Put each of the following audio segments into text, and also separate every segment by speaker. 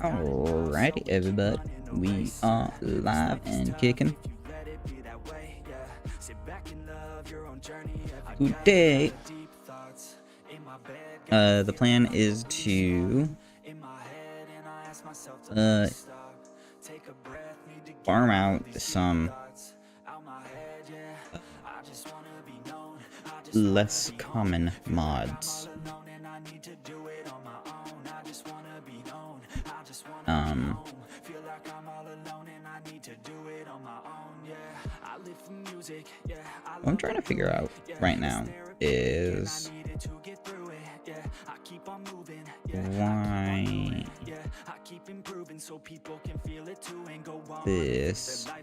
Speaker 1: Alrighty, everybody, we are live and kicking. Today, the plan is to farm out some less common mods. What I'm trying to figure out right now is why this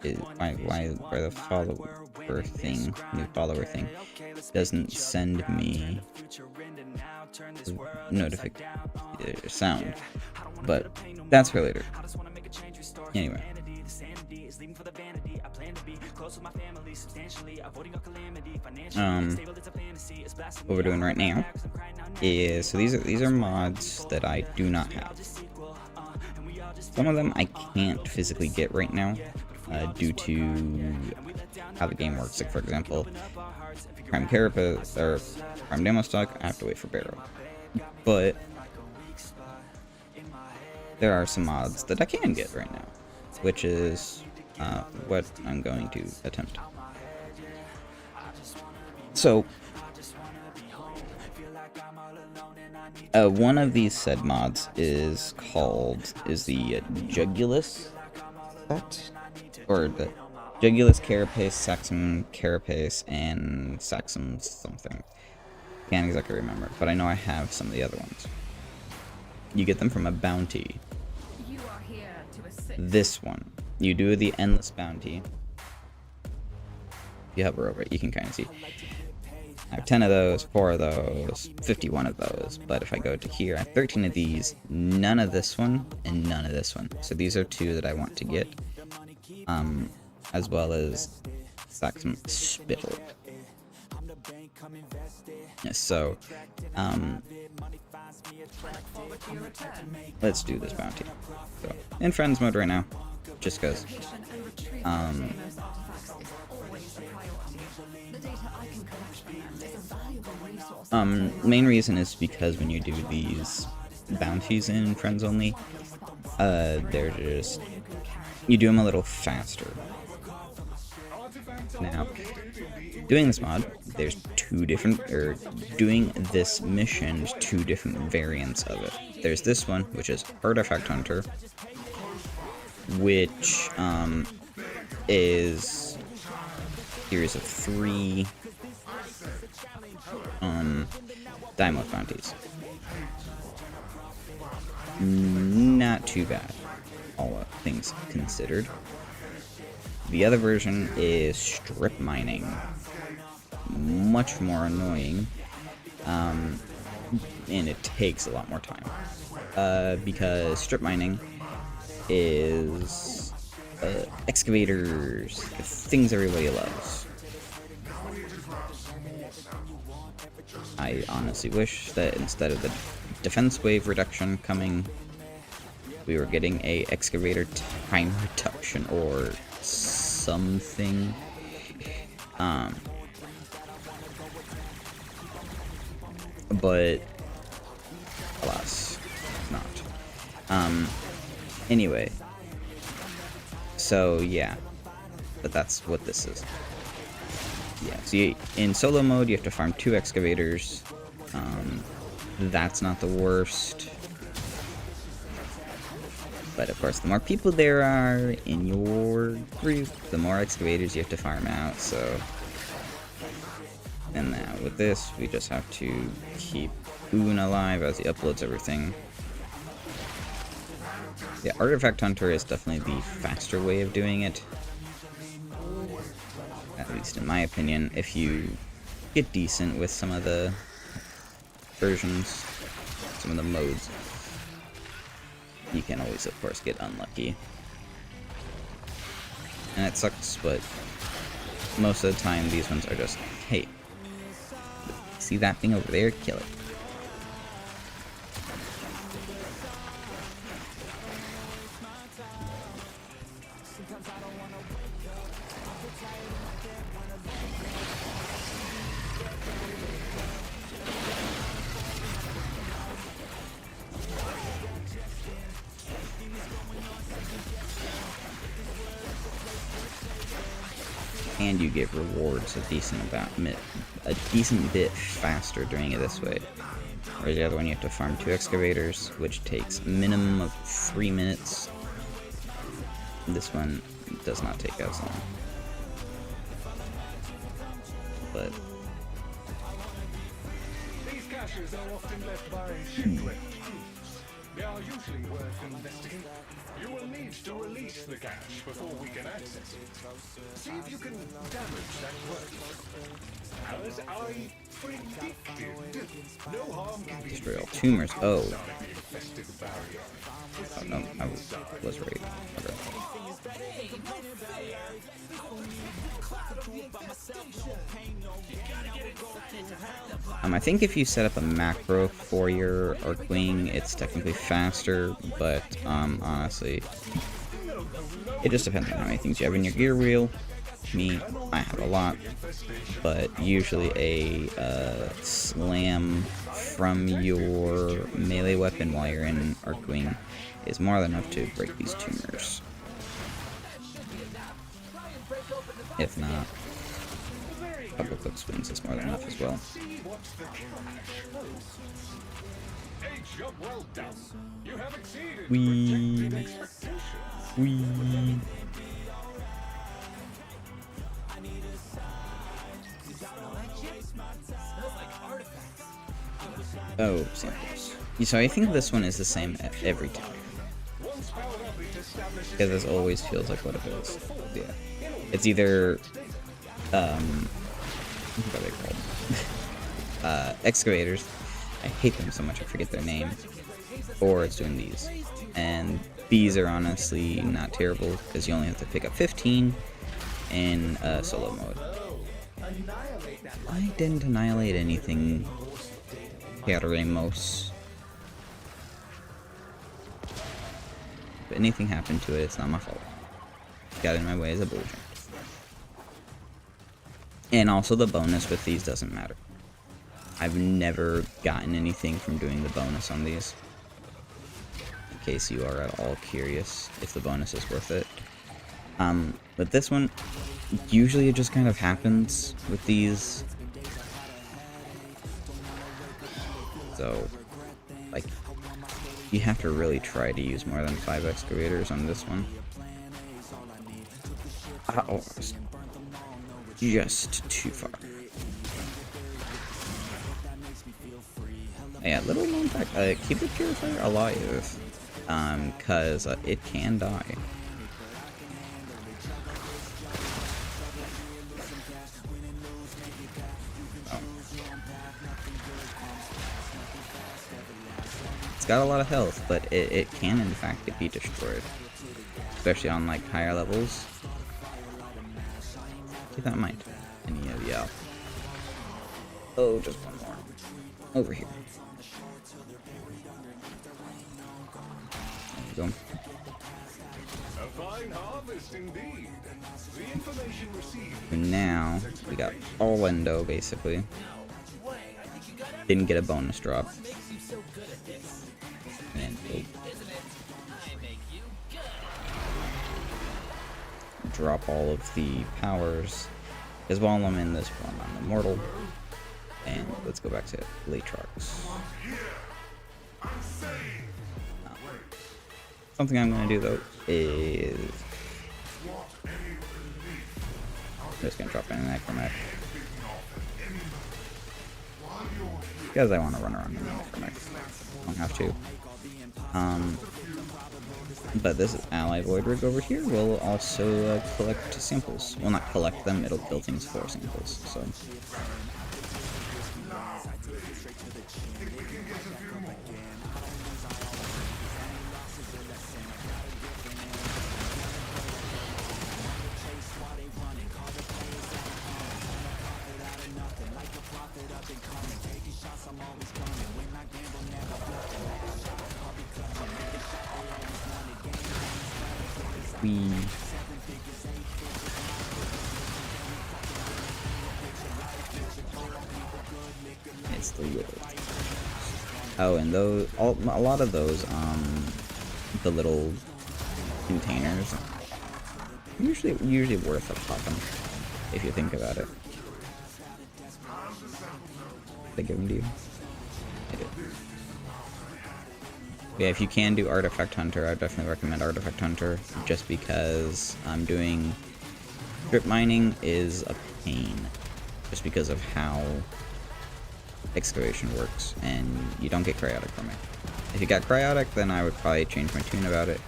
Speaker 1: is why the follower thing, new follower thing, doesn't send me notification sound, but that's for later. Anyway, what we're doing right now is, so these are mods that I do not have. Some of them I can't physically get right now due to how the game works. Like, for example, Prime Carapace or Prime Demo stock, I have to wait for Barrow. But there are some mods that I can get right now, which is what I'm going to attempt. So, one of these said mods is the Jugulus set, or the Jugulus Carapace, Saxum Carapace, and Saxum something. Can't exactly remember, but I know I have some of the other ones. You get them from a bounty. This one, you do the endless bounty. If you hover over it, you can kind of see. I have 10 of those, 4 of those, 51 of those, but if I go to here, I have 13 of these, none of this one, and none of this one. So these are 2 that I want to get, as well as Saxum Spittle. So, let's do this bounty. So, in friends mode right now, just because. Main reason is because when you do these bounties in friends only, they're just, you do them a little faster. Now, doing this mod, there's 2 different, or doing this mission, 2 different variants of it. There's this one, which is Artifact Hunter, which is a series of 3 Dimos bounties. Not too bad, all things considered. The other version is strip mining. Much more annoying, and it takes a lot more time, because strip mining is excavators, things everybody loves. I honestly wish that instead of the defense wave reduction coming, we were getting a excavator time reduction or something. But alas, not. Anyway, so yeah, but that's what this is. Yeah, so in solo mode, you have to farm 2 excavators. That's not the worst. But of course, the more people there are in your group, the more excavators you have to farm out, so. And now with this, we just have to keep Oon alive as he uploads everything. Yeah, Artifact Hunter is definitely the faster way of doing it. At least in my opinion, if you get decent with some of the versions, some of the modes. You can always, of course, get unlucky. And it sucks, but most of the time these ones are just, hey, see that thing over there? Kill it. And you get rewards a decent bit faster doing it this way. Whereas the other one you have to farm 2 excavators, which takes a minimum of 3 minutes. This one does not take as long. But
Speaker 2: these caches are often left by shipwrecked crews. They are usually worth investigating. You will need to release the cache before we can access it. See if you can damage that work. As I predicted, no harm can be
Speaker 1: destroy all tumors. Oh.
Speaker 2: infested barrier.
Speaker 1: Oh no, I was right. Okay. I think if you set up a macro for your Archwing, it's technically faster, but honestly, it just depends on how many things you have in your gear wheel. Me, I have a lot, but usually a slam from your melee weapon while you're in Archwing is more than enough to break these tumors. If not, a couple quick swings is more than enough as well. Wee. Oh, samples. So I think this one is the same every time. Because this always feels like what it is. Yeah. It's either, what are they called? Excavators. I hate them so much I forget their name. Or it's doing these. And these are honestly not terrible because you only have to pick up 15 in solo mode. I didn't annihilate anything. Ramos. If anything happened to it, it's not my fault. Got in my way as a bull. And also the bonus with these doesn't matter. I've never gotten anything from doing the bonus on these. In case you are at all curious if the bonus is worth it. But this one, usually it just kind of happens with these. So, like, you have to really try to use more than 5 excavators on this one. Oh, just too far. Yeah, little known fact, keep the purifier alive, cause it can die. It's got a lot of health, but it can in fact be destroyed, especially on like higher levels. Keep that in mind. And yeah. Oh, just one more. Over here. There you go.
Speaker 2: A fine harvest indeed. The information received.
Speaker 1: And now we got all endo basically. Didn't get a bonus drop. And drop all of the powers. Because while I'm in this one, I'm immortal. And let's go back to Latrox. Something I'm going to do though is I'm just going to drop in an Necromech. Because I want to run around in the Necromech. I don't have to. But this ally Void Rig over here will also collect samples. Well, not collect them, it'll kill things for samples, so. We. It's the little. Oh, and those, a lot of those, the little containers, usually worth a popping, if you think about it. Did I give them to you? I did. Yeah, if you can do Artifact Hunter, I definitely recommend Artifact Hunter, just because doing strip mining is a pain, just because of how excavation works, and you don't get cryotic from it. If you got cryotic, then I would probably change my tune about it,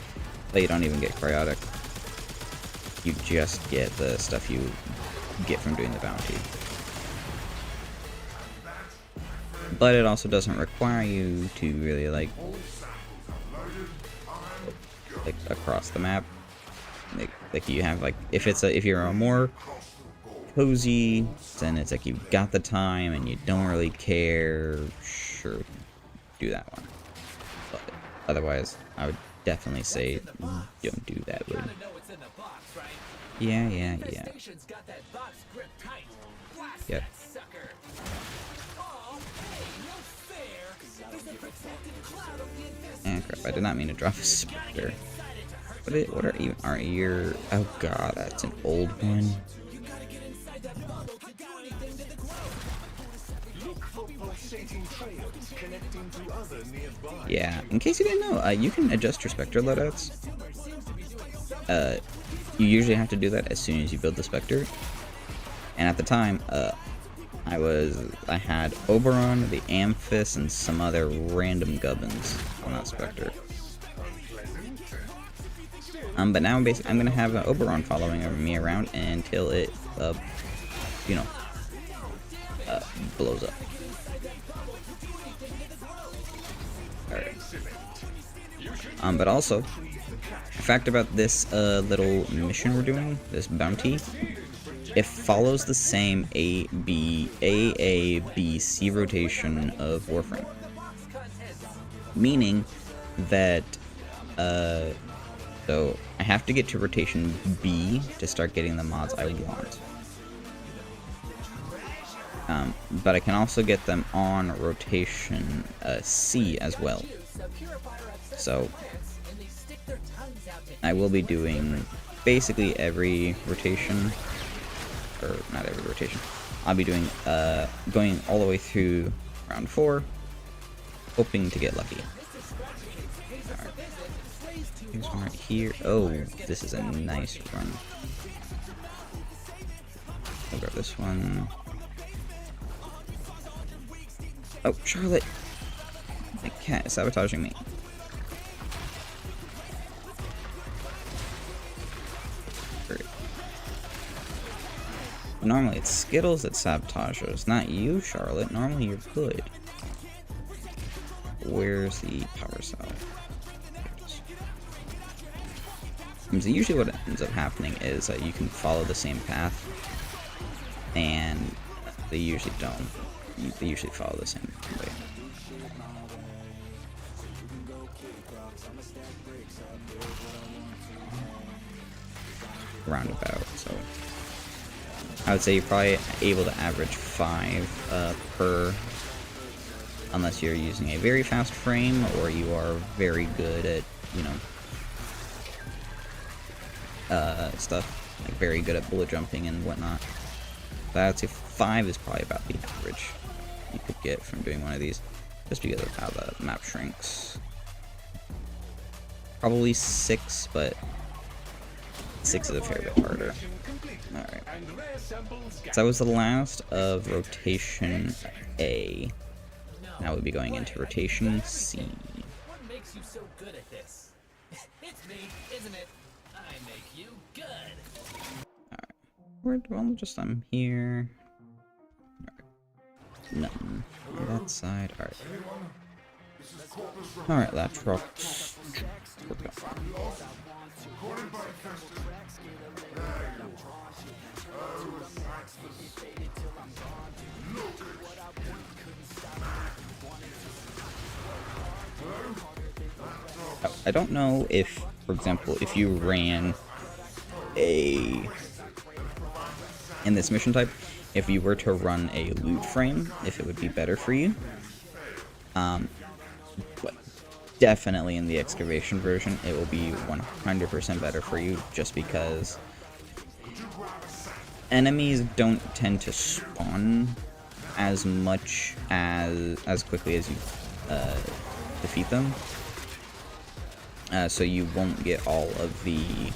Speaker 1: but you don't even get cryotic. You just get the stuff you get from doing the bounty. But it also doesn't require you to really like across the map. Like you have like if you're a more cozy, then it's like you've got the time and you don't really care. Sure, do that one. But otherwise, I would definitely say don't do that one. Yeah. Yep. And crap, I did not mean to drop a specter. What are your... Oh god, that's an old one. Yeah, in case you didn't know, you can adjust your specter loadouts. You usually have to do that as soon as you build the specter. And at the time, I had Oberon, the Amphis, and some other random gubbins on that specter. But now basically I'm gonna have Oberon following me around until it, blows up. Alright. But also, the fact about this little mission we're doing, this bounty, it follows the same A, B, C rotation of Warframe. Meaning that, so I have to get to rotation B to start getting the mods I want. But I can also get them on rotation C as well. So I will be doing basically every rotation, or not every rotation. I'll be doing going all the way through round 4, hoping to get lucky. Alright. Here's one right here. Oh, this is a nice run. I'll grab this one. Oh, Charlotte! The cat is sabotaging me. Great. Normally it's Skittles that sabotages, not you, Charlotte. Normally you're good. Where's the power cell? So usually what ends up happening is that you can follow the same path, and they usually don't. They usually follow the same way. Roundabout, so I would say you're probably able to average 5 per, unless you're using a very fast frame or you are very good at, stuff, like very good at bullet jumping and whatnot. But I would say 5 is probably about the average you could get from doing one of these, just because of how the map shrinks. Probably 6, but 6 is a fair bit harder. Alright. So that was the last of rotation A. Now we'll be going into rotation C.
Speaker 3: What makes you so good at this? It's me, isn't it? I make you good.
Speaker 1: Alright. Well, just I'm here. Alright. Nothing on that side. Alright. Alright, left rock. We're done. I don't know if, for example, if you ran a... in this mission type, if you were to run a loot frame, if it would be better for you. But definitely in the excavation version, it will be 100% better for you, just because enemies don't tend to spawn as much as quickly as you defeat them. So you won't get all of the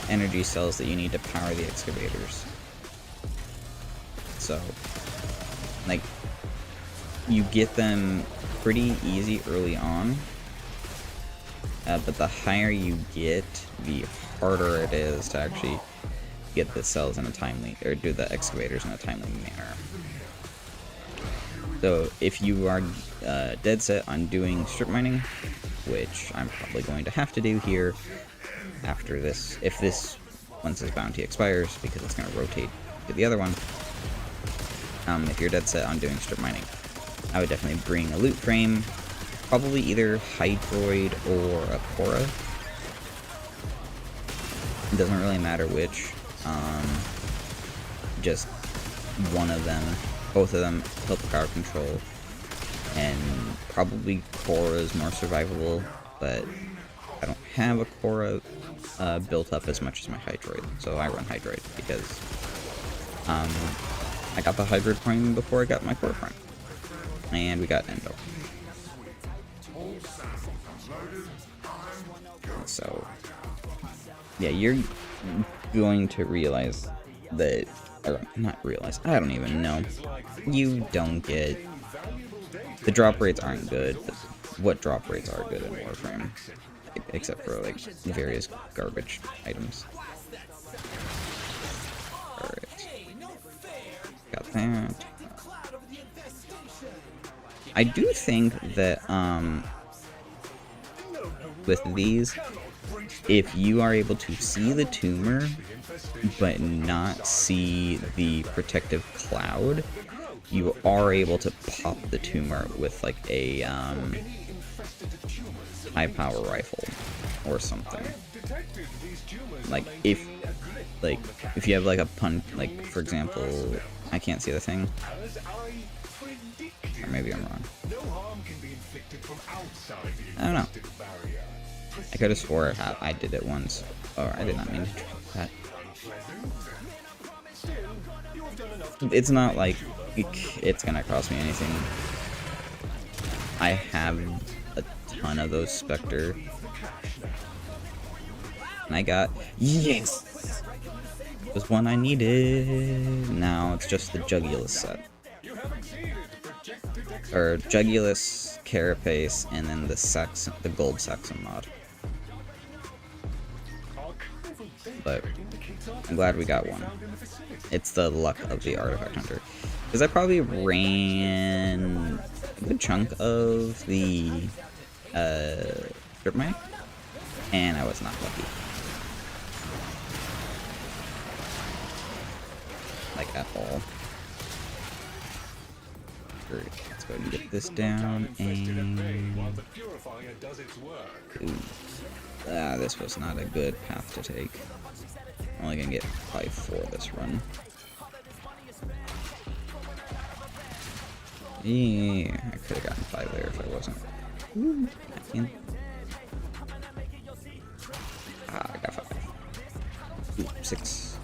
Speaker 1: energy cells that you need to power the excavators. So, like, you get them pretty easy early on, but the higher you get, the harder it is to actually get the cells in a timely, or do the excavators in a timely manner. So if you are dead set on doing strip mining, which I'm probably going to have to do here after this, once this bounty expires, because it's going to rotate to the other one. If you're dead set on doing strip mining, I would definitely bring a loot frame, probably either Hydroid or a Cora. It doesn't really matter which, just one of them. Both of them help power control, and probably Cora is more survivable, but I don't have a Cora built up as much as my Hydroid, so I run Hydroid because I got the Hydroid Prime before I got my Cora Prime, and we got Endo. So yeah, you're going to realize that, or not realize, I don't even know, you don't get, the drop rates aren't good, but what drop rates are good in Warframe, except for like various garbage items. Alright, got that. I do think that with these, if you are able to see the tumor but not see the protective cloud, you are able to pop the tumor with like a high power rifle or something. Like if you have like a like for example, I can't see the thing, or maybe I'm wrong. I don't know. I could have swore I did it once. Oh, I did not mean to drop that. It's not like it's gonna cost me anything. I have a ton of those Spectre. And I got, yes! It was one I needed. Now it's just the Jugulus set. Or Jugulus, Carapace, and then the gold Saxon mod. But I'm glad we got one. It's the luck of the Artifact Hunter. Because I probably ran a good chunk of the strip mine, and I was not lucky. Like, at all. Great. Let's go ahead and get this down, and... Ooh. This was not a good path to take. I'm only gonna get probably 4 this run. Yeah, I could have gotten 5 there if I wasn't. Ooh, I got 5. Ooh, 6.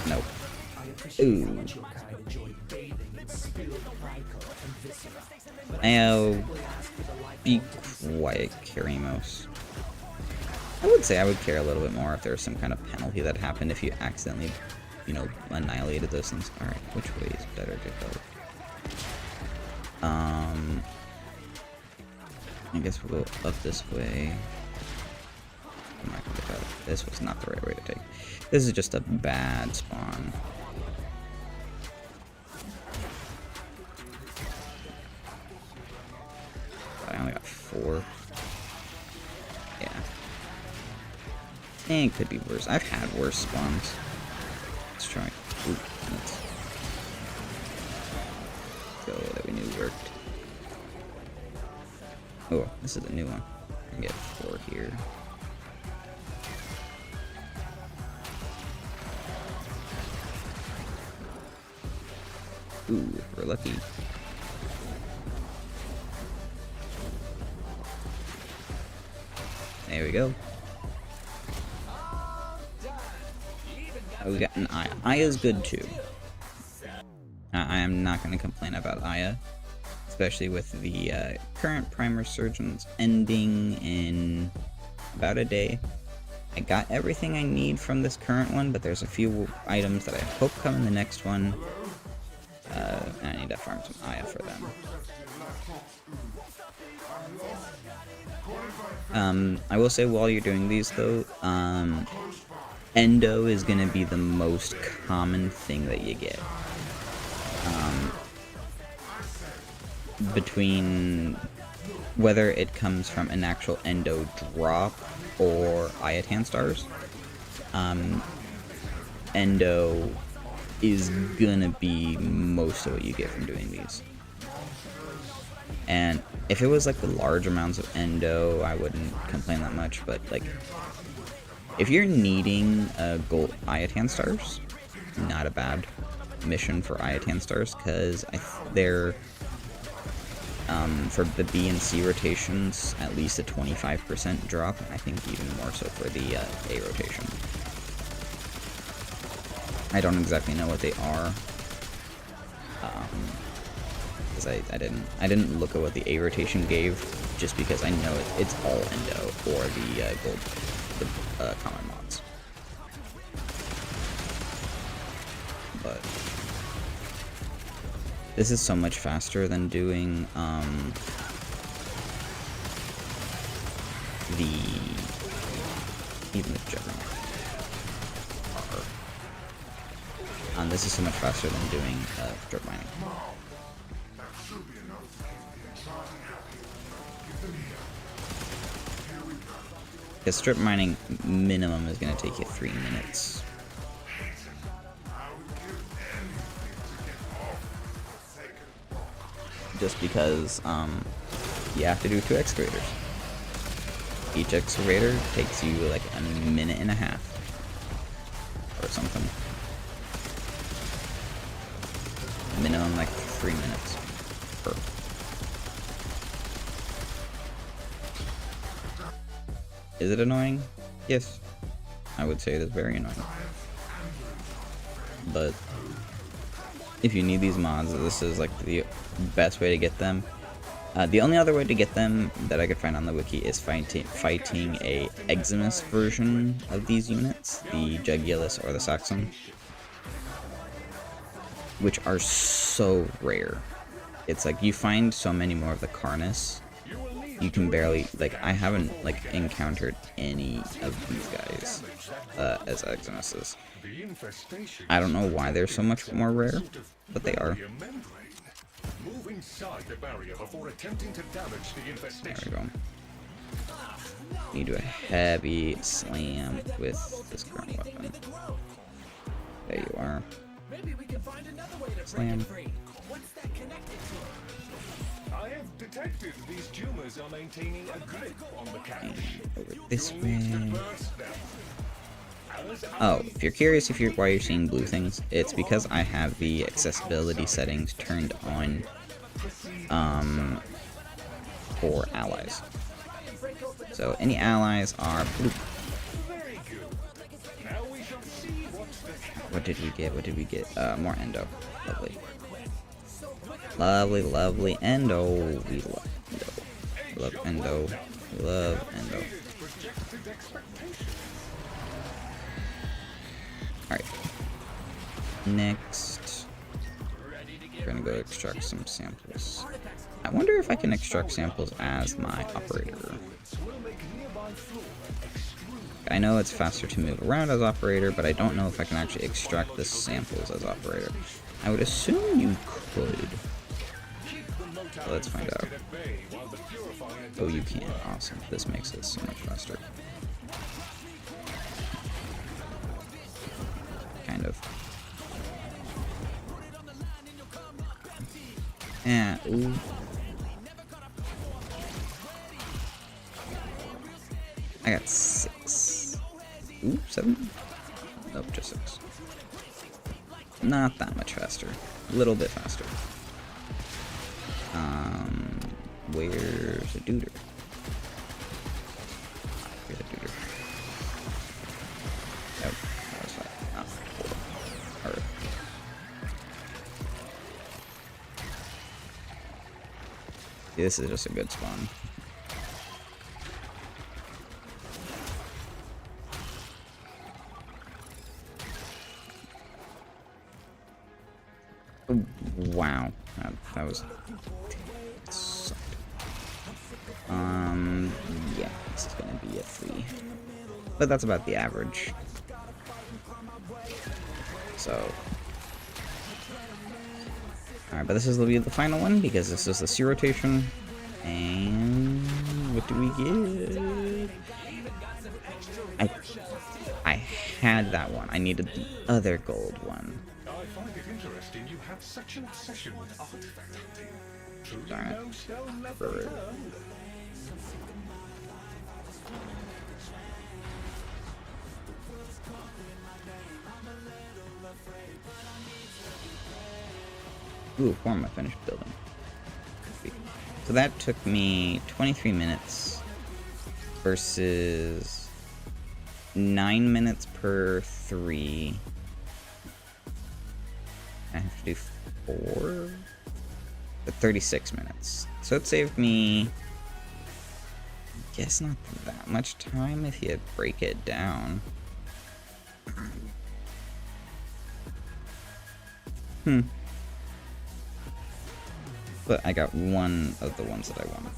Speaker 1: Nope. Ooh. Now, be quiet, Karimos. I would say I would care a little bit more if there was some kind of penalty that happened if you accidentally, you know, annihilated those things. Alright, which way is better to go? I guess we'll go up this way. I'm not gonna get that. This was not the right way to take. This is just a bad spawn. I only got 4. Yeah. And it could be worse. I've had worse spawns. Let's try. Ooh, let's go that we knew worked. This is the new one. I can get 4 here. Ooh, if we're lucky. There we go. Oh, we got an Aya. Aya's good too. I am not going to complain about Aya, especially with the current Prime Resurgence ending in about a day. I got everything I need from this current one, but there's a few items that I hope come in the next one. And I need to farm some Aya for them. I will say while you're doing these though, Endo is going to be the most common thing that you get. Between whether it comes from an actual Endo drop or Ayatan stars, Endo is gonna be most of what you get from doing these. And if it was like the large amounts of Endo, I wouldn't complain that much, but like if you're needing gold Ayatan stars, not a bad mission for Ayatan stars, because they're for the B and C rotations at least a 25% drop, and I think even more so for the A rotation. I don't exactly know what they are, because I didn't look at what the A rotation gave, just because I know it's all Endo or the gold, the common mods. But this is so much faster than doing even the Juggernaut. This is so much faster than doing strip mining. Because strip mining minimum is going to take you 3 minutes. Just because you have to do 2 excavators. Each excavator takes you like a minute and a half or something. Minimum like 3 minutes per. Is it annoying? Yes. I would say it is very annoying. But if you need these mods, this is like the best way to get them. The only other way to get them that I could find on the wiki is fighting a Eximus version of these units, the Jugulus or the Saxon, which are so rare. It's like you find so many more of the Carnus, you can barely, like, I haven't like encountered any of these guys as Eximuses. I don't know why they're so much more rare, but they are. There we go. You do a heavy slam with this current weapon. There you are. Slam.
Speaker 2: I have detected these tumors are maintaining a grip on the cache.
Speaker 1: Over this way. Oh, if you're curious why you're seeing blue things, it's because I have the accessibility settings turned on for allies. So any allies are blue. What did we get? What did we get? More Endo. Lovely. Lovely, lovely Endo. We love Endo. We love Endo. We love Endo. Alright. Next, we're gonna go extract some samples. I wonder if I can extract samples as my operator. I know it's faster to move around as operator, but I don't know if I can actually extract the samples as operator. I would assume you could. So let's find out. Oh, you can. Awesome. This makes it so much faster. Kind of. Yeah, ooh. I got 6. Ooh, 7? Nope, just 6. Not that much faster. A little bit faster. Where's the duder? Here's a duder. Nope, that was 5. Ah, 4. Alright. This is just a good spawn. Oh, wow, that was. It sucked. Yeah, this is gonna be a 3, but that's about the average. So, alright, but this is gonna be the final one because this is the C rotation. And what do we get? I had that one. I needed the other gold one.
Speaker 2: I find it interesting you have such an obsession with artifact hunting. Truly
Speaker 1: Darn it.
Speaker 2: no stone left unturned.
Speaker 1: Ooh, form I finished building. So that took me 23 minutes versus 9 minutes per 3. I have to do 4? 36 minutes. So it saved me, I guess, not that much time if you break it down. But I got one of the ones that I wanted.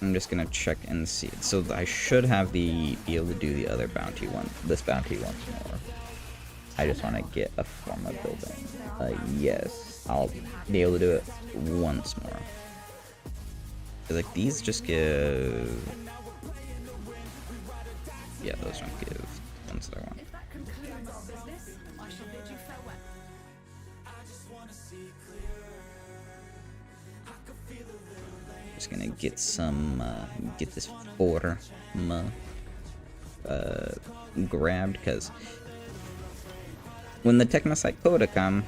Speaker 1: I'm just gonna check and see. So I should have be able to do the other bounty one, this bounty once more. I just want to get a form of building. Yes, I'll be able to do it once more. Like these just give. Yeah, those don't give the ones that I want. Just gonna get some, get this form grabbed, because when the Technosite quota come,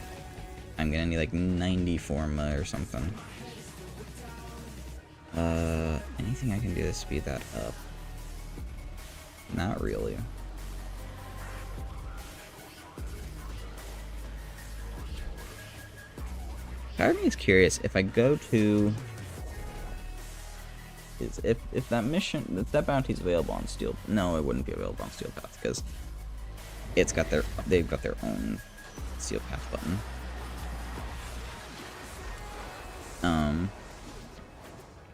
Speaker 1: I'm gonna need like 90 forma or something. Anything I can do to speed that up? Not really. Part of me is curious if I go to. If that mission, if that bounty's available on Steel, no, it wouldn't be available on Steel Path because they've got their own Steel Path button.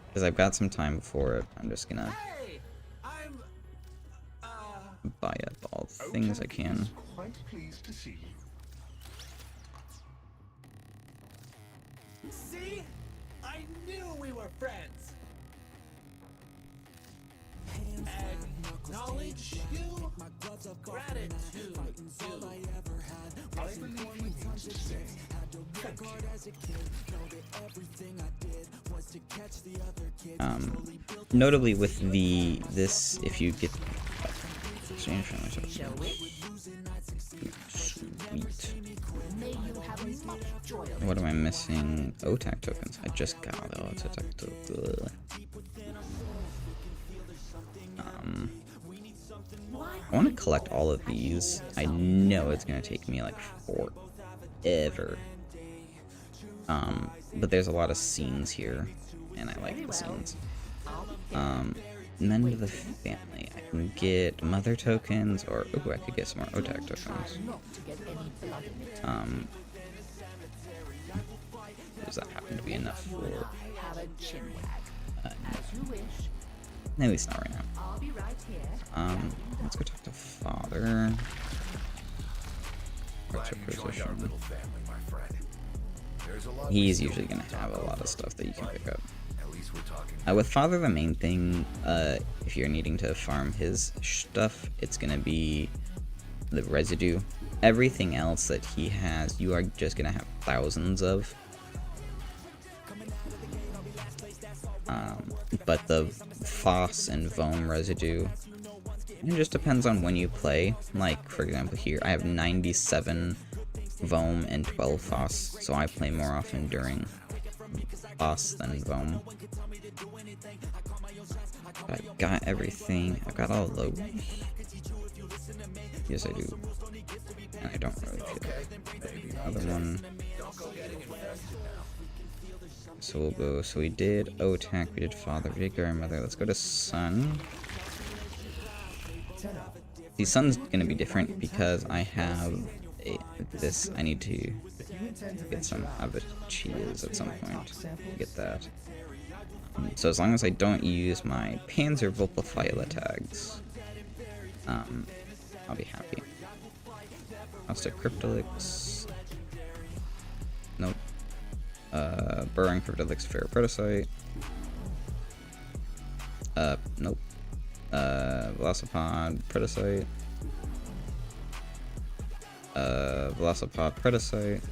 Speaker 1: Because I've got some time before it, I'm just gonna buy up all the things I can.
Speaker 2: Quite pleased to see you.
Speaker 3: See? I knew we were friends. Acknowledge you. Gratitude you.
Speaker 2: I believe we need to say thank you.
Speaker 1: Notably with this, if you get sweet. What am I missing? OTAC tokens. I just got OTAC tokens. I want to collect all of these. I know it's gonna take me like forever. But there's a lot of scenes here, and I like the scenes. Men of the family. I can get mother tokens, or ooh, I could get some more OTAC tokens. Does that happen to be enough for? No. At least not right now. Let's go talk to father. What's your position? He's usually gonna have a lot of stuff that you can pick up. With father, the main thing, if you're needing to farm his stuff, it's gonna be the residue. Everything else that he has, you are just gonna have thousands of. But the phos and foam residue, it just depends on when you play. Like, for example, here I have 97 Voam and 12 phos, so I play more often during phos than Voam. I got everything. I got all those. Yes, I do. And I don't really feel it. Another one. So we'll go. So we did OTAC, we did father, we did grandmother. Let's go to son. The son's gonna be different because I have this. I need to get some cheese at some point. Get that. So as long as I don't use my Panzer Volpaphyla tags, I'll be happy. I'll stick Cryptolix. Nope. Burrowing Cryptolix Ferroprotosite. Nope. Velocipod Protosite. Velocipod Protosite.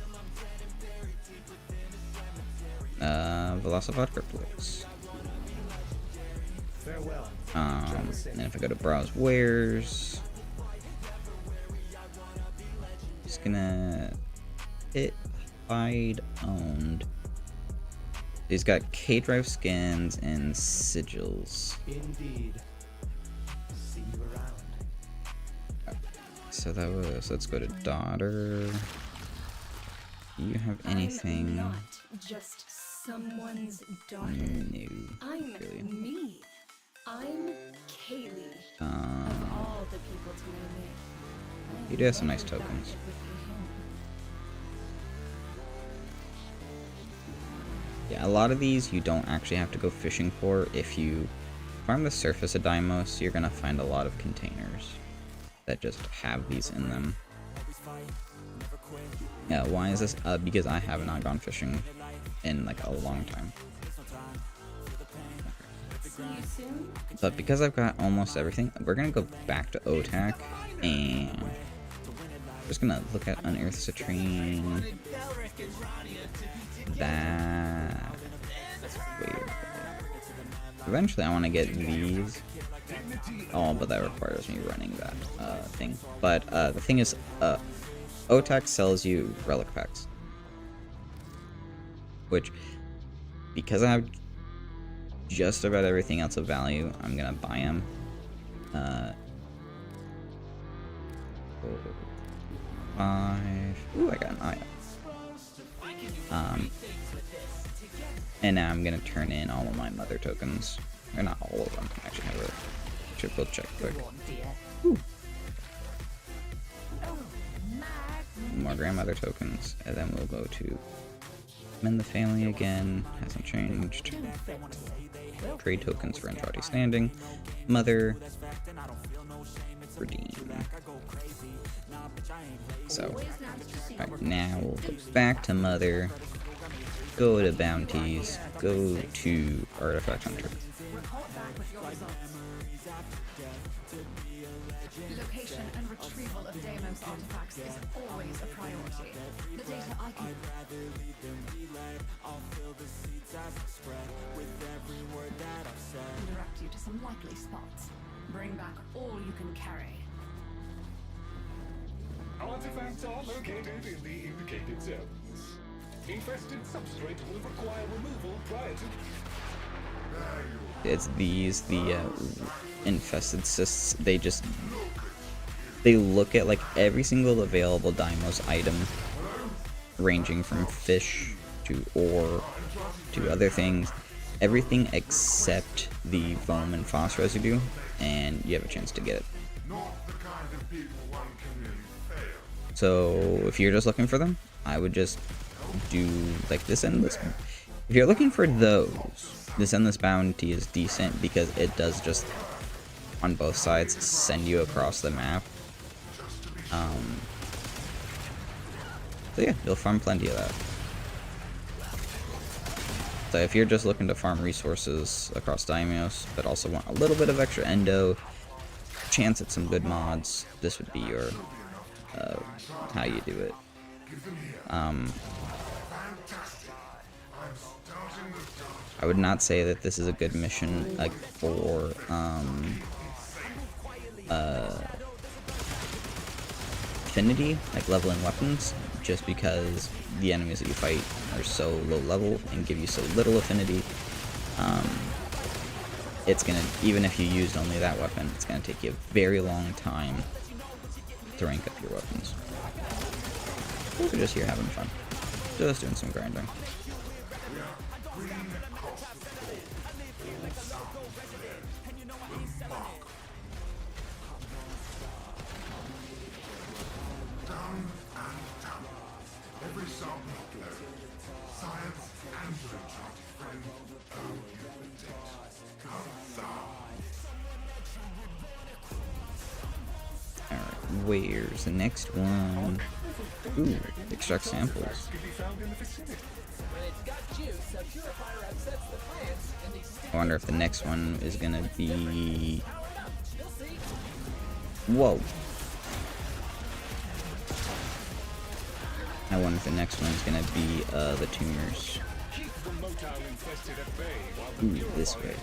Speaker 1: Velocipod Cryptolix. And if I go to browse wares, just gonna hit hide owned. He's got K-Drive skins and sigils.
Speaker 3: Indeed. See you around.
Speaker 1: So that was, let's go to daughter. Do you have anything?
Speaker 4: I'm not just someone's daughter.
Speaker 1: No.
Speaker 4: I'm
Speaker 1: Really.
Speaker 4: me. I'm Kaylee. Of all the people to know me.
Speaker 1: You do have some nice tokens. Yeah, a lot of these you don't actually have to go fishing for. If you farm the surface of Deimos, you're gonna find a lot of containers that just have these in them. Yeah, why is this? Because I have not gone fishing in like a long time.
Speaker 4: See you soon.
Speaker 1: But because I've got almost everything, we're gonna go back to OTAC and we're just gonna look at Unearthed Citrine. That. Wait. Eventually, I want to get these. Oh, but that requires me running that thing. But the thing is, OTAC sells you relic packs, which, because I have just about everything else of value, I'm gonna buy them. 5. Ooh, I got an eye. And now I'm gonna turn in all of my mother tokens. Or not all of them. Actually, have a triple check quick. Ooh. More grandmother tokens, and then we'll go to Mend the Family again. Hasn't changed. Trade tokens for Andrade Standing. Mother. Redeem. So, right now we'll go back to Mother. Go to Bounties. Go to Artifact Hunter.
Speaker 4: Location and retrieval of Deimos artifacts is always a priority. The data I can direct you to some likely spots. Bring back all you can carry.
Speaker 2: Artifacts are located in the indicated zones. Infested substrate will require removal prior to...
Speaker 1: It's these, the infested cysts. They look at like every single available Deimos item, ranging from fish to ore to other things, everything except the foam and phos residue, and you have a chance to get it. So if you're just looking for them, I would just do like this endless. If you're looking for those, this endless bounty is decent because it does just on both sides send you across the map. So yeah, you'll farm plenty of that. So if you're just looking to farm resources across Deimos, but also want a little bit of extra endo, chance at some good mods, this would be your how you do it. I would not say that this is a good mission like for affinity, like leveling weapons, just because the enemies that you fight are so low level and give you so little affinity. It's gonna, even if you used only that weapon, it's gonna take you a very long time to rank up your weapons. We're just here having fun, just doing some grinding. Alright, where's the next one? Ooh, extract samples. I wonder if the next one is gonna be... Whoa. I wonder if the next one's gonna be the tumors. Ooh, this way.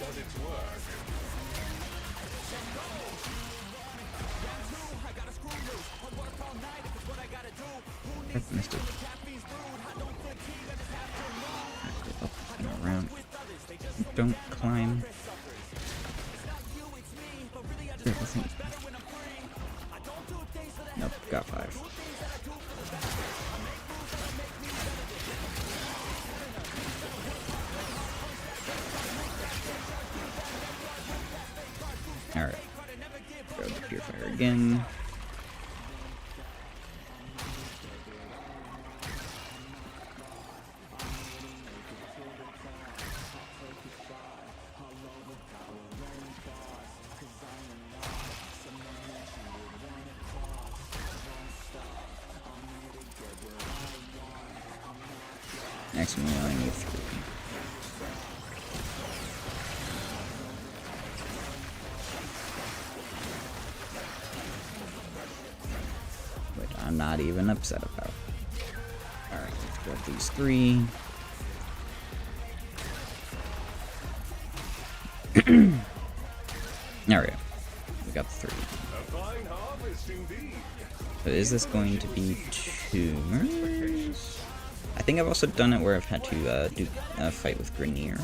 Speaker 1: Missed it. Up and around. Don't climb. Nope, got 5. Alright. Go to Purifier again. Next one, we only need 3. Which I'm not even upset about. Alright, let's grab these 3. Alright, we got the 3. So is this going to be tumors? I think I've also done it where I've had to do a fight with Grenier.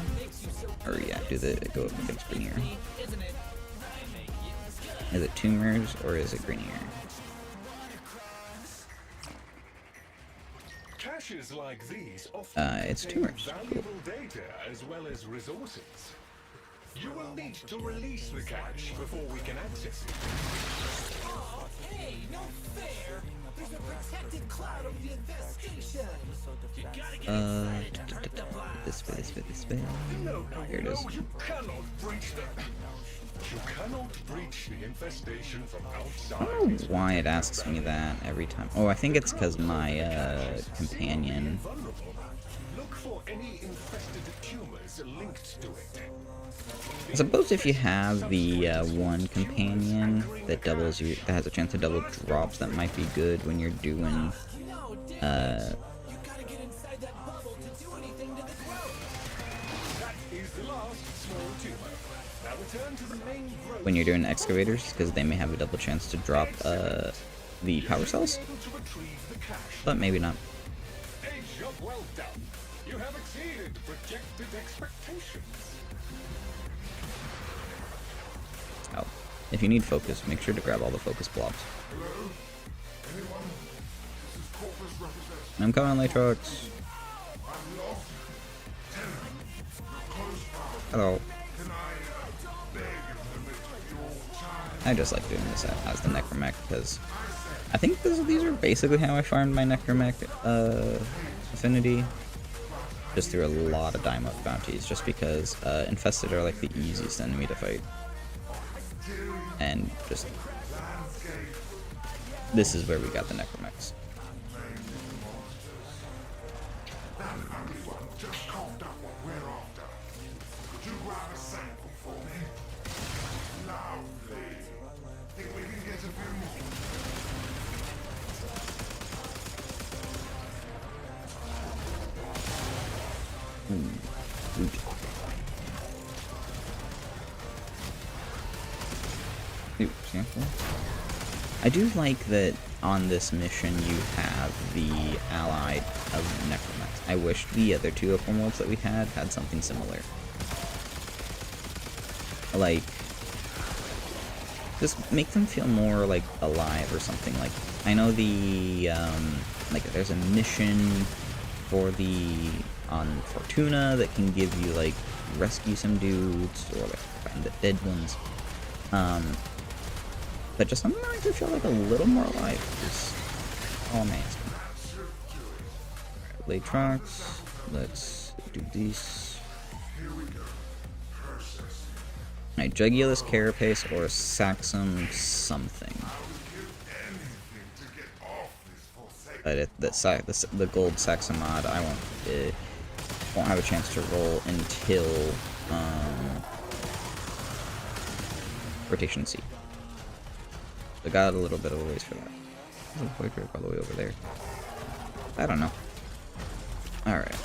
Speaker 1: Or yeah, go up against Grenier. Is it tumors or is it Grenier?
Speaker 2: Caches like these often
Speaker 1: It's
Speaker 2: contain
Speaker 1: tumors. Cool.
Speaker 2: valuable data as well as resources. You will need to release the cache before we can access it.
Speaker 3: Oh, hey, no fair. There's a protected cloud over the infestation. You gotta get
Speaker 1: This way.
Speaker 2: No,
Speaker 1: Here it is.
Speaker 2: no, you cannot breach the... You cannot breach the infestation from outside.
Speaker 1: I don't know why it asks me that every time. Oh, I think it's because my companion.
Speaker 2: Look for any infested tumors linked to it.
Speaker 1: I suppose if you have the one companion that doubles that has a chance to double drops, that might be good when you're doing when you're doing excavators, because they may have a double chance to drop the power cells, but maybe not.
Speaker 2: A job well done. You have exceeded projected expectations.
Speaker 1: Oh, if you need focus, make sure to grab all the focus blobs. I'm coming, Latrox. Hello. I just like doing this as the Necromech because I think these are basically how I farmed my Necromech affinity. Just through a lot of Daimok bounties, just because Infested are like the easiest enemy to fight. And just... this is where we got the Necromechs. Ooh. Ooh, sample. I do like that on this mission you have the ally of Necromancer. I wish the other two open worlds that we had something similar. Like, just make them feel more, like, alive or something. Like, I know the, like, there's a mission for on Fortuna that can give you, like, rescue some dudes, or, like, find the dead ones. But just something that makes you feel, like, a little more alive is all I'm asking. Alright, lay trucks. Let's do these. Alright, Jugulus Carapace or Saxum something. But the gold Saxum mod, I won't have a chance to roll until Rotation C. I got a little bit of a ways for that. There's a point all the way over there. I don't know. Alright.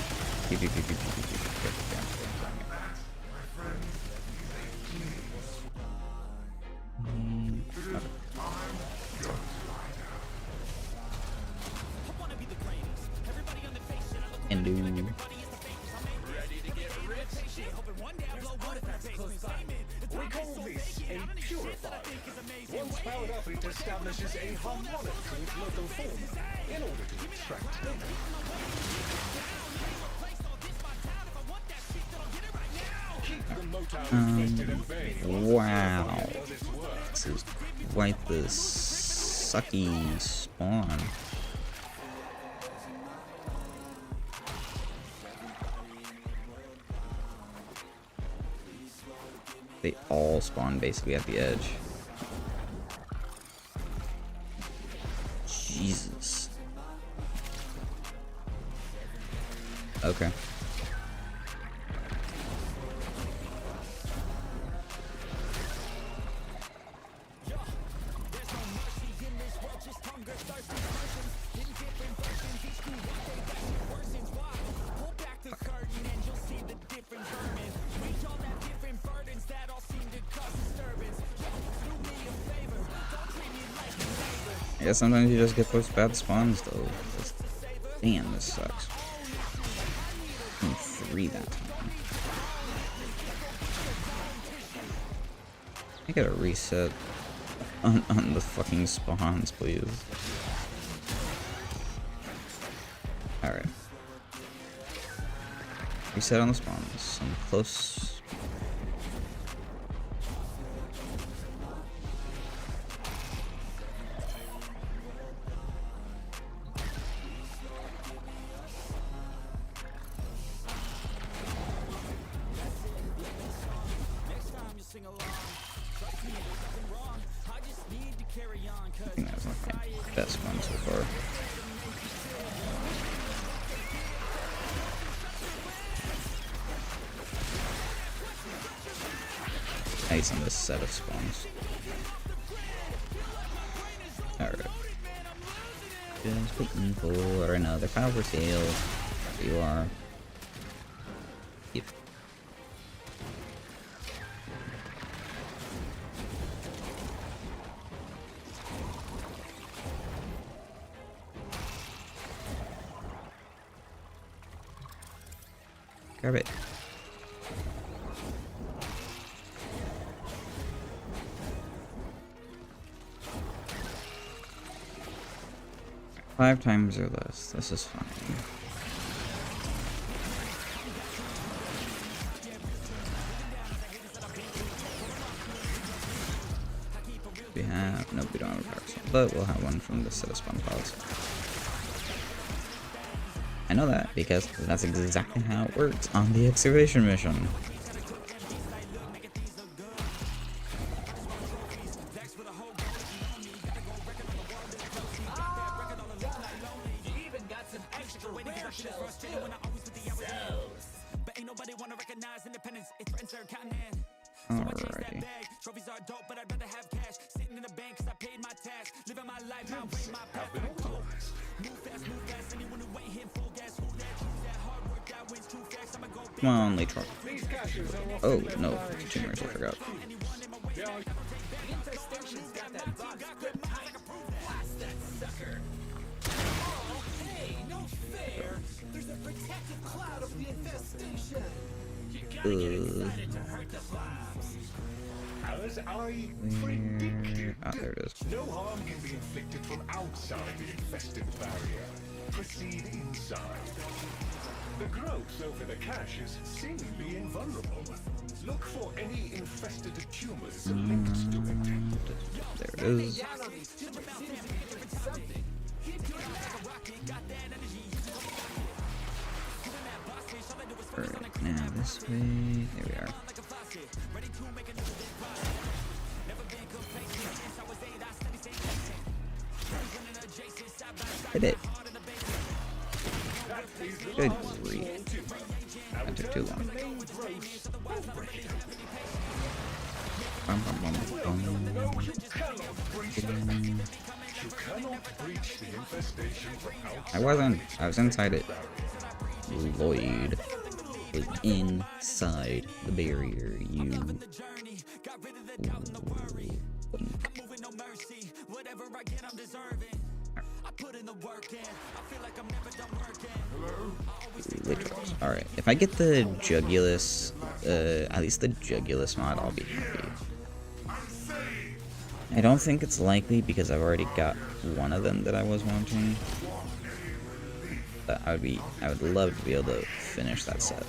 Speaker 1: And
Speaker 2: We call this a purifier. Once powered up, it establishes a harmonic with local form in order to extract data. Keep the Motown infested at bay.
Speaker 1: wow. This is quite the sucky spawn. They all spawn basically at the edge. Jesus. Okay. I guess sometimes you just get those bad spawns though. Just, damn, this sucks. 3 that time. I gotta reset on the fucking spawns, please. Alright. Reset on the spawns. I'm close. I think that was like my best one so far. Nice on this set of spawns. Alright. Just waiting for another power sale. There you are. Yep. Grab it. Five times or less. This is fine. We have no, we don't have a power cell, but we'll have one from the set of spawn pods. I know that because that's exactly how it works on the excavation mission. Alrighty. Come on, late truck.
Speaker 2: These caches are often
Speaker 1: Oh,
Speaker 2: left
Speaker 1: no.
Speaker 2: by
Speaker 1: Tumors, I
Speaker 2: shipwrecked
Speaker 1: forgot.
Speaker 2: crews. They are
Speaker 3: The infestation's got that box gripped tight. Blast that sucker. Oh, hey, no fair. There's a protective cloud over the infestation. You gotta get excited to hurt the bombs.
Speaker 2: as I predicted.
Speaker 1: Ah, there it is.
Speaker 2: No harm can be inflicted from outside the infested barrier. Proceed inside. The growth over the cache is seemingly invulnerable. Look for any infested tumors linked to it.
Speaker 1: There it is.
Speaker 3: Down on these tumors seems to be doing something. Keep doing that.
Speaker 1: Alright, now this way. There we are. Hit it. Good grief. That took too long. Bum, bum, bum, bum.
Speaker 2: You cannot breach the infestation from outside.
Speaker 1: I wasn't. I was inside it. Lloyd was inside the barrier. You. Alright, if I get the Jugulus, at least the Jugulus mod, I'll be happy. I don't think it's likely because I've already got one of them that I was wanting. But I would love to be able to finish that set.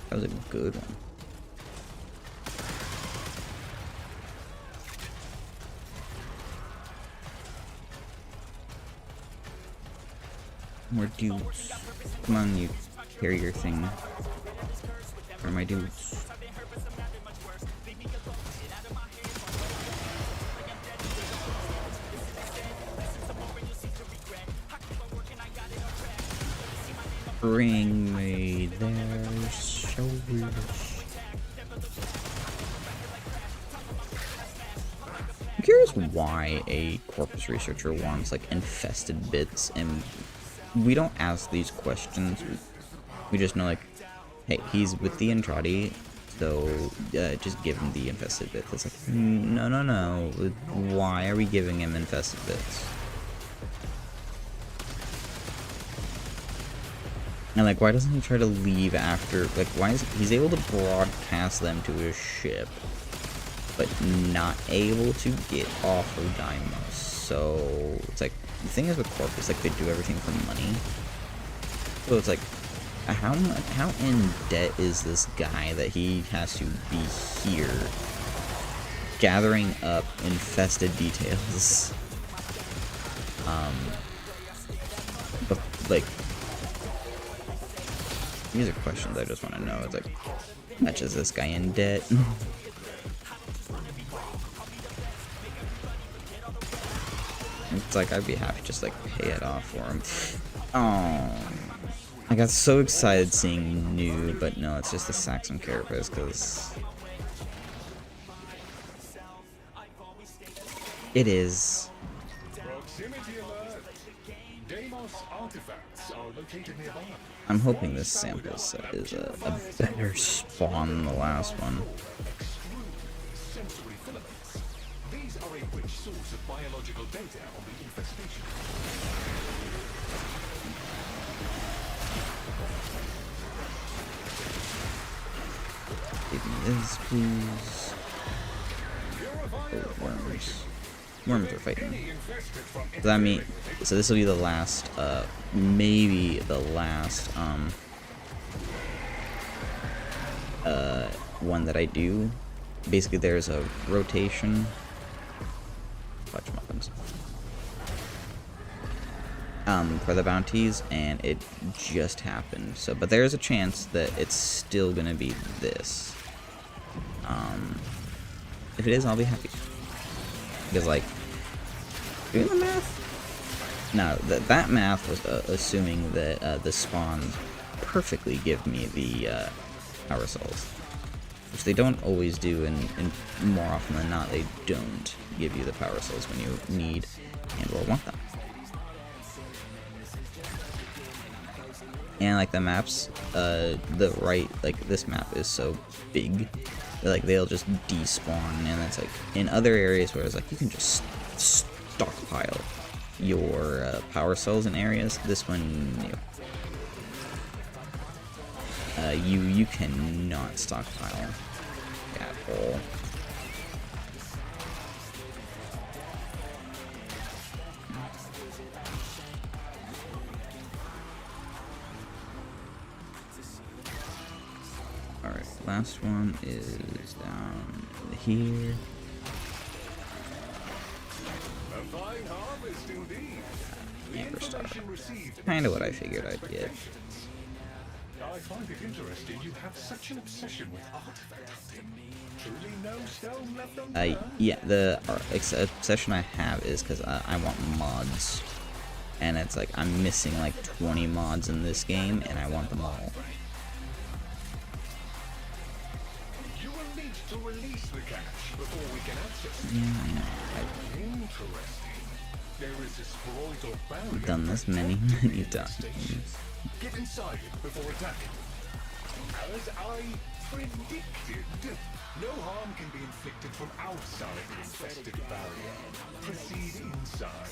Speaker 1: That was a good one. More dudes. Come on, you carrier thing. Where are my dudes? Bring me their shoulders. I'm curious why a corpus researcher wants like infested bits, and we don't ask these questions. We just know like, hey, he's with the Andrade, so just give him the infested bits. It's like, no, no, no. Why are we giving him infested bits? And like, why doesn't he try to leave after? Like, why is he's able to broadcast them to his ship, but not able to get off of Deimos? So it's like the thing is with Corpus, like they do everything for money. So it's like, how in debt is this guy that he has to be here gathering up infested details? But like. These are questions I just want to know. It's like, much is this guy in debt? It's like, I'd be happy just like pay it off for him. Oh, I got so excited seeing new, but no, it's just the Saxon Carapace, because it is.
Speaker 2: Proximity alert. Deimos artifacts are located nearby.
Speaker 1: I'm hoping this sample set is a better spawn than the last one.
Speaker 2: Sensory filaments. These are a rich source of biological data on the infestation.
Speaker 1: Give me this, please. Oh, worms. Worms are fighting. Does that mean, so this will be the last, maybe the last, one that I do. Basically, there's a rotation. Watch muffins. For the bounties, and it just happened. So, but there's a chance that it's still gonna be this. If it is, I'll be happy. Because, like, doing the math? No, that math was assuming that the spawns perfectly give me the power cells. Which they don't always do, and more often than not, they don't give you the power cells when you need and or want them. And like the maps, like this map is so big, like they'll just despawn, and it's like in other areas where it's like you can just stockpile your power cells in areas. This one, you cannot stockpile at all. Alright, last one is down here. Amber Star. Kinda what I figured I'd get.
Speaker 2: I find it interesting you have such an obsession with artifact hunting. Truly no stone left unturned?
Speaker 1: Yeah, the obsession I have is because I want mods. And it's like, I'm missing like 20 mods in this game, and I want them all.
Speaker 2: You will need to release the cache before we can access it.
Speaker 1: Yeah, I know.
Speaker 2: Interesting. There is a spheroidal barrier.
Speaker 1: I've done this many times.
Speaker 2: Get inside it before attacking. As I predicted, no harm can be inflicted from outside the infested barrier. Proceed inside.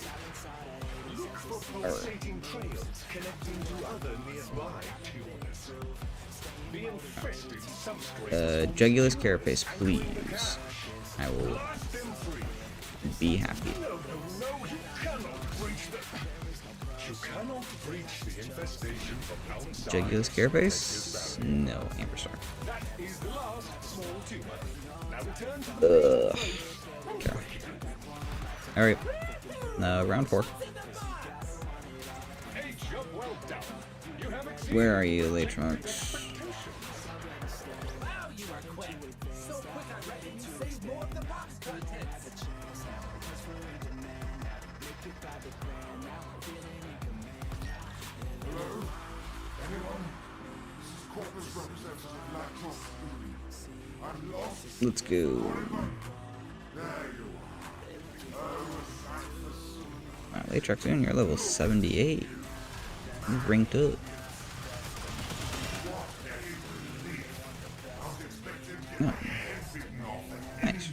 Speaker 2: Look for pulsating trails connecting to other nearby tumors. The infested substrate.
Speaker 1: Jugulus Carapace, please. I will be happy.
Speaker 2: No, you cannot breach the... You cannot breach the infestation from outside.
Speaker 1: Jugulus Carapace? No, Amber Star.
Speaker 2: That is the last small tumor. Now return to the
Speaker 1: Okay. Alright. Round 4.
Speaker 2: Hey, job well done. You have exceeded
Speaker 1: Where are you, Latrux?
Speaker 3: Wow, you are quick. So quick I reckon you saved more of the box contents.
Speaker 1: Let's go. Wow, Latrux, you're level 78. You ranked up. Oh. Nice.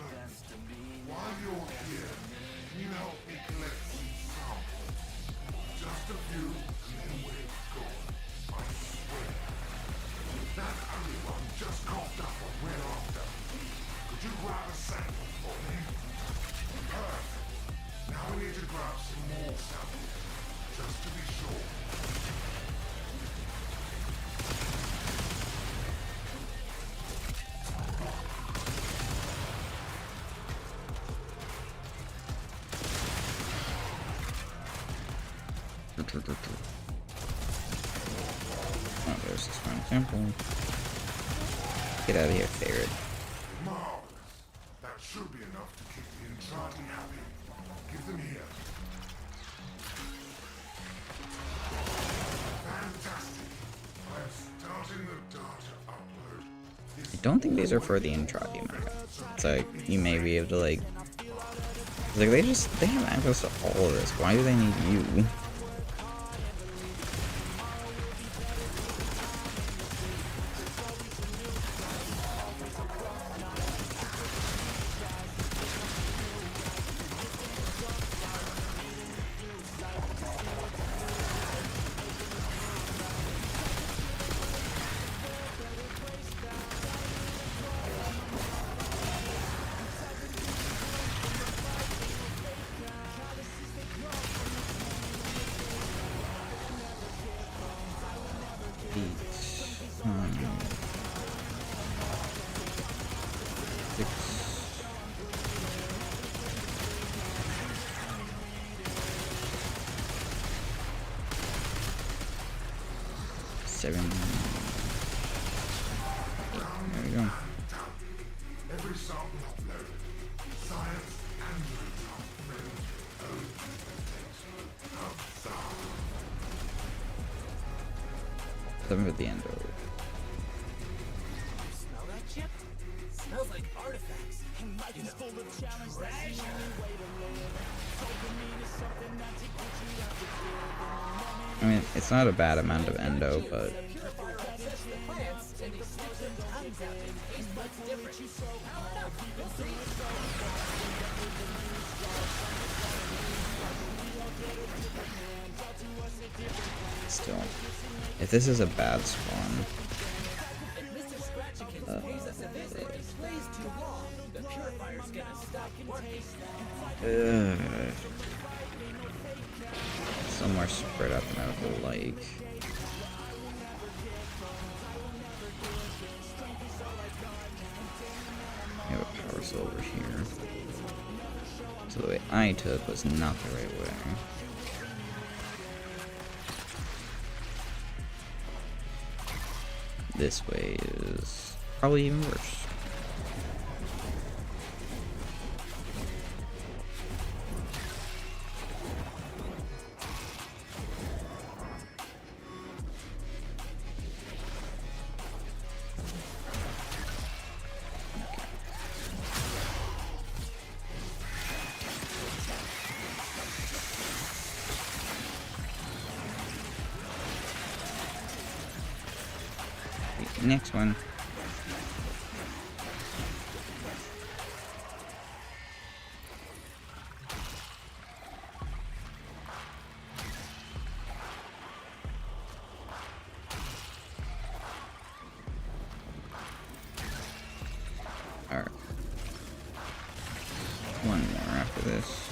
Speaker 1: Oh, there's this one example. Get out of here, Ferret.
Speaker 2: That should be enough to keep the Entrati happy. Give them here. Fantastic. I'm starting the data upload.
Speaker 1: I don't think these are for the Entrati mega. It's like, you may be able to like... It's like, they have access to all of this. Why do they need you? Seven. 8. There we go.
Speaker 2: Every sample uploaded. Science and result.
Speaker 1: Something at the end of
Speaker 3: Smell that chip? Smells like artifacts. You know, treasure.
Speaker 1: I mean, it's not a bad amount of endo, but
Speaker 3: Purifier upsets the plants, and they stick their tongues out and taste buds different. I don't know. We'll see.
Speaker 1: still, if this is a bad spawn,
Speaker 3: If Mr. Scratchikins pays us a visit and plays too long, the purifier's gonna stop working.
Speaker 1: somewhere spread out than I would like. We have a power cell over here. So the way I took was not the right way. This way is probably even worse. Next one. Alright. One more after this.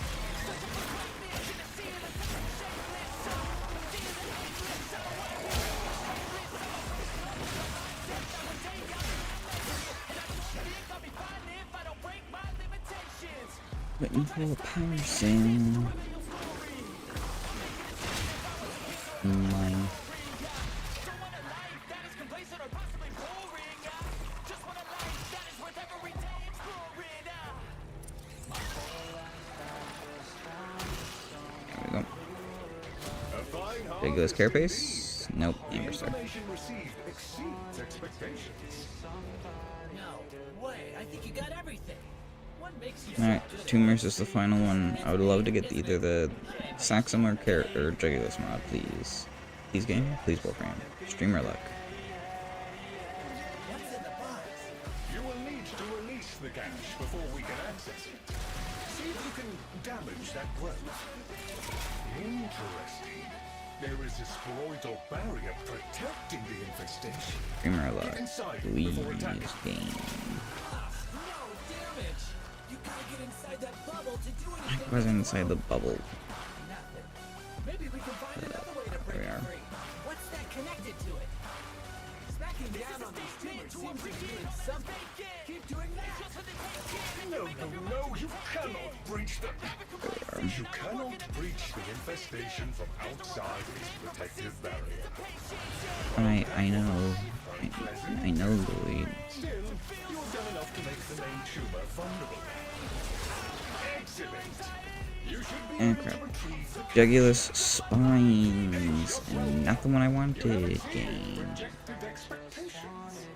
Speaker 1: Waiting for a power sale. Mine. There we go. Ridiculous carapace? Nope, Amber Star.
Speaker 2: Information received exceeds expectations.
Speaker 3: No way. I think you got everything. What makes you
Speaker 1: Alright, Tumors is the final one. I would love to get either the Saxum or Jugulus mod, please. Please game, please Warframe. Streamer luck.
Speaker 3: What's in the box?
Speaker 2: You will need to release the cache before we can access it. See if you can damage that growth. Interesting. There is a sporoidal barrier protecting the infestation.
Speaker 1: Streamer luck,
Speaker 2: Get inside
Speaker 1: please
Speaker 2: before attacking.
Speaker 1: game.
Speaker 3: No damage. You gotta get inside that bubble to do
Speaker 1: I
Speaker 3: anything.
Speaker 1: wasn't inside the bubble.
Speaker 3: Nothing. Maybe we can find another way to break
Speaker 1: There we
Speaker 3: it
Speaker 1: are.
Speaker 3: free. What's that connected to it? Smacking down on these tumors seems to be doing something. Keep doing that.
Speaker 2: No, you cannot breach the... You cannot breach the infestation from outside its protective barrier.
Speaker 1: I know. I know, Lloyd.
Speaker 2: Still, you've done enough to make the main tumor vulnerable. Excellent. You should be
Speaker 1: Eh,
Speaker 2: able
Speaker 1: crap.
Speaker 2: to retrieve the
Speaker 1: Jugulus spines, and not the one I wanted. Game.
Speaker 2: projected expectations.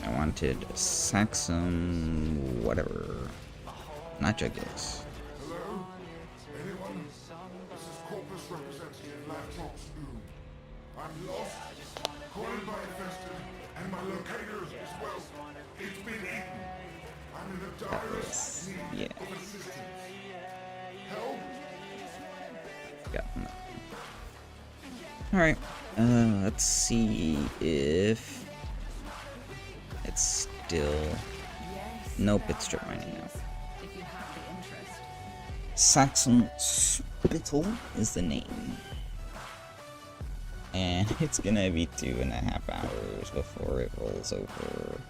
Speaker 1: I wanted Saxum, whatever. Not Jugulus.
Speaker 5: Hello? Anyone? This is Corpus Representative LR4. I'm lost, quarantined infested, and my locators as well. It's been eaten. I'm in the direst need
Speaker 1: Yeah.
Speaker 5: of assistance. Help?
Speaker 1: Got him. Alright. Let's see if it's still. Nope, it's strip mining now.
Speaker 4: If you have the interest.
Speaker 1: Saxon Spittle is the name. And it's gonna be 2.5 hours before it rolls over.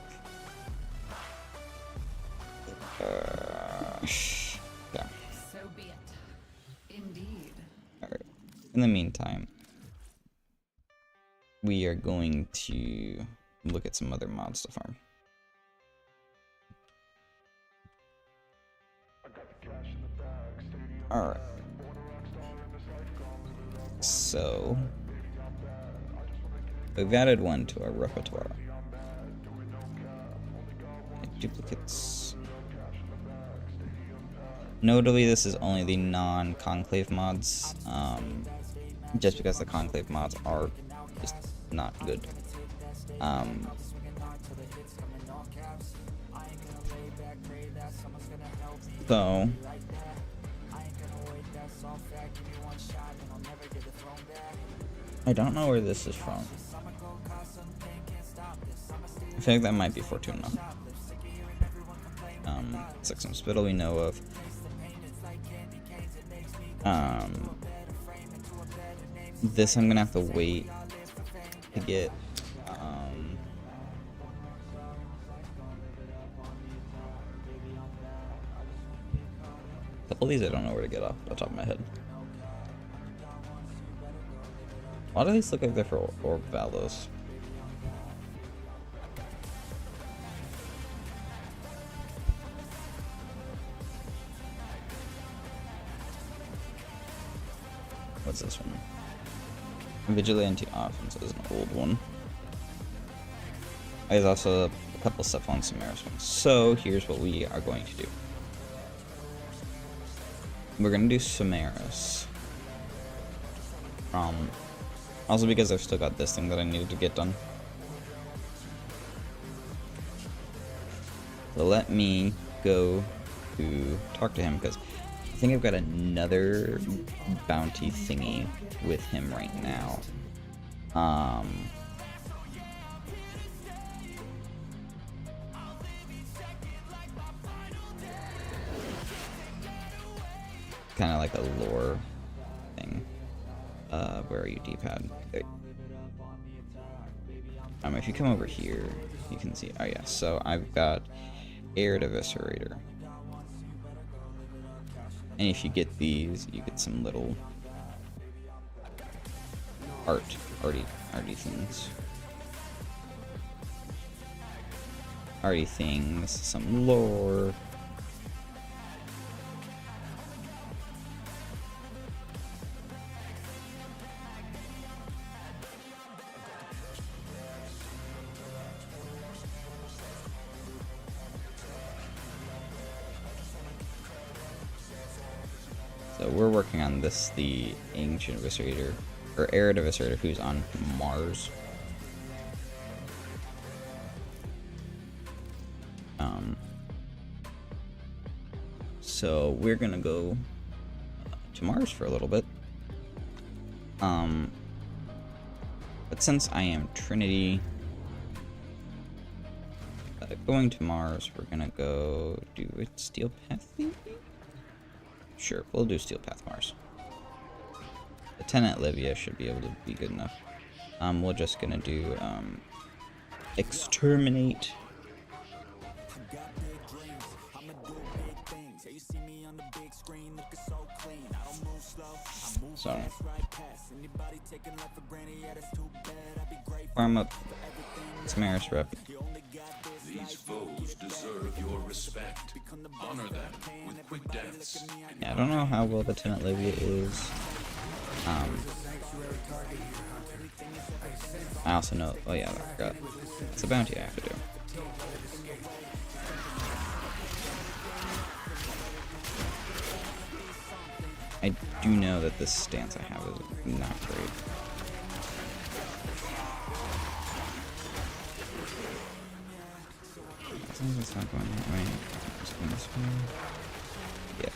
Speaker 1: Yeah.
Speaker 4: So be it. Indeed.
Speaker 1: Alright. In the meantime, we are going to look at some other mods to farm. Alright. So We've added one to our repertoire. Duplicates. Notably, this is only the non-conclave mods, just because the conclave mods are just not good. So I don't know where this is from. I think that might be Fortuna. It's like some spittle we know of. This I'm gonna have to wait to get. A couple of these I don't know where to get off the top of my head. Why do these look like they're for Orvalos? What's this one? Vigilante Offense is an old one. There's also a couple stuff on Samaris ones. So here's what we are going to do. We're gonna do Samaris. Also because I've still got this thing that I needed to get done. So let me go to talk to him because I think I've got another bounty thingy with him right now. Kind of like a lore thing. Where are you, D-pad? Okay. If you come over here, you can see. Oh yeah, so I've got Arid Eviscerator. And if you get these, you get some little arty things. Arty things, some lore. So we're working on this, the Ancient Eviscerator, or Arid Eviscerator, who's on Mars. So we're gonna go to Mars for a little bit. But since I am Trinity, going to Mars, we're gonna go do it Steel Path. Sure, we'll do Steel Path Mars. Lieutenant Livia should be able to be good enough. We're just gonna do Exterminate. So farm up Samaris rep.
Speaker 2: These foes deserve your respect. Honor them with quick deaths.
Speaker 1: Yeah, I don't know how well Lieutenant Livia is. I also know. Oh yeah, I forgot. It's a bounty I have to do. I do know that this stance I have is not great. As long as it's not going that way, just going this way. Yeah.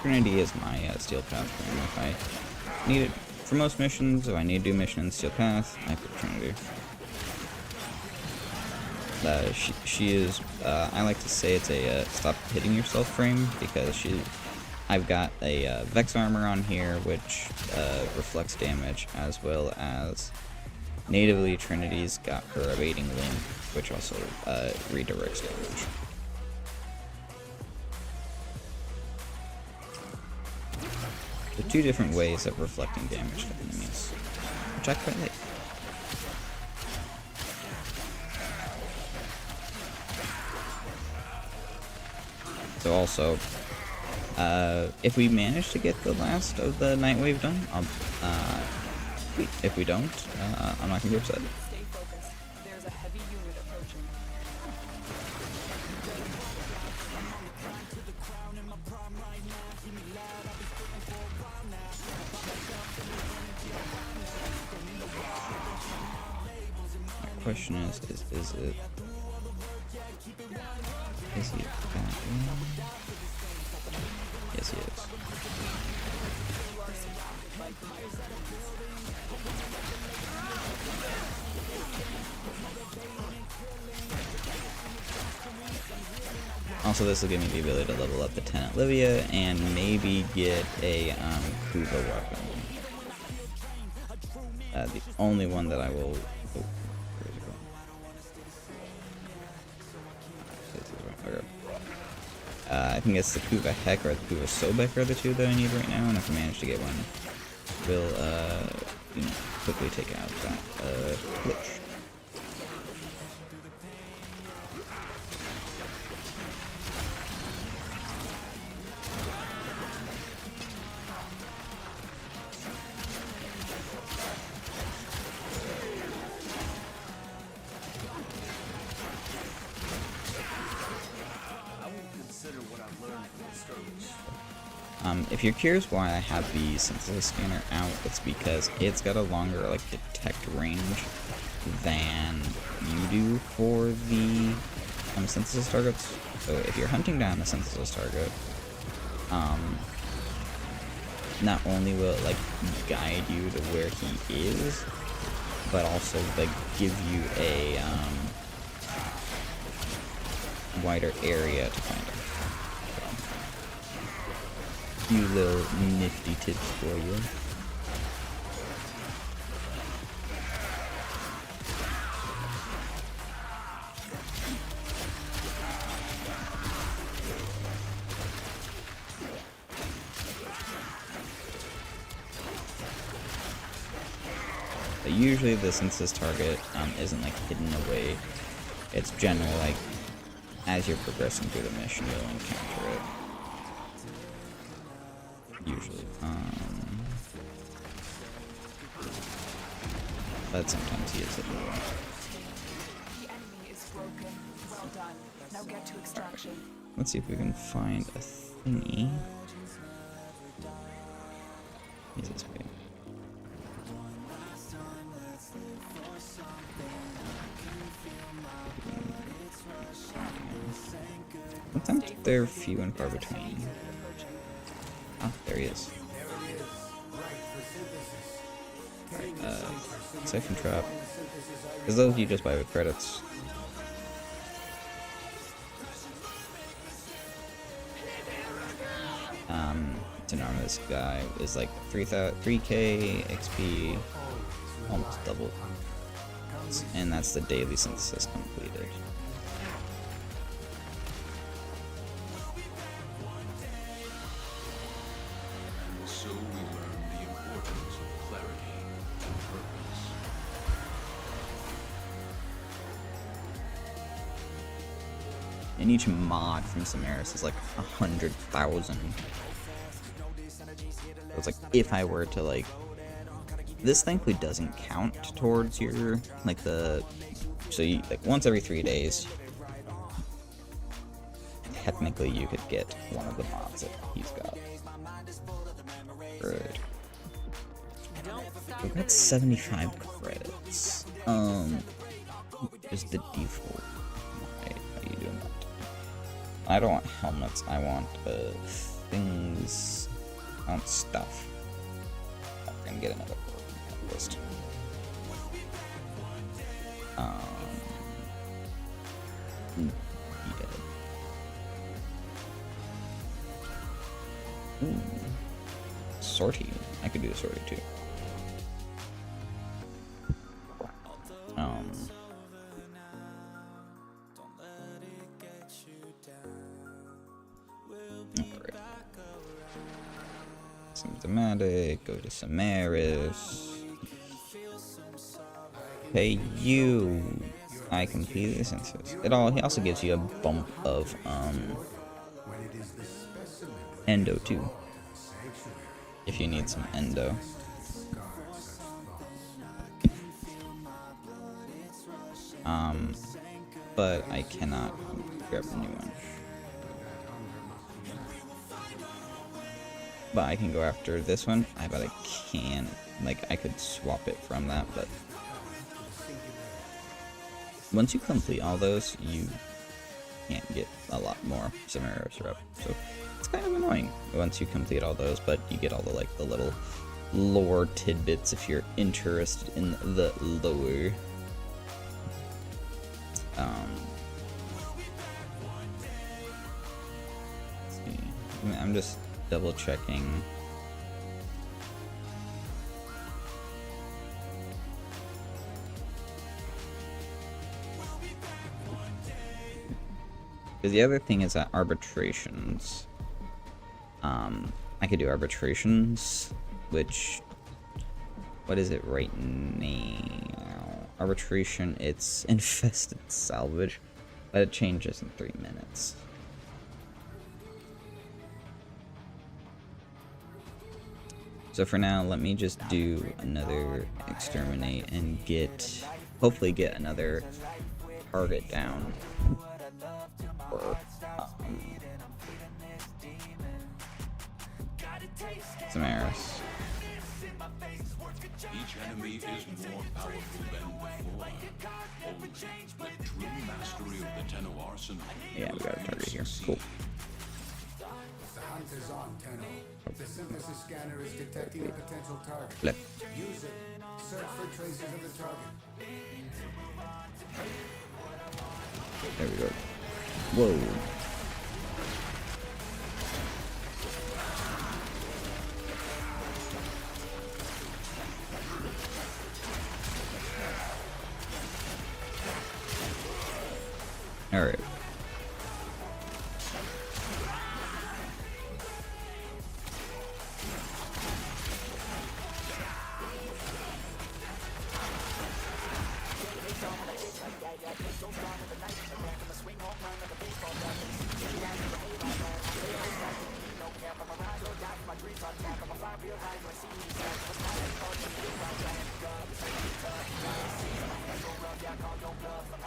Speaker 1: Trinity is my Steel Path frame. If I need it for most missions, if I need to do mission in Steel Path, I pick Trinity. She is, I like to say it's a stop hitting yourself frame, because I've got a Vex armor on here, which reflects damage, as well as natively Trinity's got her evading link, which also redirects damage. There are two different ways of reflecting damage to enemies, which I quite like. So also, if we manage to get the last of the Nightwave done, I'll, if we don't, I'm not gonna be upset.
Speaker 3: Stay focused. There's a heavy unit approaching.
Speaker 1: The question is it? Is he back in? Yes, he is. Also, this will give me the ability to level up the Tenant Livia and maybe get a Kuva weapon. The only one that I will. Oh, where'd it go? Okay. I think it's the Kuva Heck or the Kuva Sobek are the two that I need right now, and if I manage to get one, we'll you know, quickly take out that glitch. If you're curious why I have the synthesis scanner out, it's because it's got a longer like detect range than you do for the synthesis targets. So if you're hunting down a synthesis target, not only will it like guide you to where he is, but also like give you a wider area to find him. Few little nifty tips for you. But usually the synthesis target isn't like hidden away. It's generally like as you're progressing through the mission you'll encounter it. Usually. But sometimes he is hidden away.
Speaker 3: The enemy is broken. Well done. Now get to extraction.
Speaker 1: Let's see if we can find a thingy. He's this way. Sometimes they're few and far between. Oh, there he is. Alright, Siphon Trap. Because those you just buy with credits. To normal this guy is like 3k XP, almost double. And that's the daily synthesis completed.
Speaker 2: So we learn the importance of clarity and purpose.
Speaker 1: And each mod from Samaris is like 100,000. So it's like if I were to like, this thankfully doesn't count towards your like the, so you like once every 3 days. Technically, you could get one of the mods that he's got. Right. We got 75 credits. Is the default. Why are you doing that? I don't want helmets. I want things. I want stuff. I'm gonna get another list. Yeah. Ooh. Sortie. I could do a sortie too. Alright. Symptomatic, go to Samaris. Hey you! I completed the census. He also gives you a bump of endo too, if you need some endo. But I cannot grab a new one. But I can go after this one. I bet I can. Like, I could swap it from that, but once you complete all those, you can't get a lot more Samaras rep. So it's kind of annoying once you complete all those, but you get all the like the little lore tidbits if you're interested in the lore. Let's see. I'm just double checking. Because the other thing is that arbitrations, I could do arbitrations, which, what is it right now? Arbitration, it's infested salvage, but it changes in 3 minutes. So for now, let me just do another exterminate and hopefully get another target down. Or, Samaras.
Speaker 6: Each enemy is more powerful than before. Only with true mastery of the Tenno arsenal.
Speaker 1: Yeah, we got a target here. Cool.
Speaker 7: The hunt is on, Tenno. The synthesis scanner is detecting a potential target.
Speaker 1: Flip.
Speaker 7: Use it. Search for traces of the target.
Speaker 1: There we go. Whoa. All right.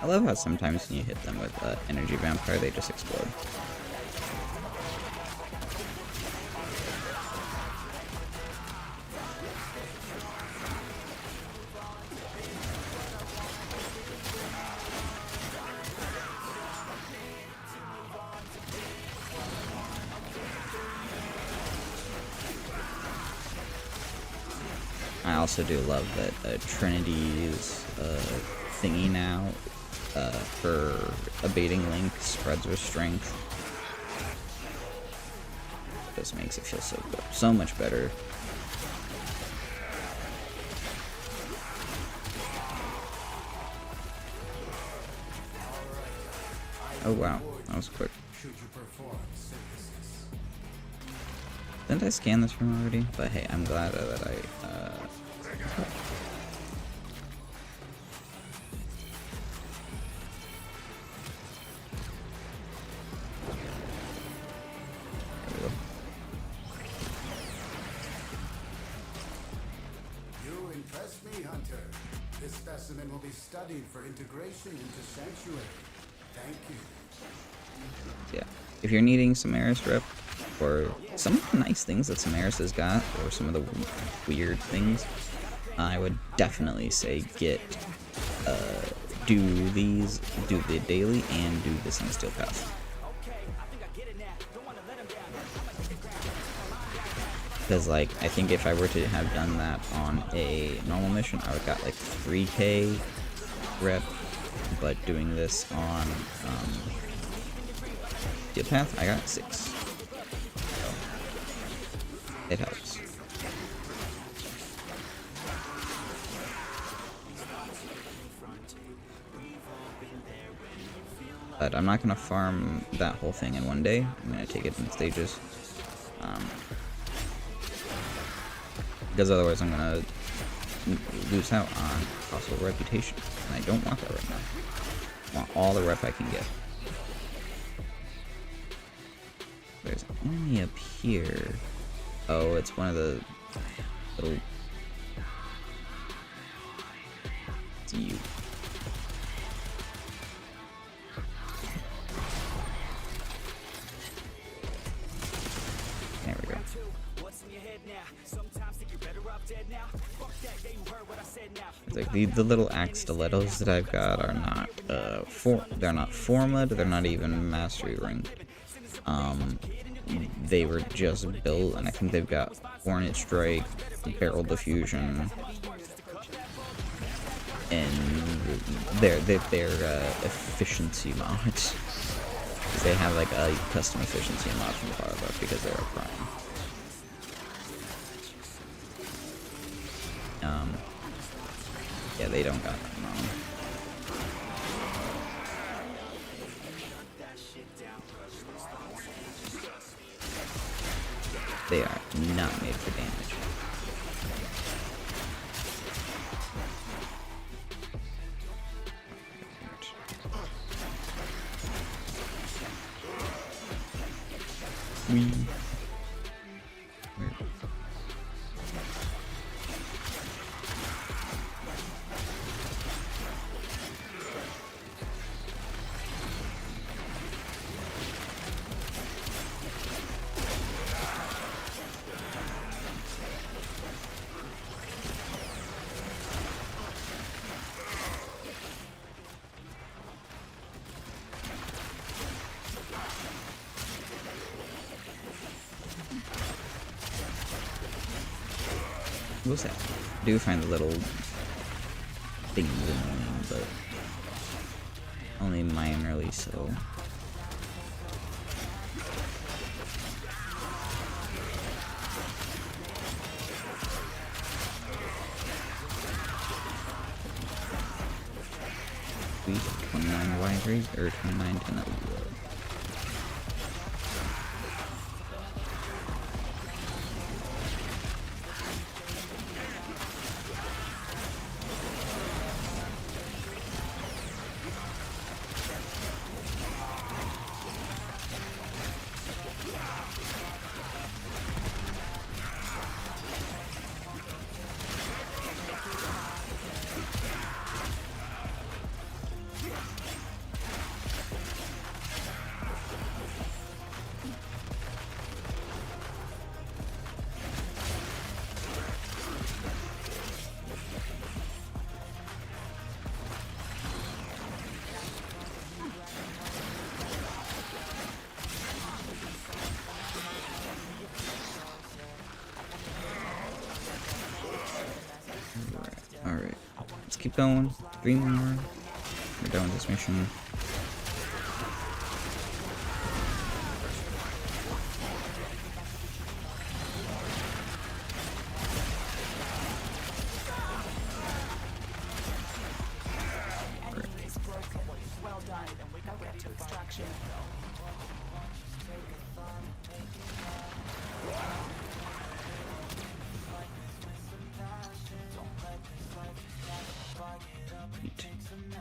Speaker 1: I love how sometimes when you hit them with energy vampire, they just explode. I also do love that Trinity's thingy now for abating Link spreads her strength. This makes it feel so much better. Oh wow, that was quick. Didn't I scan this room already? But hey, I'm glad that I
Speaker 7: You impress me, Hunter. This specimen will be studied for integration into Sanctuary. Thank you.
Speaker 1: yeah. If you're needing Samaras rep, or some of the nice things that Samaras has got, or some of the weird things, I would definitely say do the daily and do the Sunsteel Path. Because, like, I think if I were to have done that on a normal mission, I would have got like 3k rep, but doing this on Steel Path, I got 6. So, it helps. But I'm not going to farm that whole thing in one day. I'm going to take it in stages. Because otherwise I'm going to lose out on possible reputation. And I don't want that right now. I want all the rep I can get. there's an enemy up here. Oh, it's one of the little... It's you. There we go. It's like the little axe stilettos that I've got are not they're not formed, they're not even mastery ranked. They were just built, and I think they've got Hornet Strike, Barrel Diffusion, and their efficiency mods. They have like a custom efficiency mod from Barba because they're a prime. Yeah, they don't got that wrong. They are not made for damage. What's that? I do find the little things annoying, but only minorly so. Sweet, 29 wide raise or 29 to no. Alright, let's keep going. 3 more. We're done with this mission.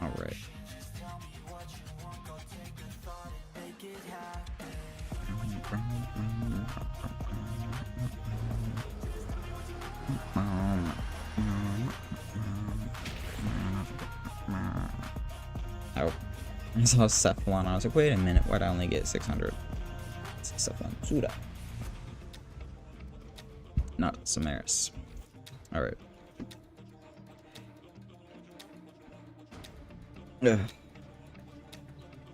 Speaker 1: Alright. Oh. I saw Cephalon. I was like, wait a minute, why'd I only get 600? It's Cephalon Suda. Not Samaris. Alright. Ugh. How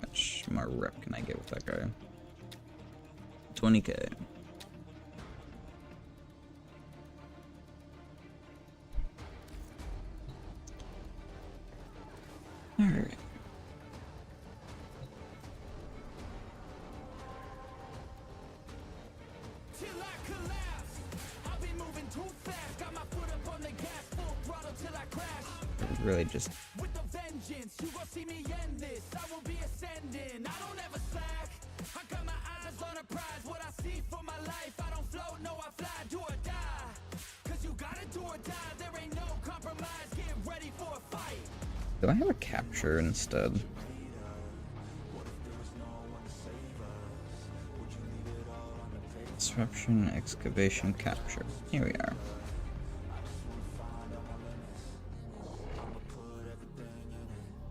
Speaker 1: much more rep can I get with that guy? 20k. Alright. Really just
Speaker 3: you gon' see me end this. I will be ascending. I don't ever slack. I got my eyes on a prize. What I see for my life. I don't float, no, I fly. Do or die. Cause you gotta do or die. There ain't no compromise. Get ready for a fight.
Speaker 1: do I have a capture instead? Disruption, excavation, capture. Here we are.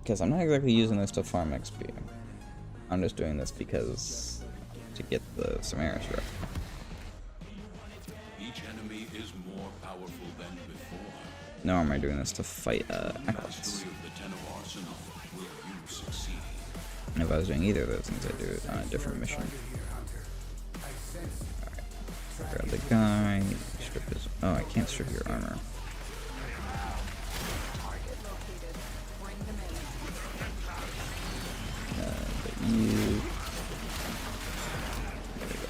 Speaker 1: Because I'm not exactly using this to farm XP. I'm just doing this because to get the Samaris rep.
Speaker 6: Each enemy is more powerful than before.
Speaker 1: Nor am I doing this to fight acolytes.
Speaker 6: Mastery of the ten of arsenal. Will you succeed?
Speaker 1: And if I was doing either of those things, I'd do it on a different mission. Alright. Grab the guy. Strip his. Oh, I can't strip your armor. But you. There we go.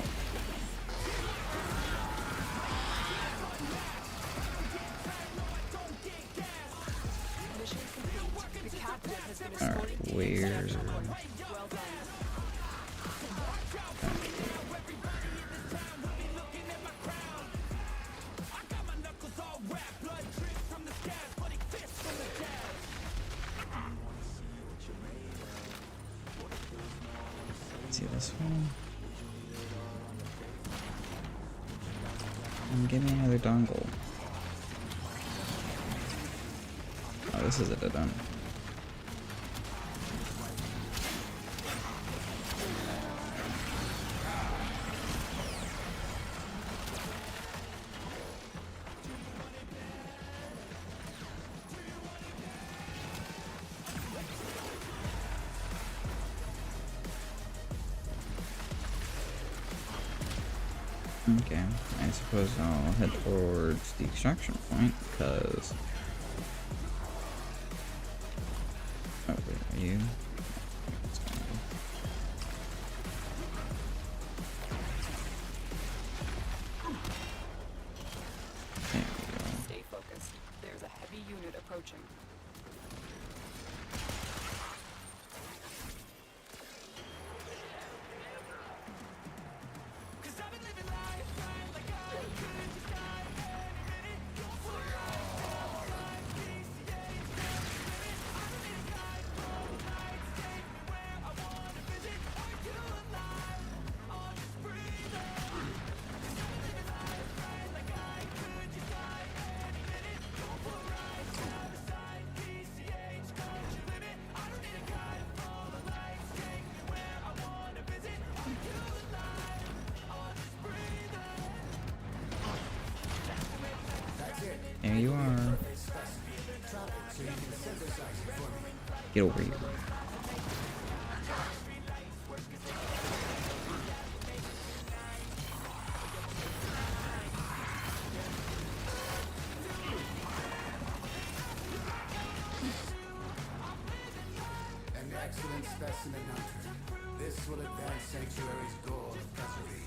Speaker 1: Alright, where's... See this one? And give me another dongle. Oh, this is a dead end. Okay, I suppose I'll head towards the extraction point, because... Oh, wait, are you? There we go.
Speaker 8: Stay focused. There's a heavy unit approaching.
Speaker 1: There you are. Get over here.
Speaker 7: An excellent specimen, Hunter. This will advance Sanctuary's goal of preservation.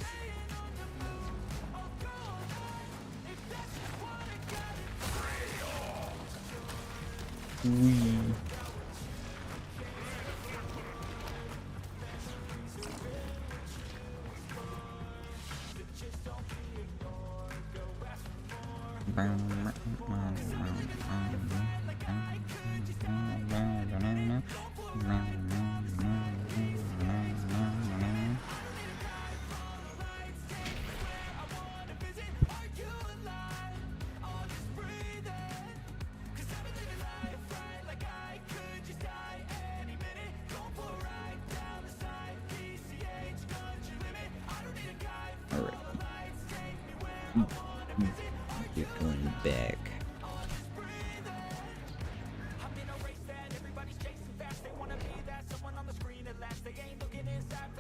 Speaker 1: You're going back.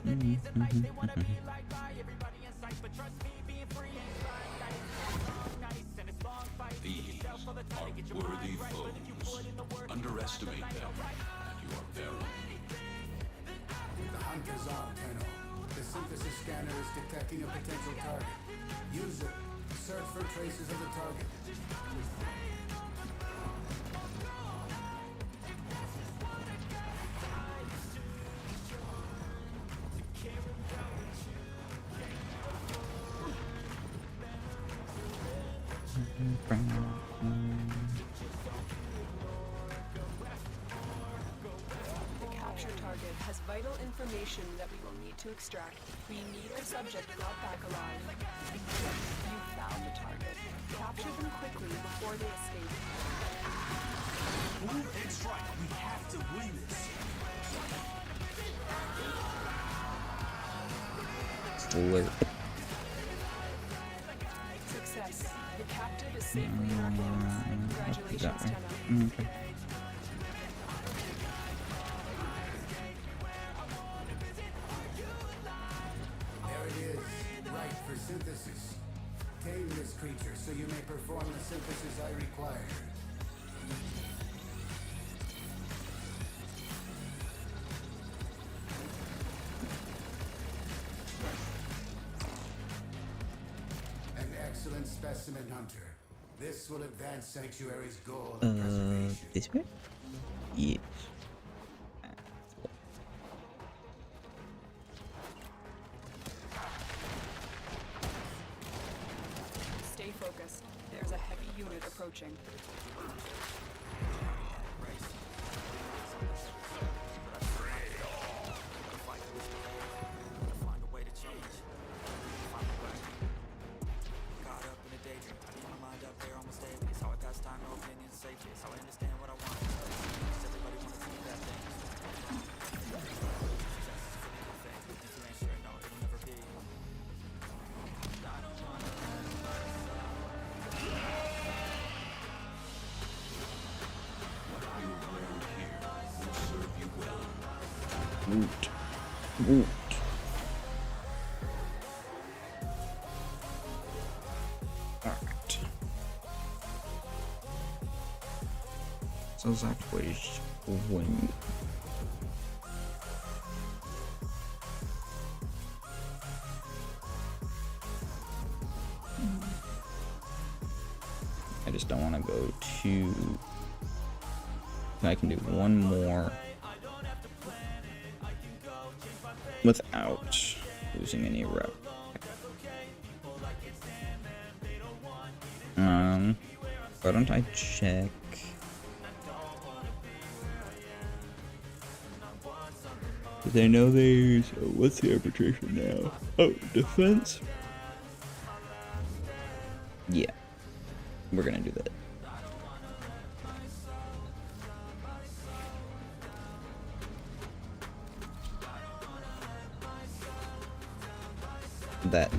Speaker 6: These are worthy foes. Underestimate them, and you are barren.
Speaker 7: The Hunter's on, Tenno. The synthesis scanner is detecting a potential target. Use it. Search for traces of the target.
Speaker 8: The capture target has vital information that we will need to extract. We need the subject brought back alive. You found the target. Capture them quickly before they escape.
Speaker 3: Move and strike. We have to win this.
Speaker 1: Slurp.
Speaker 8: Success. The captive is safely in our hands. Congratulations, Tenno.
Speaker 1: Okay.
Speaker 7: There it is, right for synthesis. Tame this creature so you may perform the synthesis I require. An excellent specimen, Hunter. This will advance Sanctuary's goal of preservation.
Speaker 1: This way? Yes.
Speaker 8: Stay focused. There's a heavy unit approaching.
Speaker 1: Woot. Woot. Alright. So that was one. I just don't want to go too. I can do one more without losing any rep. Why don't I check? Because I know there's. Oh, what's the arbitration now? Oh, defense? Yeah. We're gonna do that.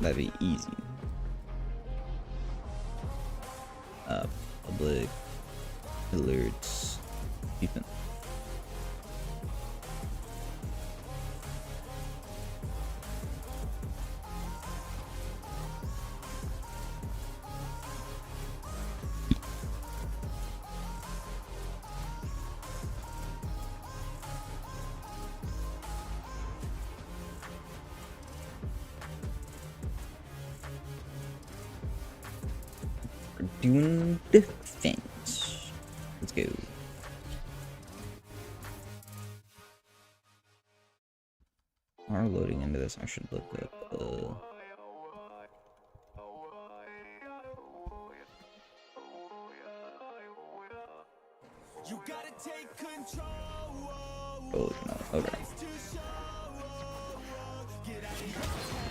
Speaker 1: That'd be easy. Public alerts. Defense. Doing defense. Let's go. While we're loading into this, I should look up.
Speaker 3: You gotta take control.
Speaker 1: Oh no. Okay.
Speaker 3: Get out of your head.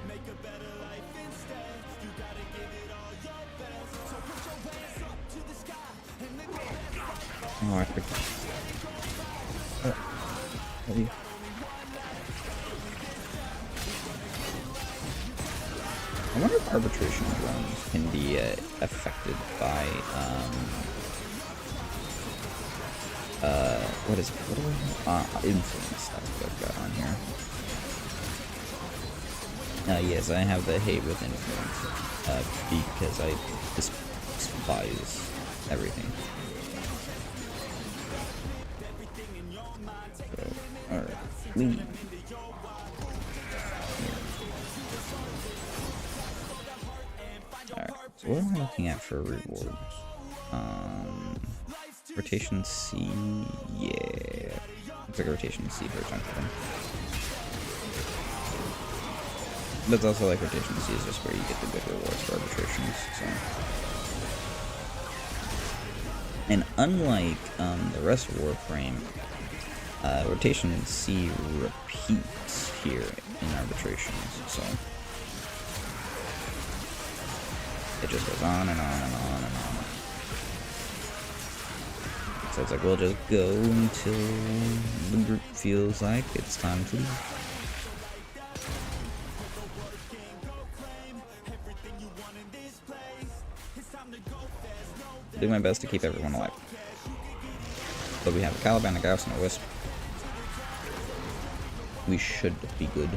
Speaker 3: Make a better life instead. You gotta give it all your best. So put your hands up to the sky and live your best life.
Speaker 1: Oh, I forgot. Love you. I wonder if arbitration drones can be affected by what is it? What do I have? Influence. That's what I've got on here. Yes, I have the hate with influence because I despise everything. So, alright, leave. Alright, so what am I looking at for rewards? Rotation C, yeah. Looks like a rotation C for a chunk of them. But it's also like rotation C is just where you get the good rewards for arbitrations, so. And unlike the rest of Warframe, Rotation C repeats here in arbitrations, so it just goes on and on and on and on. So it's like, we'll just go until the group feels like it's time to leave. Do my best to keep everyone alive. But we have a Caliban, a Gauss, and a Wisp. We should be good.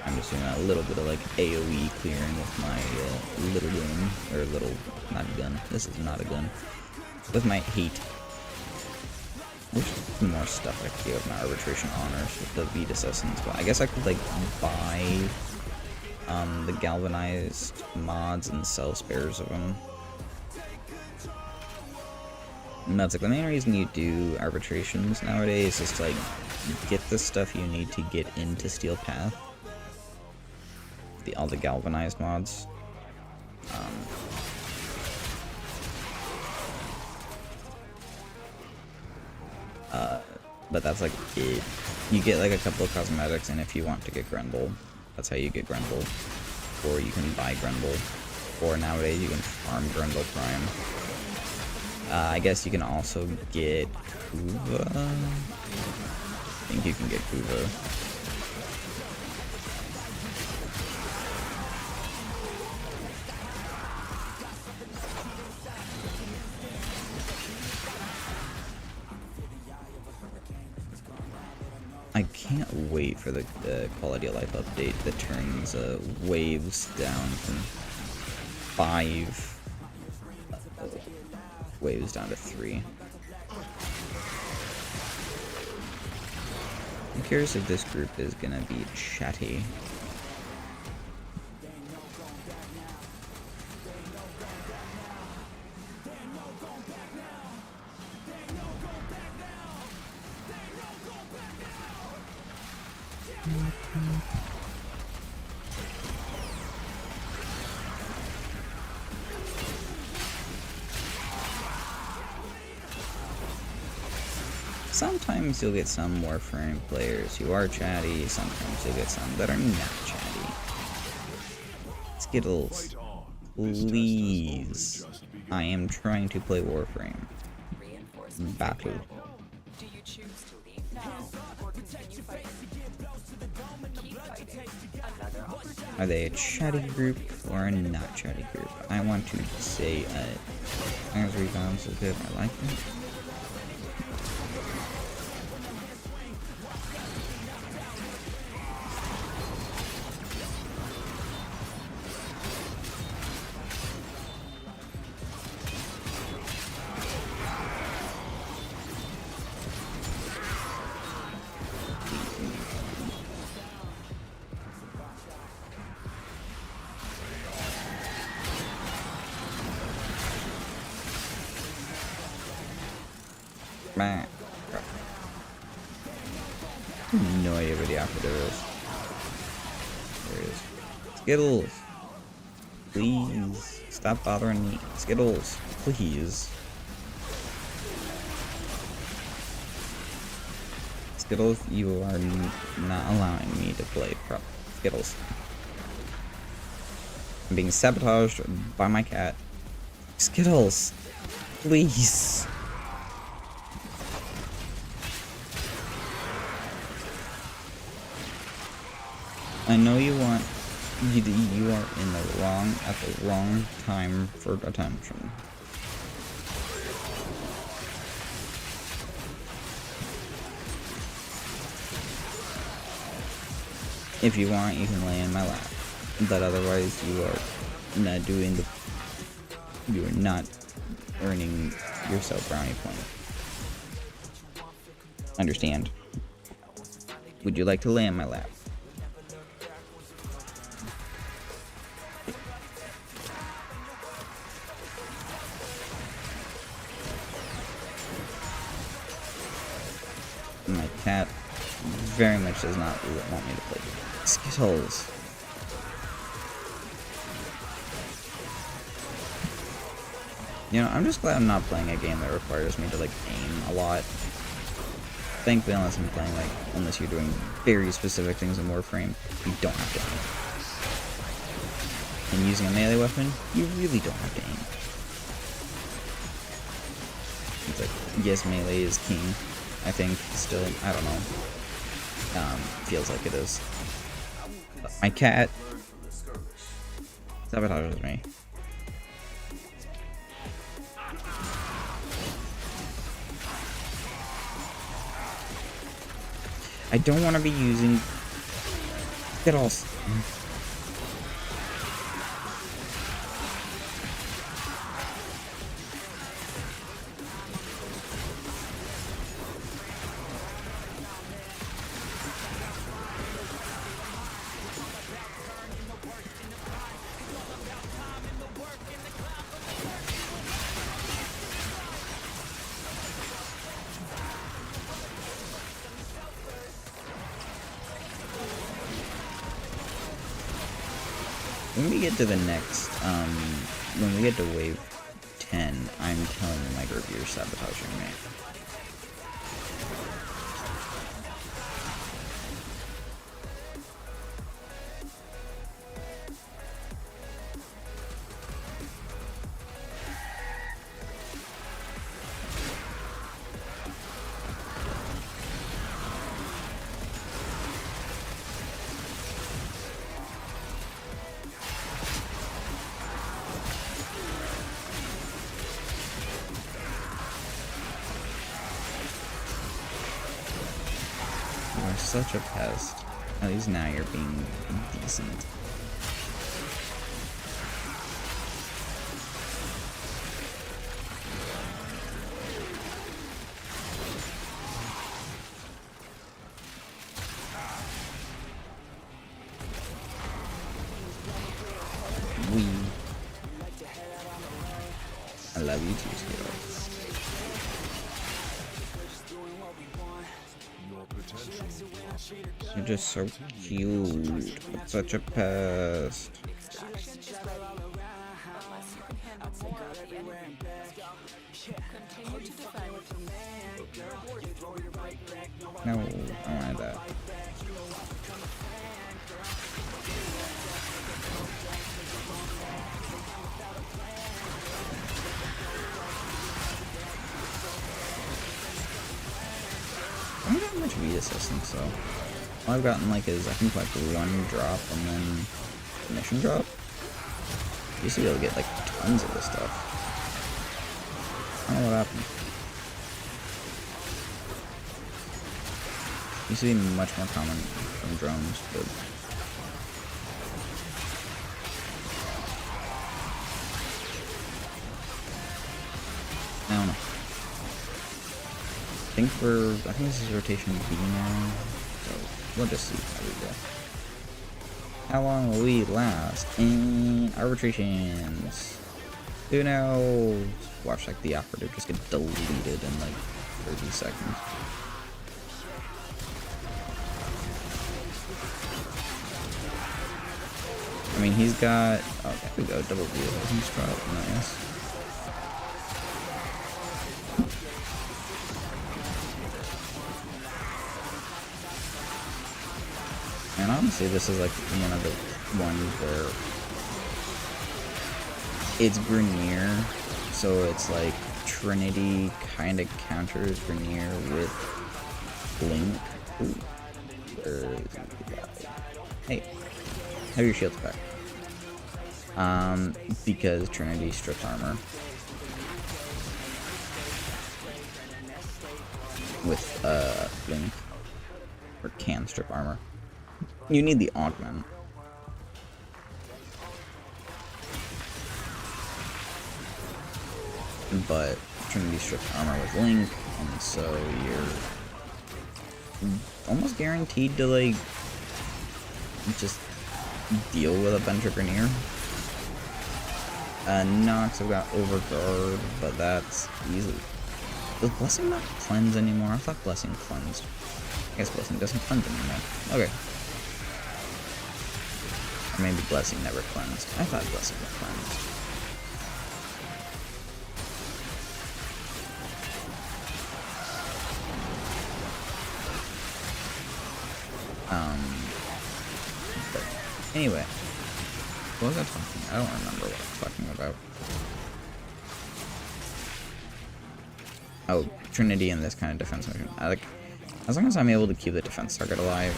Speaker 1: I'm just doing a little bit of like AoE clearing with my little gun, or little, not a gun, this is not a gun, with my hate. Wish more stuff I could get with my arbitration honors with the Vetus Essence, but I guess I could like buy the galvanized mods and sell spares of them. And that's like the main reason you do arbitrations nowadays, is to like get the stuff you need to get into Steel Path. All the galvanized mods. But that's like it. You get like a couple of cosmetics, and if you want to get Grendel, that's how you get Grendel. Or you can buy Grendel. Or nowadays you can farm Grendel Prime. I guess you can also get Kuva. I think you can get Kuva. I can't wait for the quality of life update that turns waves down from 5 waves down to 3. I'm curious if this group is gonna be chatty. Sometimes you'll get some Warframe players who are chatty, sometimes you'll get some that are not chatty. Skittles, please. I am trying to play Warframe. Battle.
Speaker 8: Do you choose to leave now or continue fighting? Keep fighting. Another opportunity.
Speaker 1: Are they a chatty group or a not chatty group? I want to say as rebounds is good. I like it. Man. No idea where the Aqua is. There it is. Skittles! Please. Stop bothering me. Skittles, please. Skittles, you are not allowing me to play prop. Skittles. I'm being sabotaged by my cat. Skittles! Please! I know you want, you are in the wrong, at the wrong time for attention. If you want, you can lay in my lap, but otherwise you are not doing the, you are not earning yourself brownie point. Understand? Would you like to lay in my lap? My cat very much does not want me to play Skittles. You know, I'm just glad I'm not playing a game that requires me to, like, aim a lot. Thankfully, unless I'm playing, like, unless you're doing very specific things in Warframe, you don't have to aim. And using a melee weapon, you really don't have to aim. It's like, yes, melee is king, I think, still, I don't know. Feels like it is. But my cat sabotages me. I don't want to be using... Get all... When we get to the next, when we get to wave 10, I'm telling you my group you're sabotaging me. You're such a pest. At least now you're being decent. I love you too, Skittle. You're just so cute. Such a pest. No, I wanted that. I haven't gotten much Vita assistance, so all I've gotten like is I think like one drop and then mission drop. Used to be able to get like tons of this stuff. I don't know what happened. Used to be much more common from drones, but I don't know. I think this is rotation B now, so we'll just see how we go. How long will we last in arbitrations? Who knows? Watch like the operative just get deleted in like 30 seconds. I mean, he's got, oh, there we go, double vehicle drop, nice. And honestly, this is like one of the ones where it's Grenier, so it's like Trinity kind of counters Grenier with Blink. Ooh. Hey, have your shields back. Because Trinity strips armor with Blink, or can strip armor. You need the augment. But Trinity strips armor with Link, and so you're almost guaranteed to like just deal with a bunch of Grenier. Nox, I've got Overguard, but that's easy. Does Blessing not cleanse anymore? I thought Blessing cleansed. I guess Blessing doesn't cleanse anymore. Okay. Or maybe Blessing never cleansed. I thought Blessing was cleansed. But anyway, what was I talking? I don't remember what I was talking about. Oh, Trinity and this kind of defense mission. As long as I'm able to keep the defense target alive,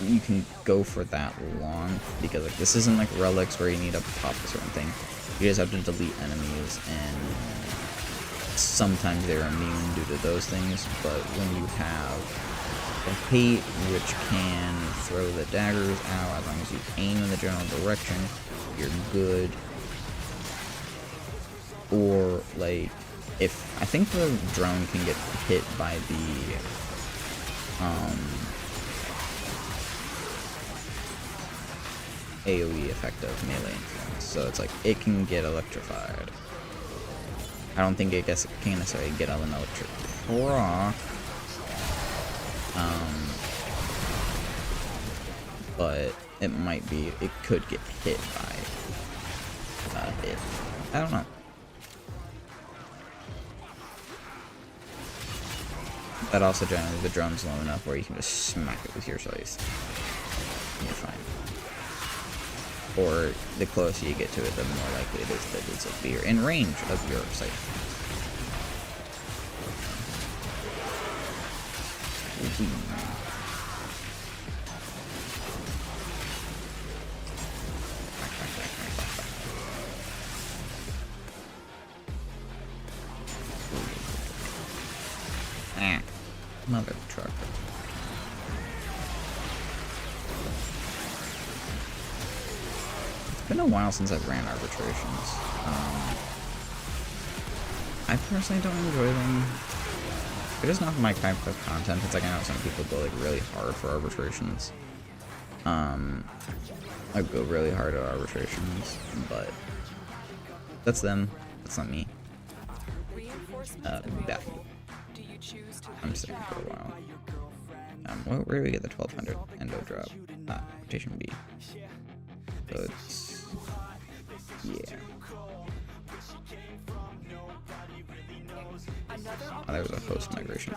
Speaker 1: you can go for that long, because like this isn't like relics where you need to pop a certain thing. You just have to delete enemies, and sometimes they're immune due to those things, but when you have a hate which can throw the daggers out, as long as you aim in the general direction, you're good. Or like, if I think the drone can get hit by the AoE effect of melee influence, so it's like it can get electrified. I don't think it can necessarily get an electric rock, but it might be. It could get hit by it. I don't know. But also generally the drone's low enough where you can just smack it with your sight. And you're fine. Or the closer you get to it, the more likely it is that it's like you're in range of your sight. Mother trucker. It's been a while since I've ran arbitrations. I personally don't enjoy them. They're just not my type of content. It's like I know some people go like really hard for arbitrations. I go really hard at arbitrations, but that's them. That's not me. Back. I'm staying for a while. Where do we get the 1200 endo drop? Rotation B. So it's, yeah. Oh, there was a host migration.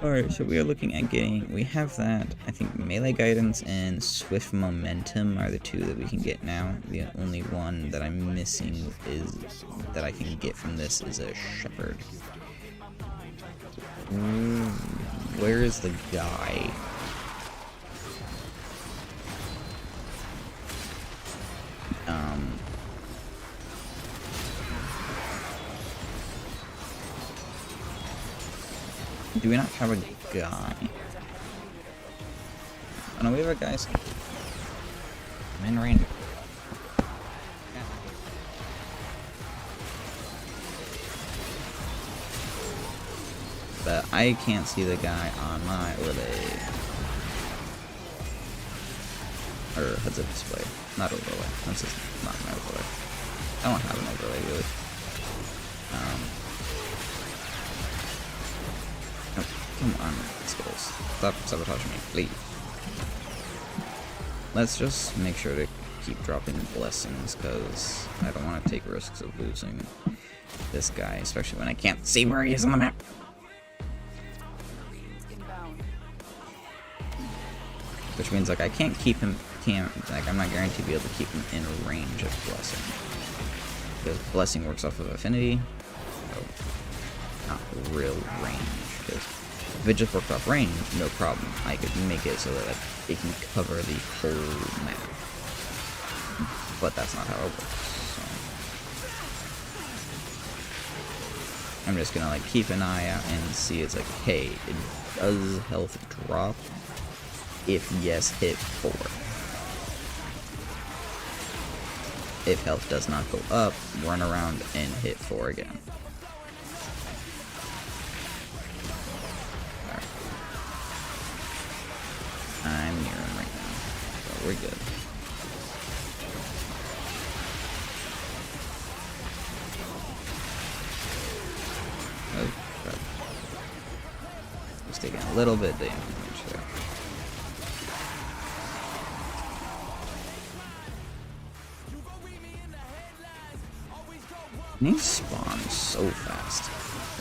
Speaker 1: Alright, so we are looking at getting, we have that. I think melee guidance and swift momentum are the two that we can get now. The only one that I'm missing is, that I can get from this, is a shepherd. Where is the guy? Do we not have a guy? Oh no, we have a guy. I'm in range. But I can't see the guy on my overlay. Or heads up display. Not overlay. That's just not my overlay. I don't have an overlay really. Oh, come on, skills. Stop sabotaging me, please. Let's just make sure to keep dropping blessings, because I don't want to take risks of losing this guy, especially when I can't see where he is on the map. Which means like I can't keep him, like I'm not guaranteed to be able to keep him in range of blessing. Because blessing works off of affinity, so not real range. Because if it just worked off range, no problem. I could make it so that like, it can cover the whole map. But that's not how it works. So I'm just gonna like keep an eye out and see. It's like, hey, does health drop? If yes, hit 4. If health does not go up, run around and hit 4 again. Alright. I'm near him right now, so we're good. Oh, crap. Just taking a little bit of damage there. And he spawns so fast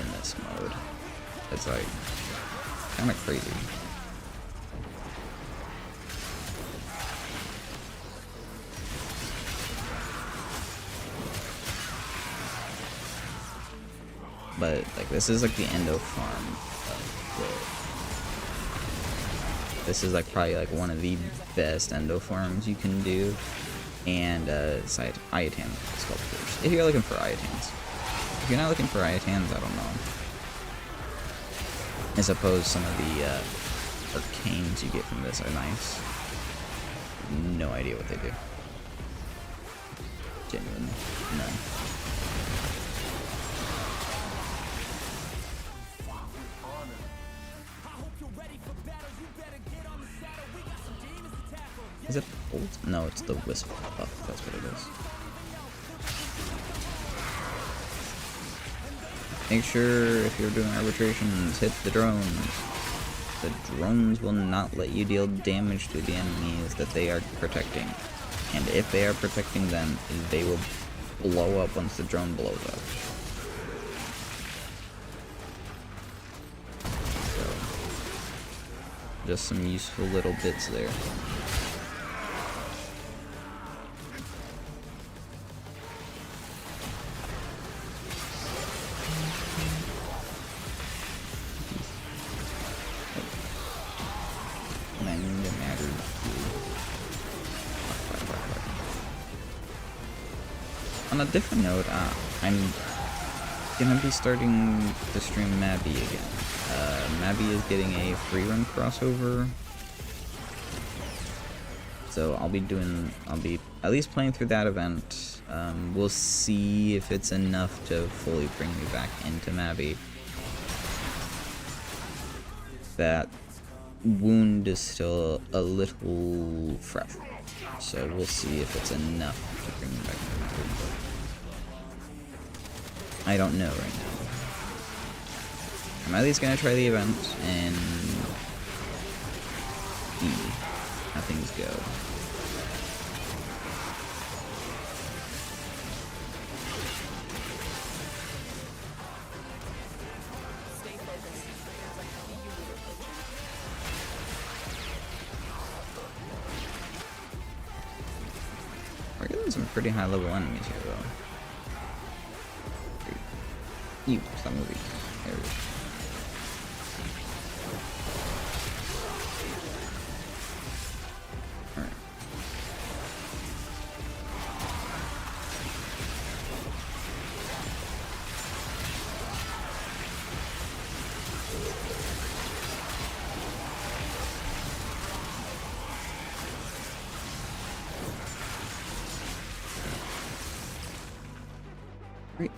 Speaker 1: in this mode. It's like kind of crazy. but like this is like the endo farm of this is like probably like one of the best endo farms you can do, and it's Iatan sculptures if you're looking for Iatans. If you're not looking for Iatans, I don't know. I suppose some of the arcanes you get from this are nice. No idea what they do. Genuinely, no. Is it old? No, it's the Wisp buff. That's what it is. Make sure if you're doing arbitrations, hit the drones. The drones will not let you deal damage to the enemies that they are protecting. And if they are protecting them, they will blow up once the drone blows up. So, just some useful little bits there. On a different note, I'm gonna be starting to stream Mabby again. Mabby is getting a free run crossover, so I'll be at least playing through that event. We'll see if it's enough to fully bring me back into Mabby. That wound is still a little fresh, so we'll see if it's enough to bring me back into Mabby. I don't know right now. I'm at least gonna try the event and see how things go.
Speaker 8: Stay focused. There's a heavy unit approaching.
Speaker 1: We're getting some pretty high level enemies here though. You, stop moving. There we go. Alright. Great.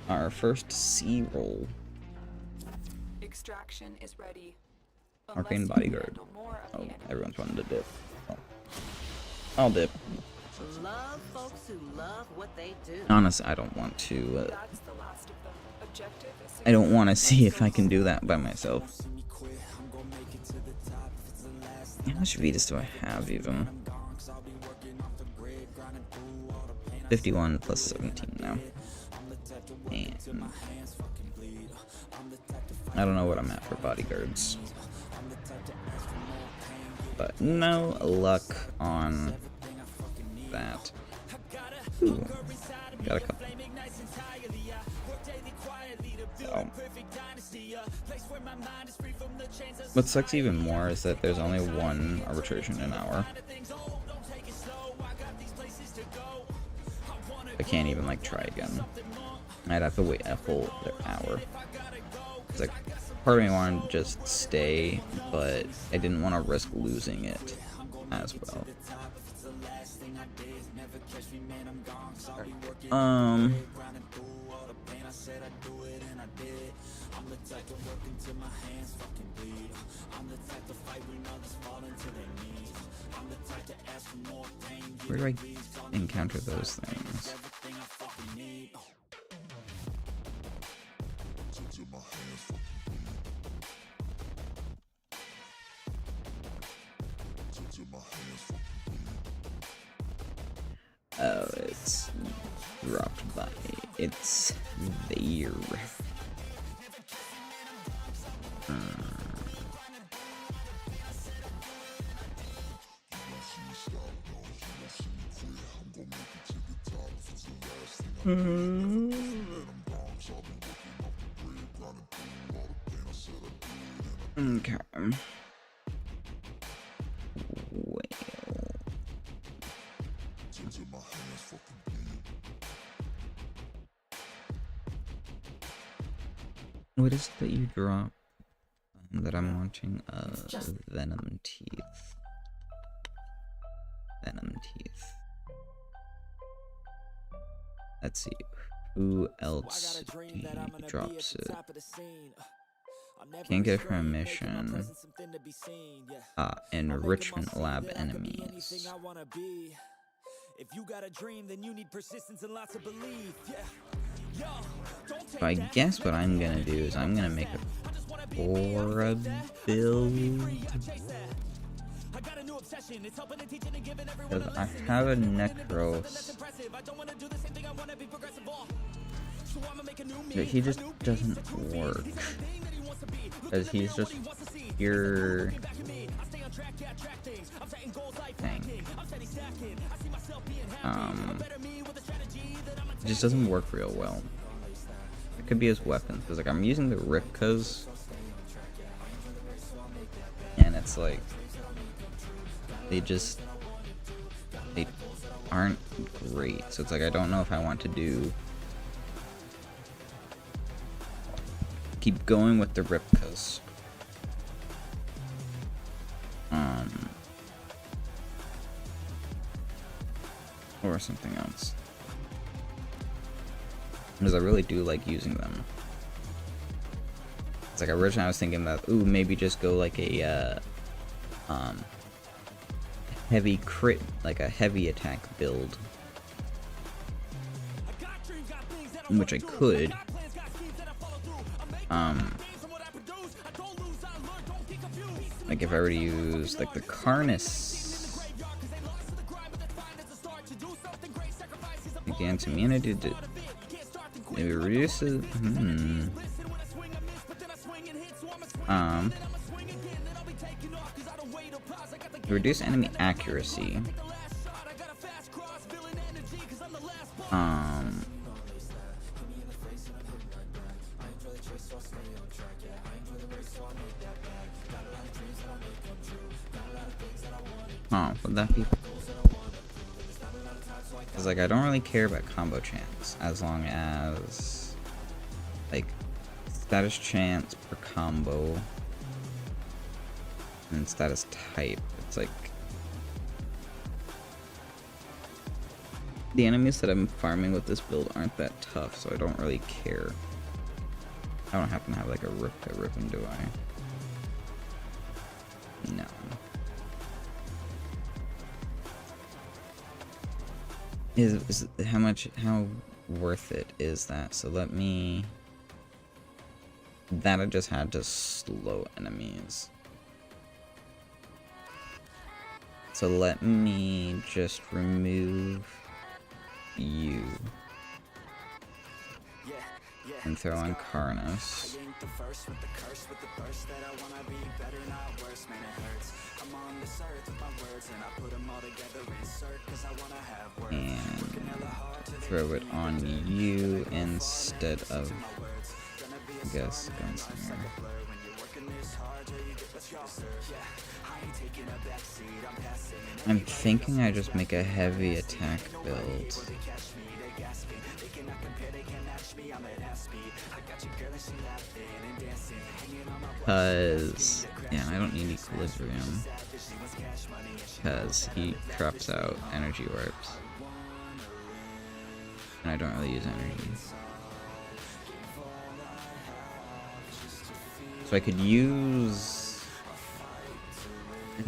Speaker 1: Our first C roll.
Speaker 8: Extraction is ready.
Speaker 1: Arcane
Speaker 8: Unless you
Speaker 1: bodyguard.
Speaker 8: handle more of the
Speaker 1: Oh,
Speaker 8: enemy.
Speaker 1: everyone's wanting to dip. Oh. I'll dip.
Speaker 9: Love folks who love what they do.
Speaker 1: Honestly, I don't want to.
Speaker 8: That's the last of them. Objective is
Speaker 1: I don't want to see if I can do that by myself. How much Vitas do I have even? 51 plus 17 now. And I don't know what I'm at for bodyguards. But no luck on that. Ooh, got a couple. Oh. What sucks even more is that there's only one arbitration an hour. I can't even like try again. I'd have to wait a full hour. It's like part of me wanted to just stay, but I didn't want to risk losing it as well. Where do I encounter those things? Oh, it's dropped by. It's there. Okay. Well. What is it that you drop that I'm watching? Venom teeth. Venom teeth. Let's see. Who else drops it? Can't get from a mission. Enrichment lab enemies.
Speaker 3: If you got a dream, then you need persistence and lots of belief.
Speaker 1: So I guess what I'm gonna do is I'm gonna make a aura build. Because I have a Necros. But he just doesn't work. Because he's just pure... Dang. It just doesn't work real well. It could be his weapons, because like I'm using the Ripkas, and it's like they aren't great. So it's like I don't know if I want to keep going with the Ripkas. Or something else. Because I really do like using them. It's like originally I was thinking that, ooh, maybe just go like a heavy crit, like a heavy attack build. Which I could. Like if I were to use like the Karnus again, to immunity to maybe reduces reduce enemy accuracy. Would that be? Because like I don't really care about combo chance as long as like status chance per combo and status type. It's like the enemies that I'm farming with this build aren't that tough, so I don't really care. I don't happen to have like a Ripka, do I? No. Is how worth it is that? So let me... That I just had to slow enemies. So let me just remove you. And throw on Karnus. And throw it on you instead of, I guess, Gunslinger. I'm thinking I just make a heavy attack build. Because, yeah, I don't need Equilibrium. Because he drops out energy warps. And I don't really use energy. So I could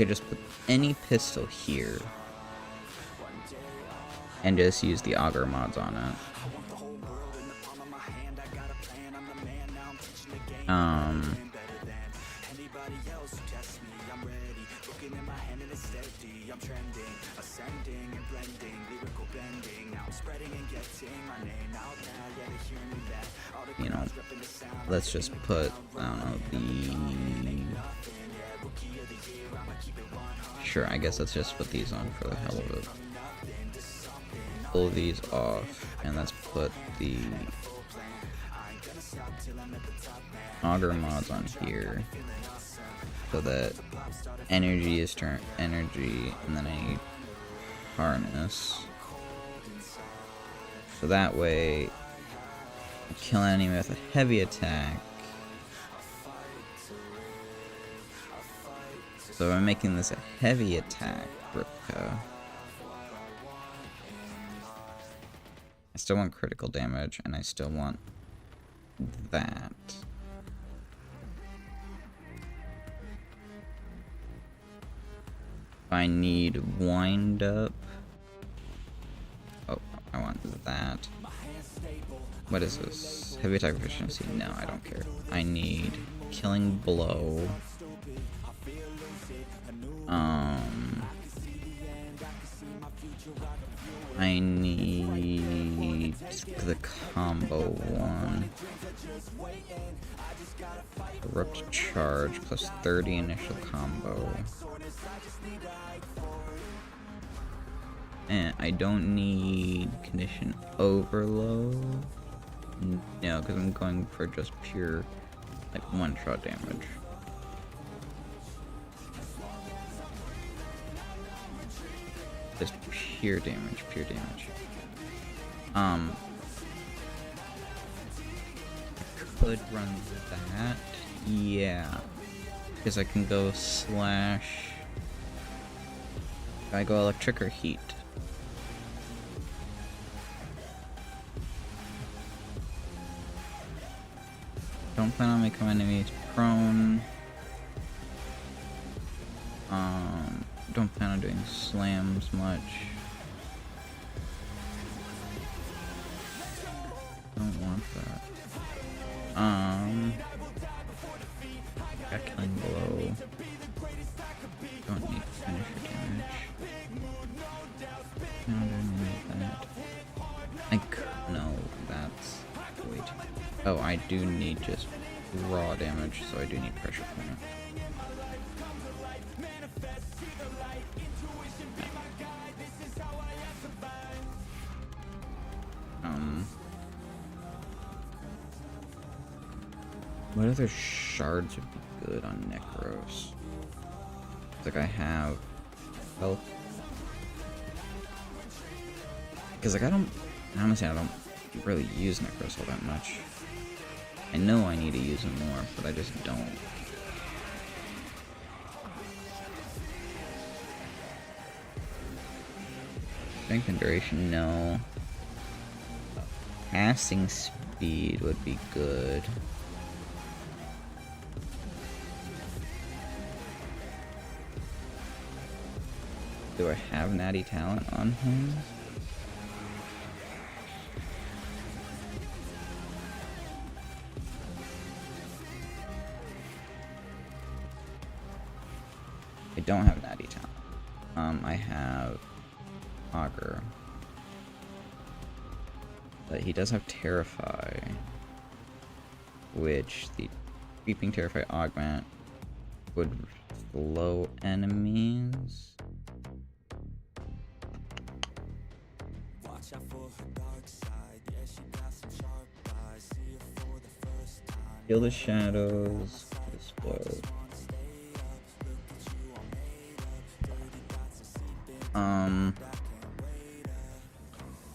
Speaker 1: just put any pistol here. And just use the Augur mods on it. You know, let's just put, I don't know, sure, I guess let's just put these on for the hell of it. Pull these off, and let's put the Augur mods on here. so that energy is energy, and then I need harness. So that way, I kill an enemy with a heavy attack. So I'm making this a heavy attack, Ripka. I still want critical damage, and I still want that. I need wind up. Oh, I want that. What is this? Heavy attack efficiency? No, I don't care. I need killing blow. I need the combo one. Corrupt charge plus 30 initial combo. And I don't need condition overload. No, because I'm going for just pure, like, one-shot damage. Just pure damage, pure damage. I could run that, yeah, because I can go slash. I go electric or heat. Don't plan on making my enemies prone. Don't plan on doing slams much. Don't want that. Got killing blow. Don't need finisher damage. No, don't need that. No, that's way too. Oh, I do need just raw damage, so I do need pressure point. What other shards would be good on Necros? Like I have health. Because like honestly I don't really use Necros all that much. I know I need to use them more, but I just don't. Strength and duration, no. Casting speed would be good. Do I have natty talent on him? I don't have natty talent. I have Augur. But he does have Terrify, which the Creeping Terrify augment would slow enemies. Kill the shadows, explode.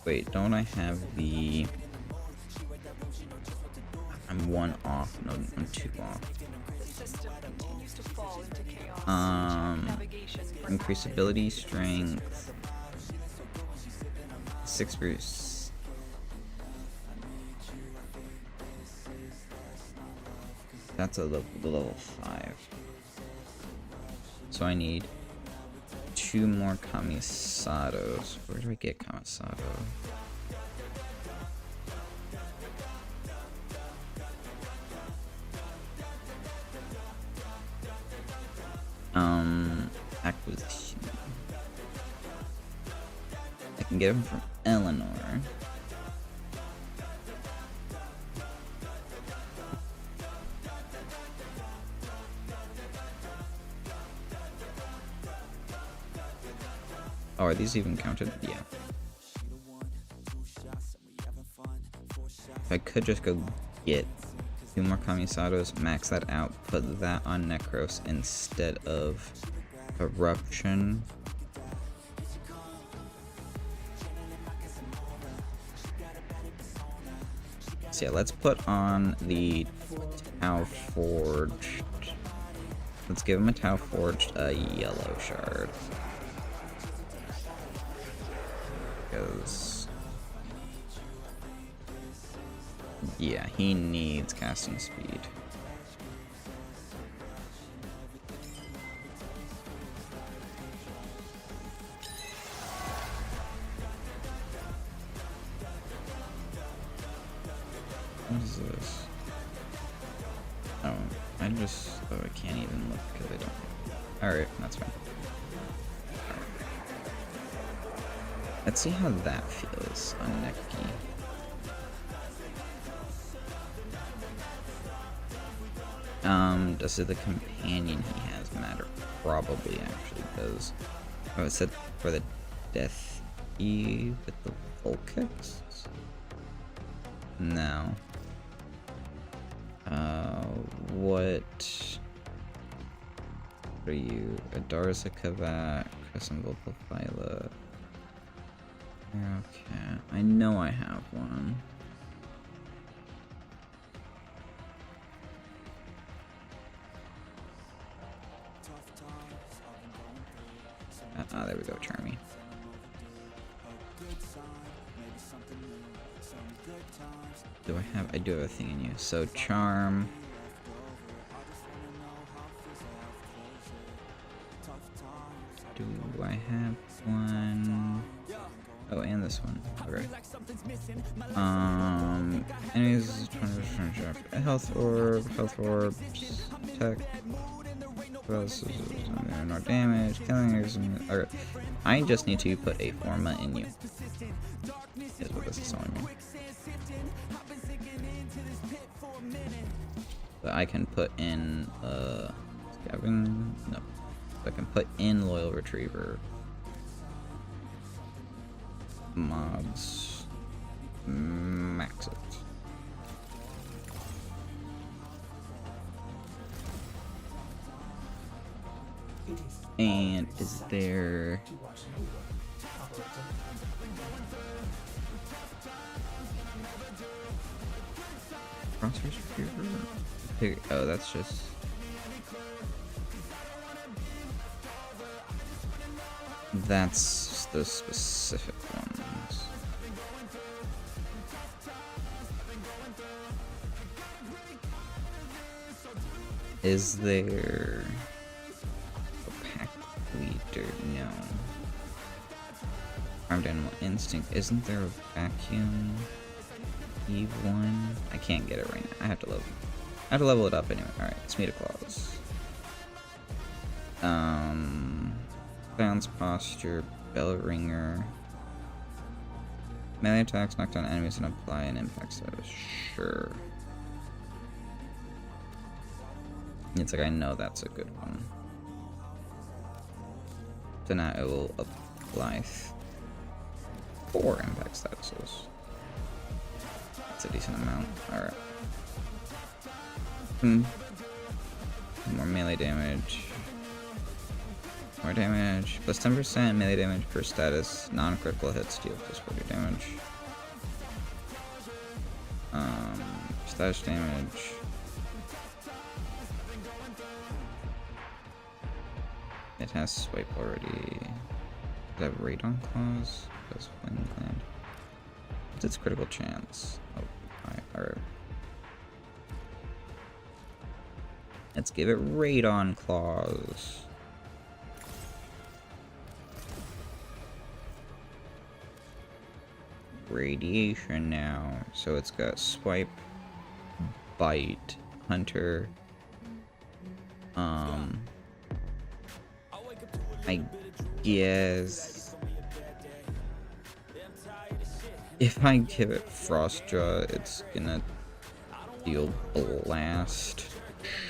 Speaker 1: Wait, don't I have the... I'm 1 off, no, I'm 2 off. Increase ability, strength, 6 boosts. That's a level 5. So I need 2 more Kamisados. Where do I get Kamisado? Acquisition. I can get them from Eleanor. Oh, are these even counted? Yeah. If I could just go get 2 more Kamisados, max that out, put that on Necros instead of Eruption. So yeah, let's put on the Tau Forged. Let's give him a Tau Forged, yellow shard. Because, yeah, he needs casting speed. What is this? Oh, I can't even look because I don't. Alright, that's fine. Let's see how that feels on Neki. Does the companion he has matter? Probably actually does. Oh, it said for the Death E with the Volkix? No. What are you? Adarza Kavat, Crescent Volpaphyla. Okay, I know I have one. There we go, Charmy. Do I have? I do have a thing in you. So Charm. Do I have one? Oh, and this one. Okay. Enemies trying to drop health orb, tech. What else is no damage, killing is. Okay. I just need to put a Forma in you. Is what this is telling me. But I can put in Gavin. No. I can put in Loyal Retriever. Mods. Max it. And is there... Crossface Retriever? Oh, that's just... That's the specific ones. Is there... Leader? No. Armed Animal Instinct. Isn't there a Vacuum? Eve 1? I can't get it right now. I have to level it up anyway. Alright, let's meet a clause. Bounce Posture, Bell Ringer. Melee attacks knock down enemies and apply an impact status. Sure. It's like I know that's a good one. So now it will apply 4 impact statuses. That's a decent amount. Alright. More melee damage. More damage. Plus 10% melee damage per status. Non-critical hits deal plus 40 damage. Status damage. It has swipe already. Does it have radon claws? Does flame gland? What's its critical chance? Oh, alright. Let's give it radon claws. Radiation now. So it's got swipe, bite, hunter. I guess if I give it Frostjaw, it's gonna deal blast.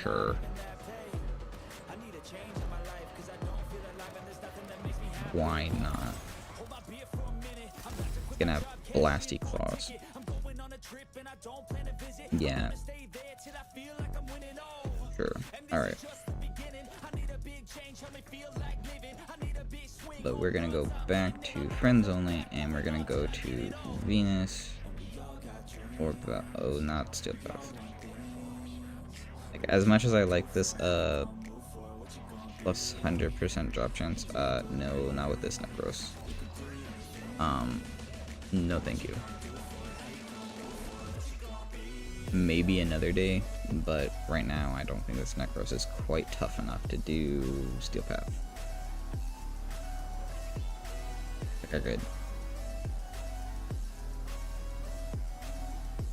Speaker 1: Sure. Why not? It's gonna have Blasty Claws. Yeah. Sure. Alright. But we're gonna go back to friends only, and we're gonna go to Venus. Or, oh, not Steel Path. Like, as much as I like this, plus 100% drop chance, no, not with this Necros. No thank you. Maybe another day, but right now I don't think this Necros is quite tough enough to do Steel Path. Okay, good.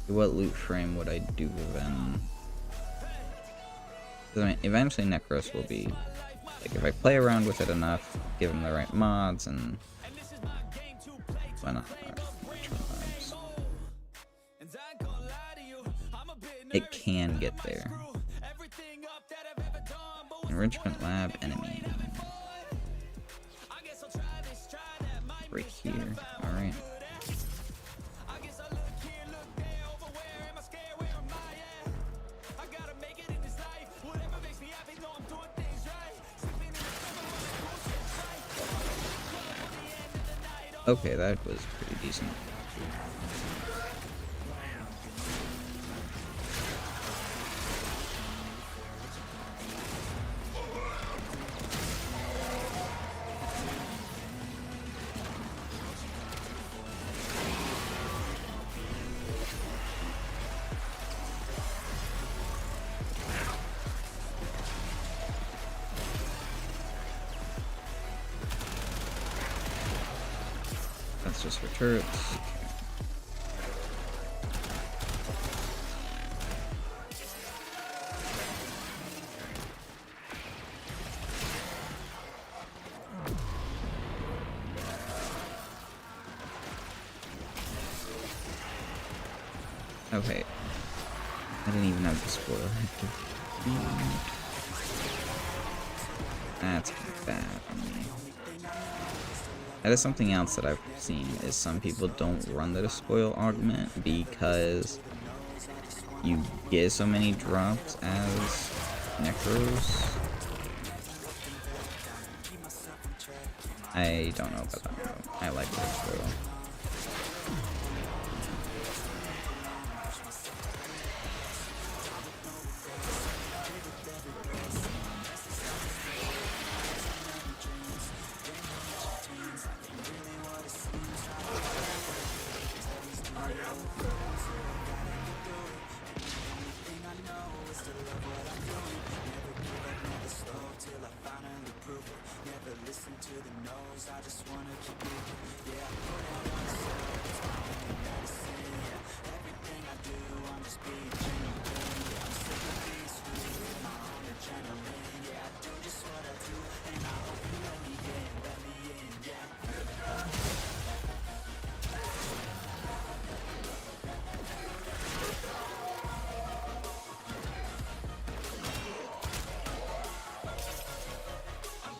Speaker 1: What loot frame would I do then? I mean, eventually Necros will be, like, if I play around with it enough, give them the right mods, and why not? It can get there. Enrichment lab enemy. Right here. Alright. Okay, that was pretty decent. That's just for turrets. Okay. I didn't even have the spoiler active. That's bad on me. That is something else that I've seen, is some people don't run the spoil augment because you get so many drops as Necros. I don't know about that one though. I like the spoil.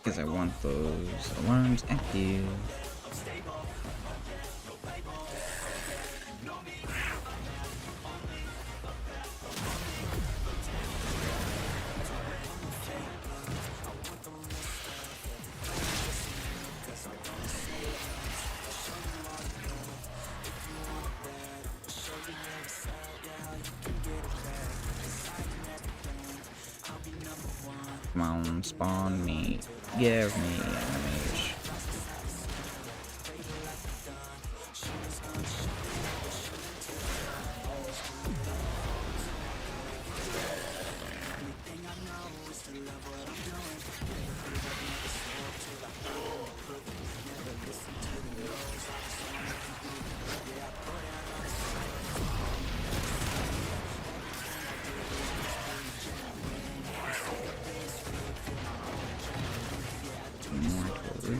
Speaker 1: Because I want those alarms active. Come on, spawn me. Give me enemies. More totally.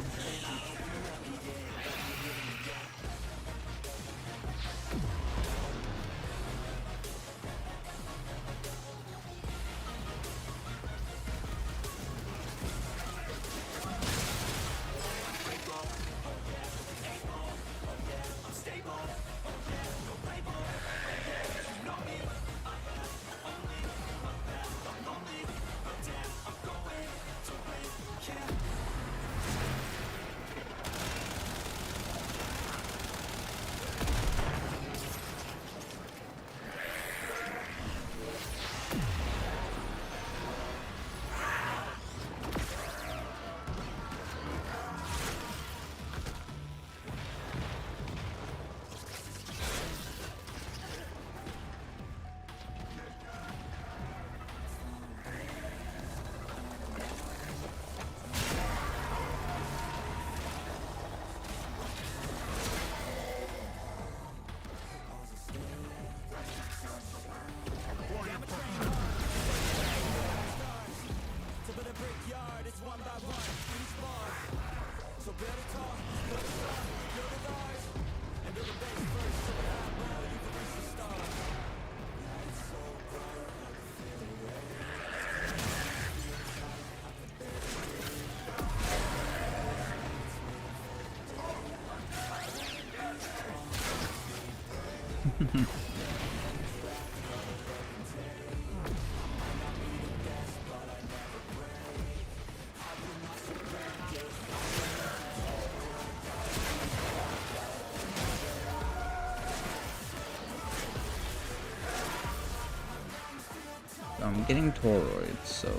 Speaker 1: I'm getting toroids, so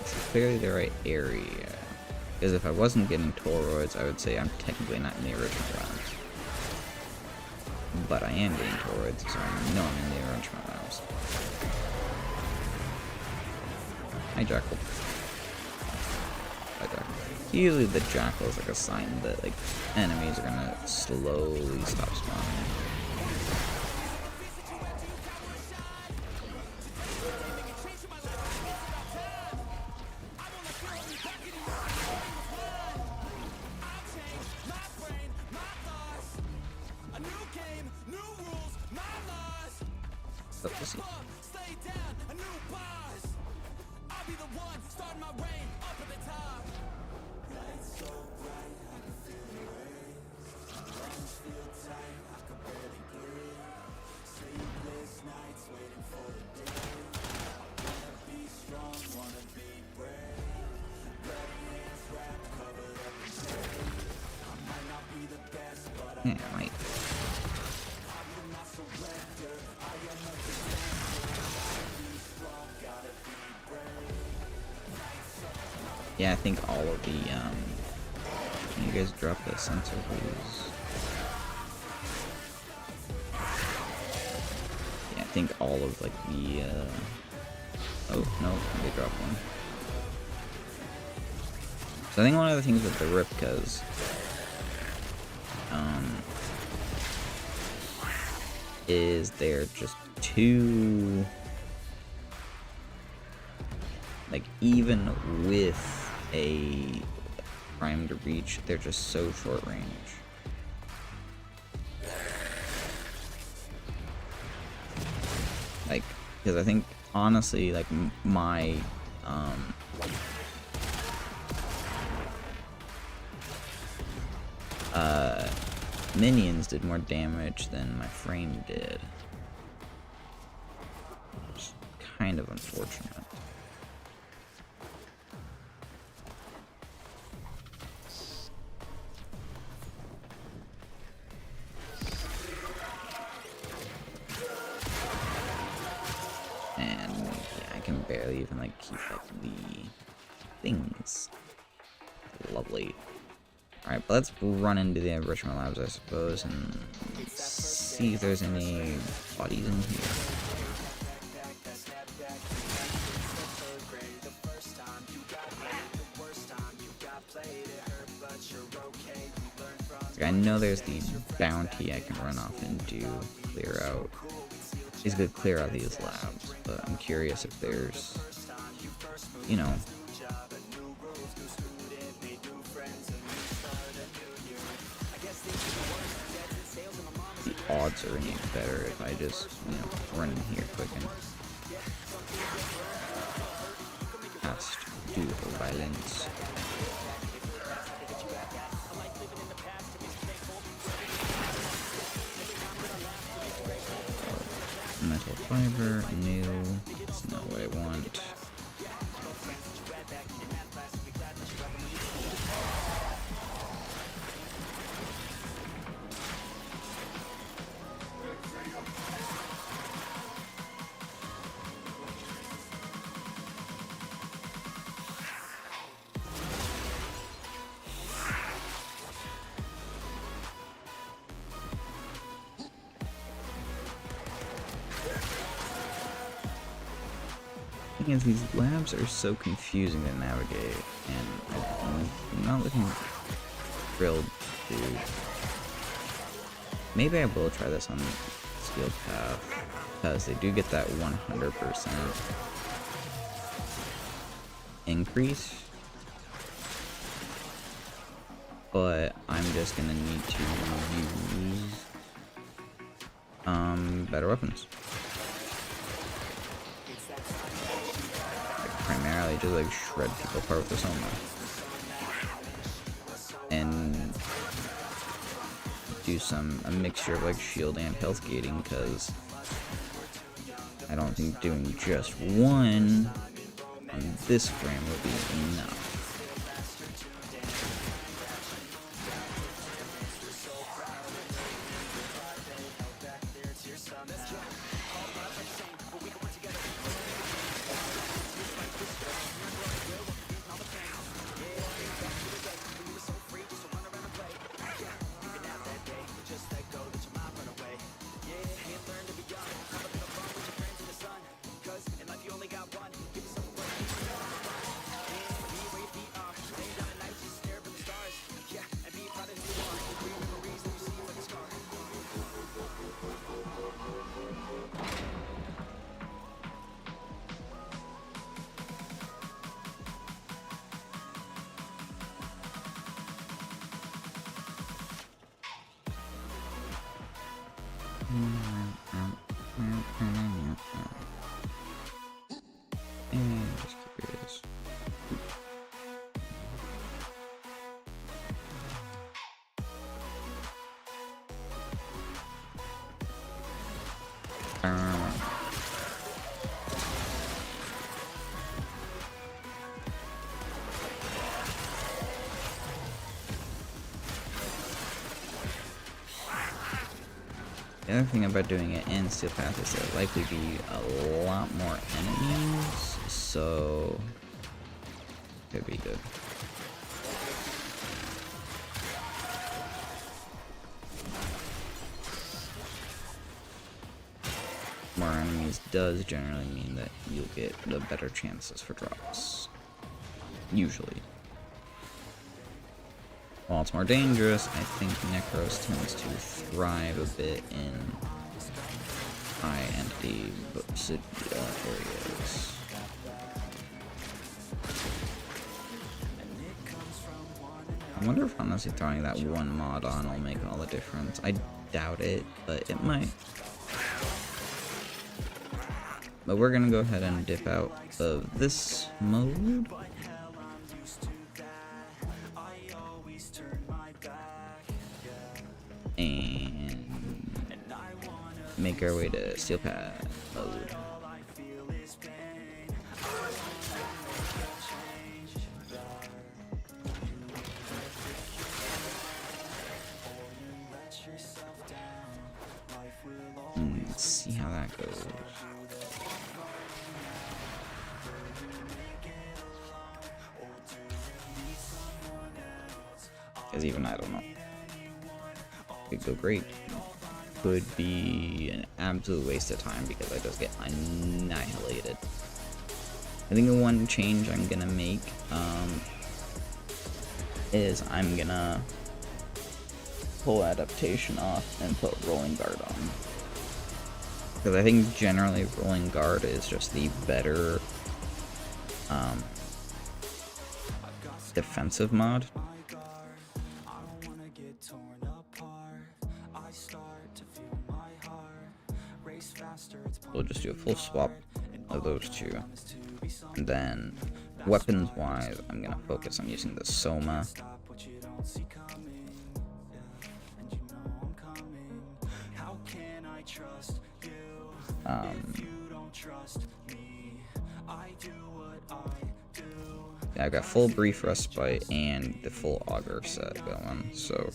Speaker 1: it's clearly the right area. Because if I wasn't getting toroids, I would say I'm technically not in the original rounds. But I am getting toroids, so I know I'm in the original rounds. Hi, Jackal. Hi, Jackal. Usually the Jackal is like a sign that like enemies are gonna slowly stop spawning. Up to see. Yeah, right. Yeah, I think all of the, can you guys drop the sensor, please? Yeah, I think all of, like, the, oh, no, they dropped one. So I think one of the things with the Ripkas, is they're just too, like, even with a primed reach, they're just so short range. Like, because I think, honestly, like, my, minions did more damage than my frame did. Which is kind of unfortunate. And yeah, I can barely even like keep up the things. Lovely. Alright, but let's run into the enrichment labs, I suppose, and see if there's any bodies in here. Like, I know there's the bounty I can run off and do, clear out. Basically clear out these labs, but I'm curious if there's, you know, the odds are any better if I just, you know, run in here quick and cast do violence. Metal fiber, new, that's not what I want. Thing is, these labs are so confusing to navigate, and I'm not looking thrilled to. Maybe I will try this on skill path, because they do get that 100% increase. but I'm just gonna need to use better weapons. Like, primarily just like shred people apart with the Soma. And do a mixture of like shield and health gating, because I don't think doing just one on this frame will be enough. And just curious. The other thing about doing it in Steel Path is there'll likely be a lot more enemies, so could be good. More enemies does generally mean that you'll get the better chances for drops. Usually. While it's more dangerous, I think Necros tends to thrive a bit in high entity areas. I wonder if honestly throwing that one mod on will make all the difference. I doubt it, but it might. But we're gonna go ahead and dip out of this mode. And make our way to Steel Path mode. Let's see how that goes. Because even I don't know. Could go great. Could be an absolute waste of time because I just get annihilated. I think the one change I'm gonna make is I'm gonna pull adaptation off and put rolling guard on. Because I think generally rolling guard is just the better defensive mod. We'll just do a full swap of those two. And then, weapons-wise, I'm gonna focus on using the Soma. Yeah, I've got full brief respite and the full auger set going, so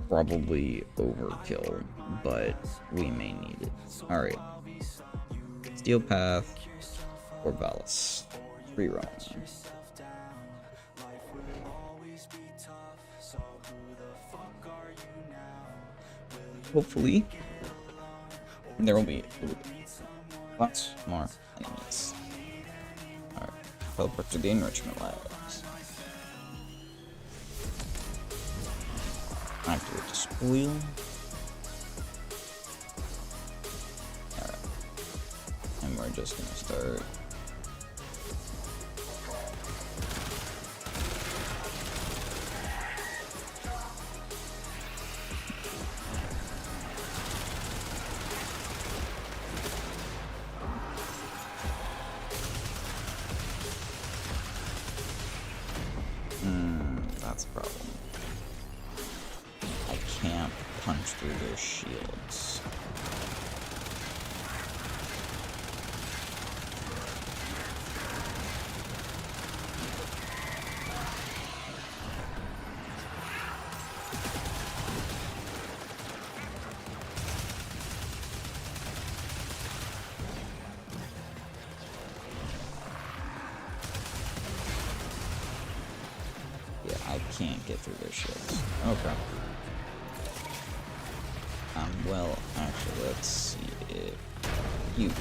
Speaker 1: probably overkill, but we may need it. Alright. Steel Path or Valis. Free roam. Hopefully, there will be lots more enemies. Alright. Teleport to the enrichment labs. Activate the spoil. Alright. And we're just gonna start. That's the problem. I can't punch through their shields. Yeah, I can't get through their shields. Okay. Well, actually, let's see if you can.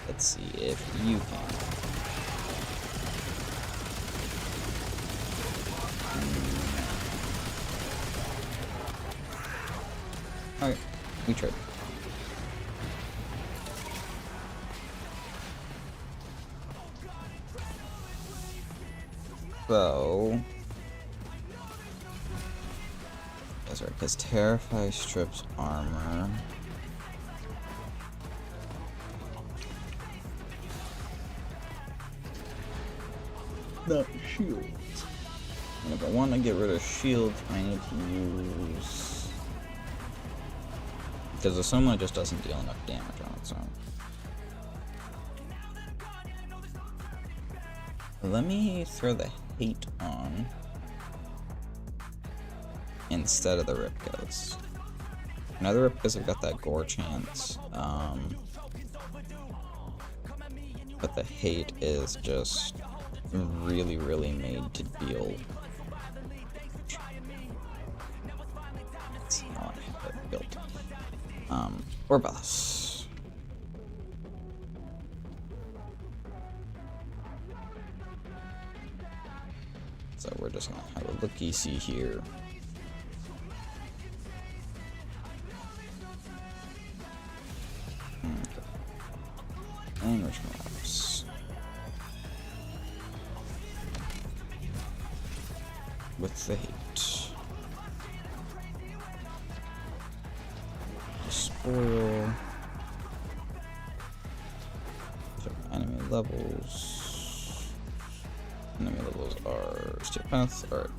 Speaker 1: Let's see if you can. Alright, we tried. So... that's right, because Terrify strips armor. Not shields. And if I want to get rid of shields, I need to use... because the Soma just doesn't deal enough damage on its own. Let me throw the hate on instead of the Ripkos. Now the Ripkos have got that gore chance, but the hate is just really, really made to deal. That's how I have it built. Orbalis. So we're just gonna have a look-see here. And which maps? With the hate. Spoil. Enemy levels. Enemy levels are steel path. Alright.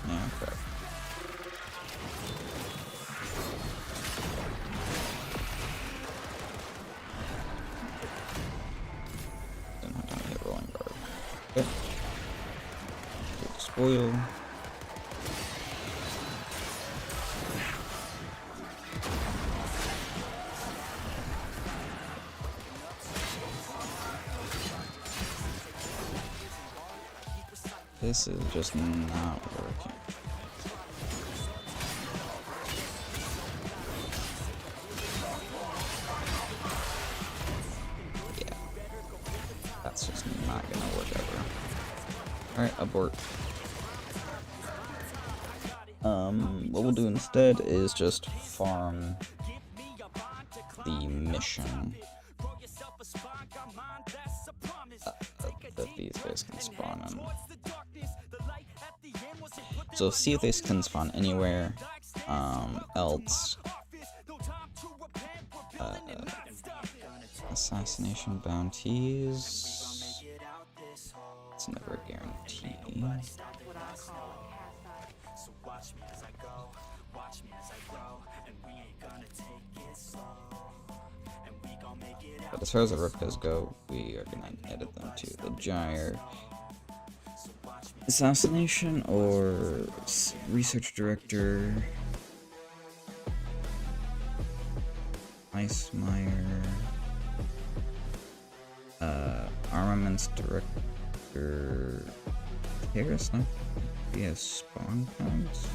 Speaker 1: Yeah, okay. Didn't have time to hit rolling guard. Okay. Good spoil. This is just not working. Yeah. That's just not gonna work ever. Alright, abort. What we'll do instead is just farm the mission. That these guys can spawn in. So see if they can spawn anywhere else. Assassination bounties. It's never a guarantee. But as far as the Ripkos go, we are gonna edit them to the Gyre. Assassination or research director. Ice Meyer. Armaments director. Harris, no? He has spawn counts.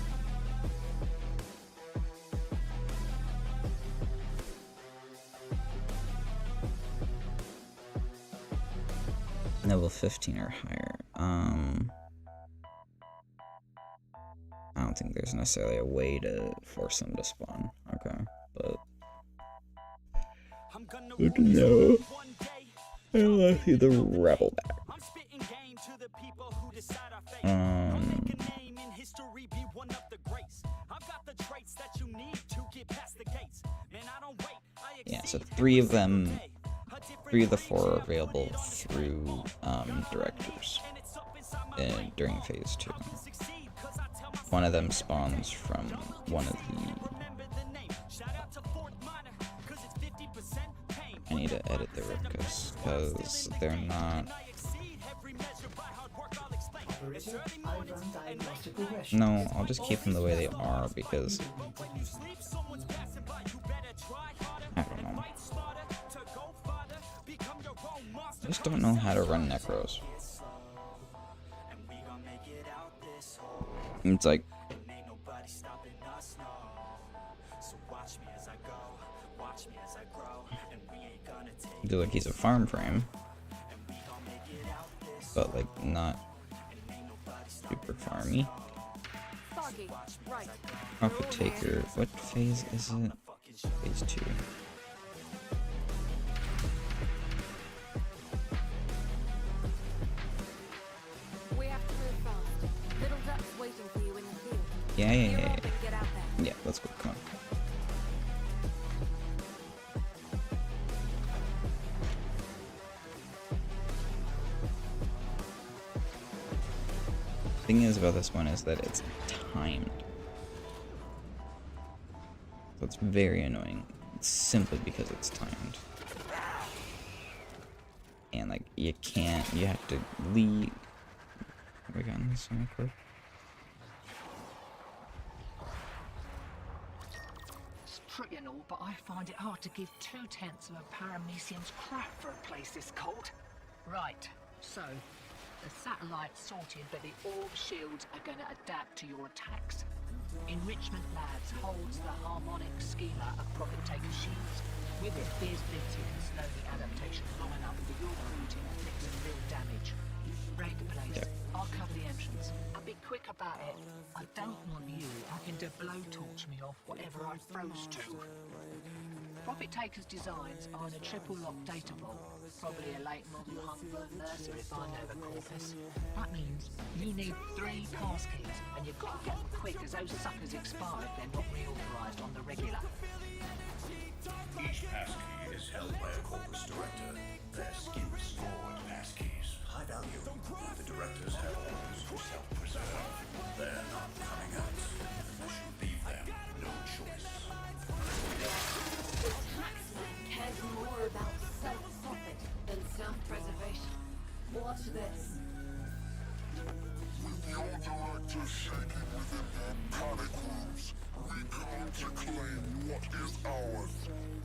Speaker 1: Level 15 or higher. I don't think there's necessarily a way to force them to spawn. Okay, but good to know. And let's see the rebel back. Yeah, so three of the 4 are available through directors during phase 2. One of them spawns from one of the... I need to edit the Ripkas because they're not... No, I'll just keep them the way they are because... I don't know. I just don't know how to run Necros. It's like... I feel like he's a farm frame, but like not super farmy. Profit taker. What phase is it? Phase 2.
Speaker 10: We have to move fast. Little duck's waiting for you in the field.
Speaker 1: Yeah.
Speaker 10: Get out there.
Speaker 1: Yeah, let's go. Come on. Thing is about this one is that it's timed. So it's very annoying. It's simply because it's timed. And like you have to leave. Have we gotten this on record?
Speaker 11: It's pretty and all, but I find it hard to give 2/10 of a paramecium's crap for a place this cold. Right, so the satellite's sorted, but the orb shields are going to adapt to your attacks. Enrichment Labs holds the harmonic schema of Profit Taker shields. With it, Beer's ability can slow the adaptation long enough for your crew to inflict some real damage. Raid the place. I'll cover the entrance. I'll be quick about it. I don't want you having to blowtorch me off whatever I froze to. Profit Taker's designs are in a triple lock data vault. Probably a late model Humber Mercer if I know the corpus. That means you need 3 passkeys, and you've got to get them quick as those suckers expire if they're not reauthorized on the regular.
Speaker 6: Each passkey is held by a corpus director. They're skin-scored passkeys. High value. The directors have orders to self-preserve. They're not coming out unless you leave them no choice.
Speaker 10: The taxman cares more about self-profit than self-preservation. Watch this.
Speaker 5: With your directors shaking within their panic rooms, we come to claim what is ours,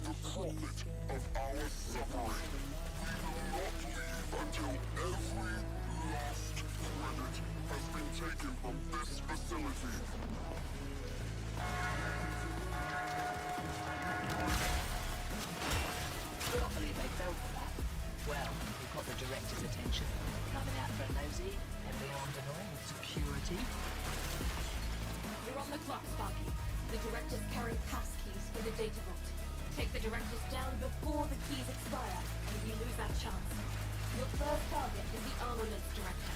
Speaker 5: the profit of our suffering. We will not leave until every last credit has been taken from this facility.
Speaker 11: I can't believe they fell for that. Well, we've got the director's attention. Coming out for a nosy, heavily armed and all, with security.
Speaker 10: You're on the clock, Sparky. The directors carry pass keys for the data vault. Take the directors down before the keys expire, and you lose that chance. Your first target is the armaments director.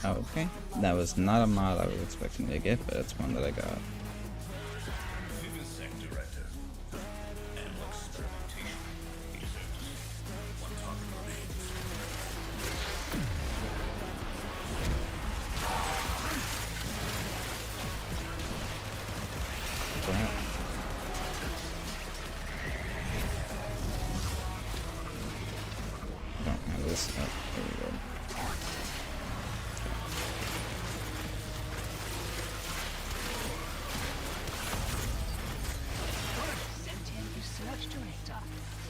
Speaker 1: Oh, okay. That was not a mod I was expecting to get, but it's one that I got.
Speaker 6: Vivisect director. Animal experimentation. He deserves to see. One target remains.
Speaker 1: Wow. I don't have this. Oh, there we go.
Speaker 11: Sentient research director.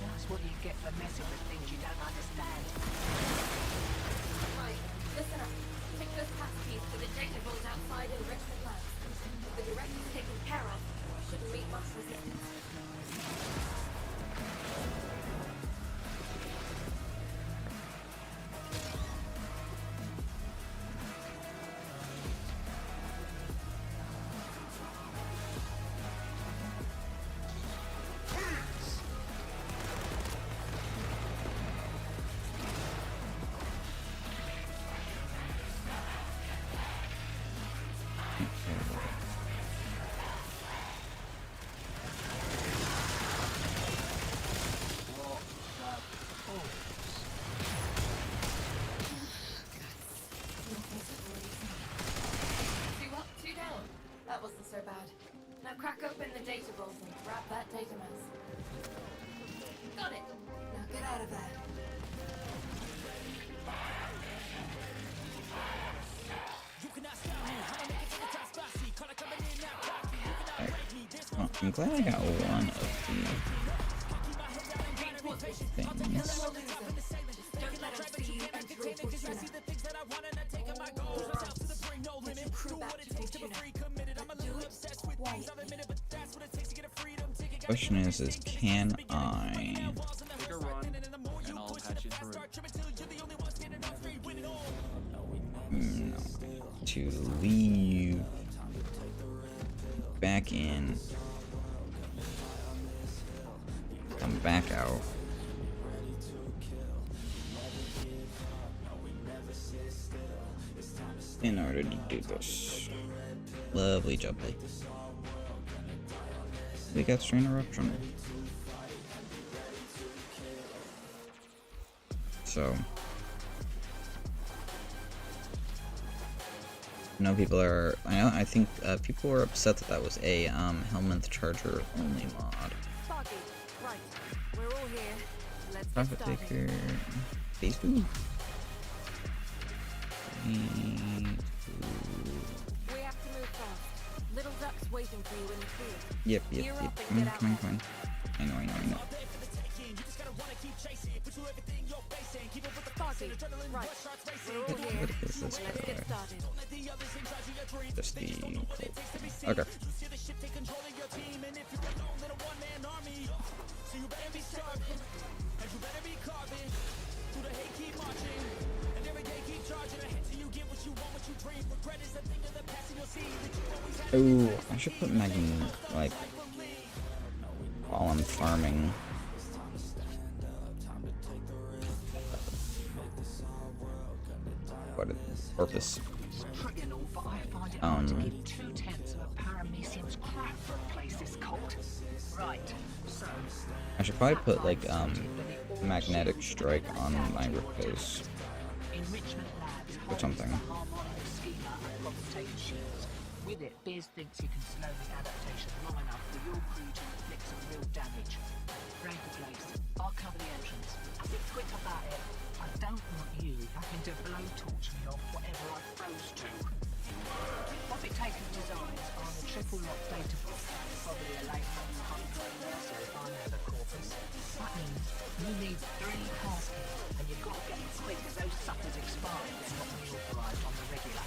Speaker 11: That's what you get for messing with things you don't understand.
Speaker 10: Right, listen up. Take those pass keys to the data vault outside Enrichment Labs. With the directors taken care of, you shouldn't meet much resistance.
Speaker 1: I'm glad I got one of the things. Question is can I
Speaker 12: Take a run, and I'll patch you through.
Speaker 1: no, to leave back in, come back out. In order to do this. Lovely jubbly. We got strain eruption. So no people are I think people were upset that that was a Helminth Charger only mod.
Speaker 8: Foggy, right. We're all here. Let's get
Speaker 1: Profit
Speaker 8: started.
Speaker 1: taker. Base food.
Speaker 8: We have to move fast. Little Duck's waiting for you in the field.
Speaker 1: Yep.
Speaker 8: Gear up and
Speaker 1: Come
Speaker 8: get out
Speaker 1: on.
Speaker 8: there.
Speaker 1: I know.
Speaker 8: Foggy, right. We're all here.
Speaker 1: What is this
Speaker 8: Let's
Speaker 1: by the
Speaker 8: get
Speaker 1: way?
Speaker 8: started.
Speaker 1: Just the cold. Okay. Oh, I should put Megan like while I'm farming. What a purpose.
Speaker 11: Trigonal, but I find it hard to give 2/10 of a paramecium's crap for a place this cold. Right, so
Speaker 1: I should probably put like magnetic strike on my repos
Speaker 11: enrichment labs
Speaker 1: or something.
Speaker 11: harmonic schema and compensating shields. With it, Biz thinks you can slow the adaptation long enough for your crew to inflict some real damage. Rank the place. I'll cover the entrance. Be quick about it. I don't want you having to blowtorch me off whatever I froze to. Profit Taker's designs are on the triple lock data book. Probably a late 100, so I know the corpus. That means you need 3 passkeys, and you've got to get them quick as those suckers expire if they're not reauthorized on the regular.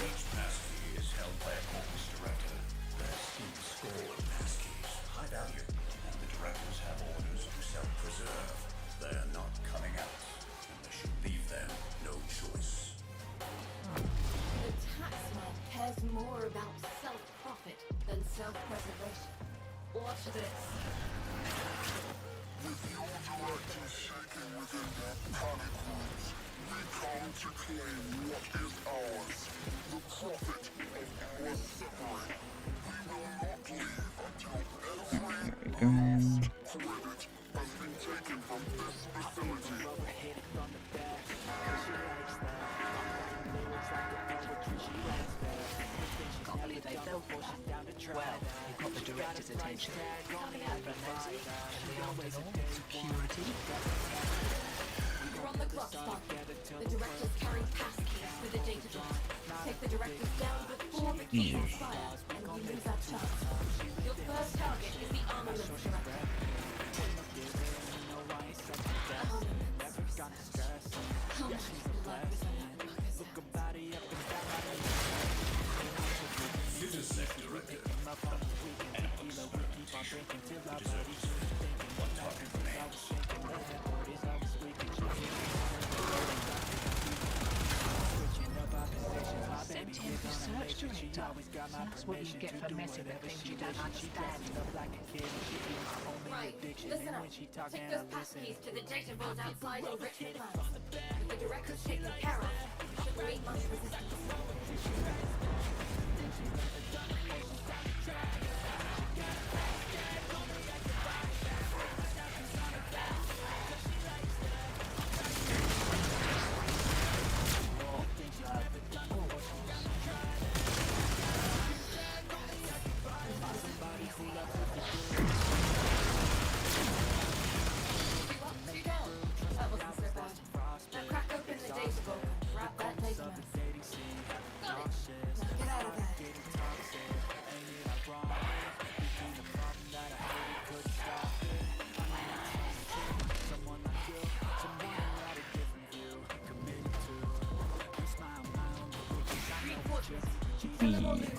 Speaker 6: Each passkey is held by a corpus director. Their scheme score of passkeys, high value, and the directors have orders to self-preserve. They're not coming out, and they should leave them no choice.
Speaker 10: The taxman cares more about self-profit than self-preservation. Watch this.
Speaker 5: With your directors shaking within their panic rooms, we come to claim what is ours. The profit of our suffering. We will not leave until every
Speaker 1: Go.
Speaker 5: credit has been taken from this facility.
Speaker 11: Can't believe they fell for it. Well, you've got the director's attention. Coming out from nosy. The arsenal, security.
Speaker 10: You're on the clock, Sparky. The directors carry passkeys for the data vault. Take the directors down before the keys expire, and we lose our chance. Your first target is the armament director. How much blood was in that fucker's hands?
Speaker 6: Intersect director. And deserves one target remains.
Speaker 11: Sentient research director. That's what you get for messing with things you don't understand.
Speaker 10: Right, listen up. Take those passkeys to the data vault outside enrichment labs. With the directors taken care of, you shouldn't meet much resistance. That wasn't so bad. Now crack open the data vault. Grab that data mass. Got it. Now get out of there.
Speaker 1: Alright.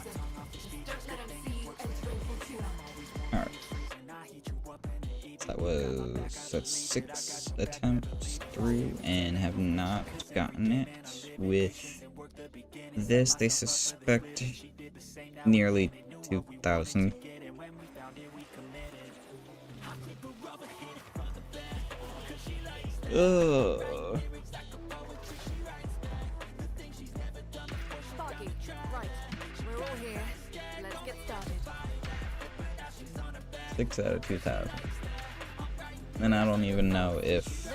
Speaker 1: That's 6 attempts through and have not gotten it. With this, they suspect nearly 2,000. Ugh.
Speaker 8: Right, we're all here. Let's get started.
Speaker 1: 6 out of 2,000. And I don't even know if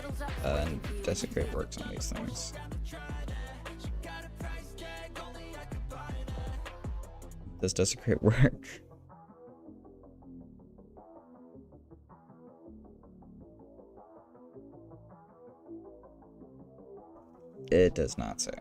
Speaker 1: Desecrate works on these things. Does Desecrate work? It does not say.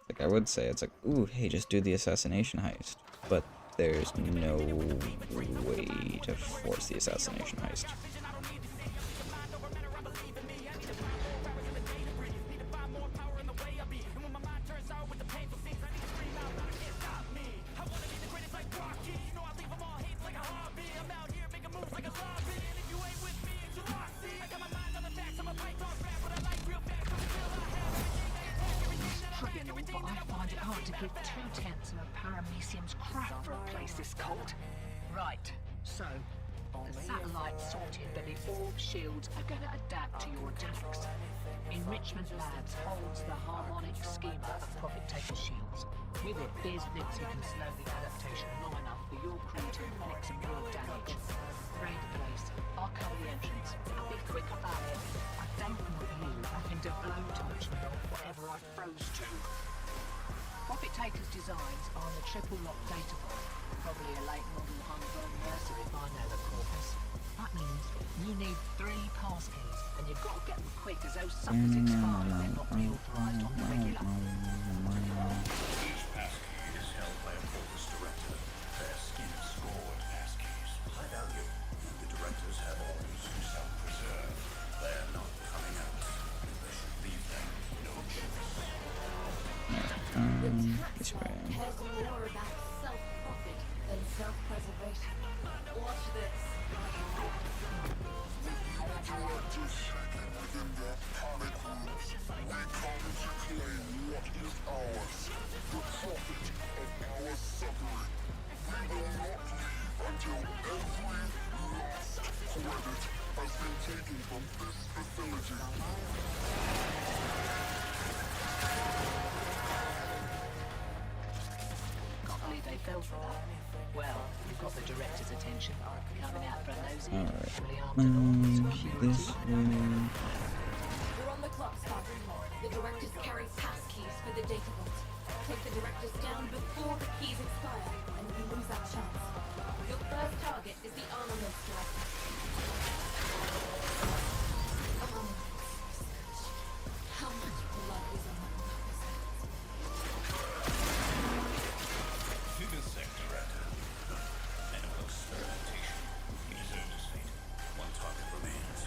Speaker 1: Like, I would say it's like, ooh, hey, just do the assassination heist. But there's no way to force the assassination heist.
Speaker 11: But I find it hard to give 2/10 of a paramecium's crap for a place this cold. Right, so the satellite's sorted, but the orb shields are going to adapt to your attacks. Enrichment Labs holds the harmonic schema of profit taker shields. With it, there's bits who can slow the adaptation long enough for your crew to inflict some real damage. Raid the place. I'll cover the entrance. I'll be quick about it. I don't want you having to blow to much milk whatever I froze to. Profit Taker's designs are on the triple lock data vault. Probably a late model homegrown mercer if I know the corpus. That means you need 3 passkeys, and you've got to get them quick as those suckers expire and they're not reauthorized on the regular.
Speaker 6: Each passkey is held by a corpus director. Their skin scored passkeys. High value, and the directors have orders to self-preserve. They're not coming out. They should leave them no choice.
Speaker 1: This way.
Speaker 10: Cares more about self-profit than self-preservation. Watch this.
Speaker 11: Can't believe they fell for that. Well, you've got the director's attention. Coming out for a nosy. Really after all, security.
Speaker 1: This way.
Speaker 10: You're on the clock, Spartan. The directors carry passkeys for the data vault. Take the directors down before the keys expire, and you lose that chance. Your first target is the armaments director. How much blood is on that weapon?
Speaker 6: Vivisect director. Animal experimentation. He deserved his fate. One target remains.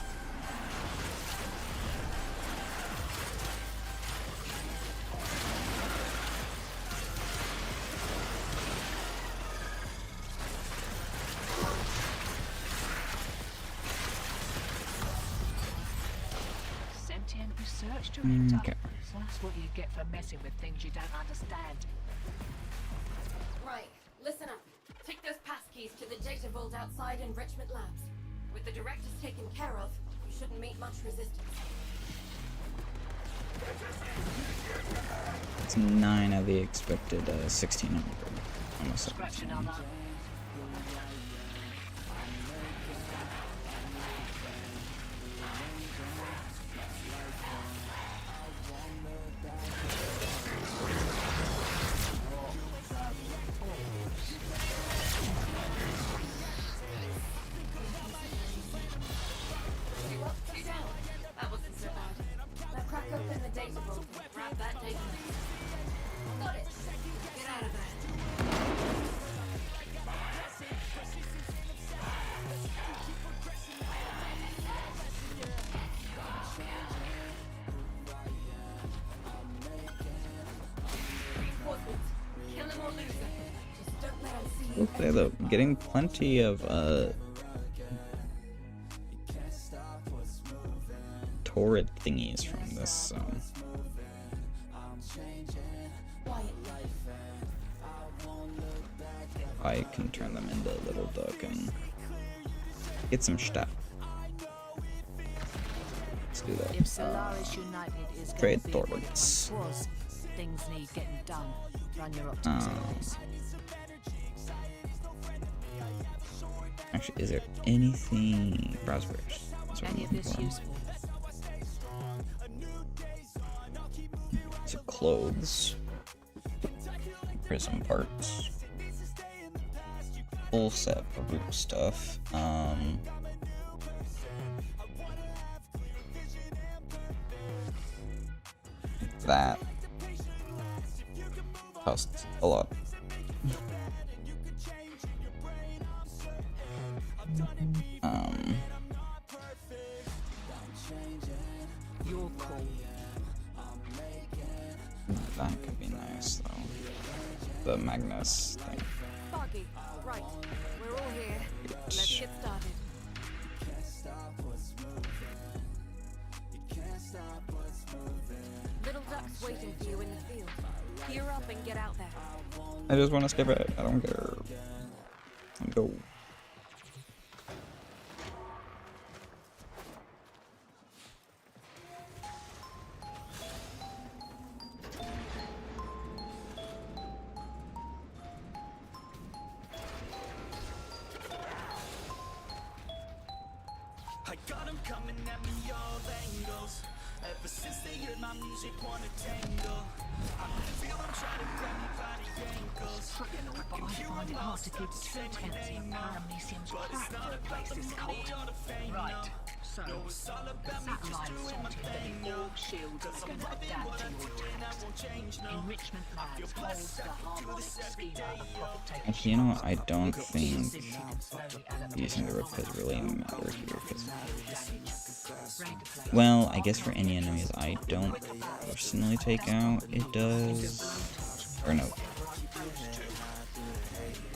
Speaker 11: Sentient research director.
Speaker 1: Okay.
Speaker 11: So that's what you get for messing with things you don't understand.
Speaker 10: Right, listen up. Take those passkeys to the data vault outside Enrichment Labs. With the directors taken care of, you shouldn't meet much resistance.
Speaker 1: It's 9 of the expected 1,600. Almost
Speaker 11: Scratch
Speaker 1: 17.
Speaker 11: another.
Speaker 10: Two up, two down. That wasn't so bad. Now crack open the data vault. Grab that data. Got it. Get out of there.
Speaker 1: okay though. Getting plenty of turret thingies from this, so I can turn them into a little duck and get some stuff. Let's do that.
Speaker 11: If Solaris United is
Speaker 1: trade
Speaker 11: going to be what it
Speaker 1: torrents.
Speaker 11: once was, things need getting done. Run your optics.
Speaker 1: Actually, is there anything raspberries? That's what I'm
Speaker 11: Any of
Speaker 1: looking
Speaker 11: this
Speaker 1: for.
Speaker 11: useful?
Speaker 1: So clothes, prism parts, full set for group stuff. That costs a lot.
Speaker 11: Your call.
Speaker 1: That could be nice though. The Magnus thing.
Speaker 10: Foggy, right. We're all here. Let's get started. Little duck's waiting for you in the field. Gear up and get out there.
Speaker 1: I just want to skip it. I don't care. Let's go.
Speaker 3: I got 'em coming at me all angles. Ever since they heard my music, wanna tangle. I can feel them trying to grab me by the ankles.
Speaker 11: Friggin' all, but I find it hard to give 2/10 of paramecium's crap for a place this cold. Right, so the satellite sorted that the orb shield is going to adapt to your attacks. Enrichment labs holds the harmonic schema of profit taking.
Speaker 1: Actually, you know what? I don't think using the rope has really mattered here. Well, I guess for any enemies I don't personally take out, it does. Or no.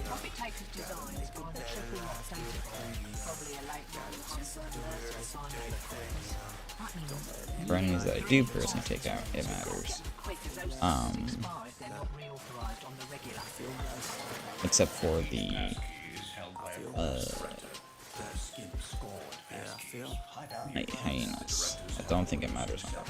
Speaker 11: Profit taker's design is one of triple rotated, probably a late that means
Speaker 1: For enemies that I do personally take out, it matters. Except for the hyenas. I don't think it matters on that.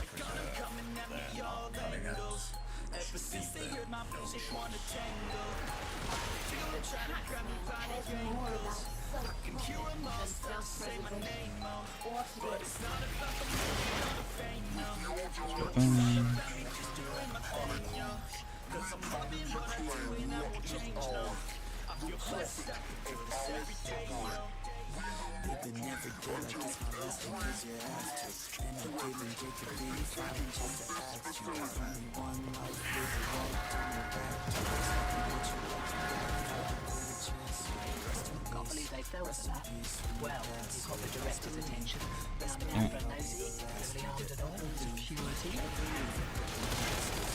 Speaker 11: Can't believe they fell for that. Well, you got the director's attention. Now they're nosy, heavily armed and all, purity.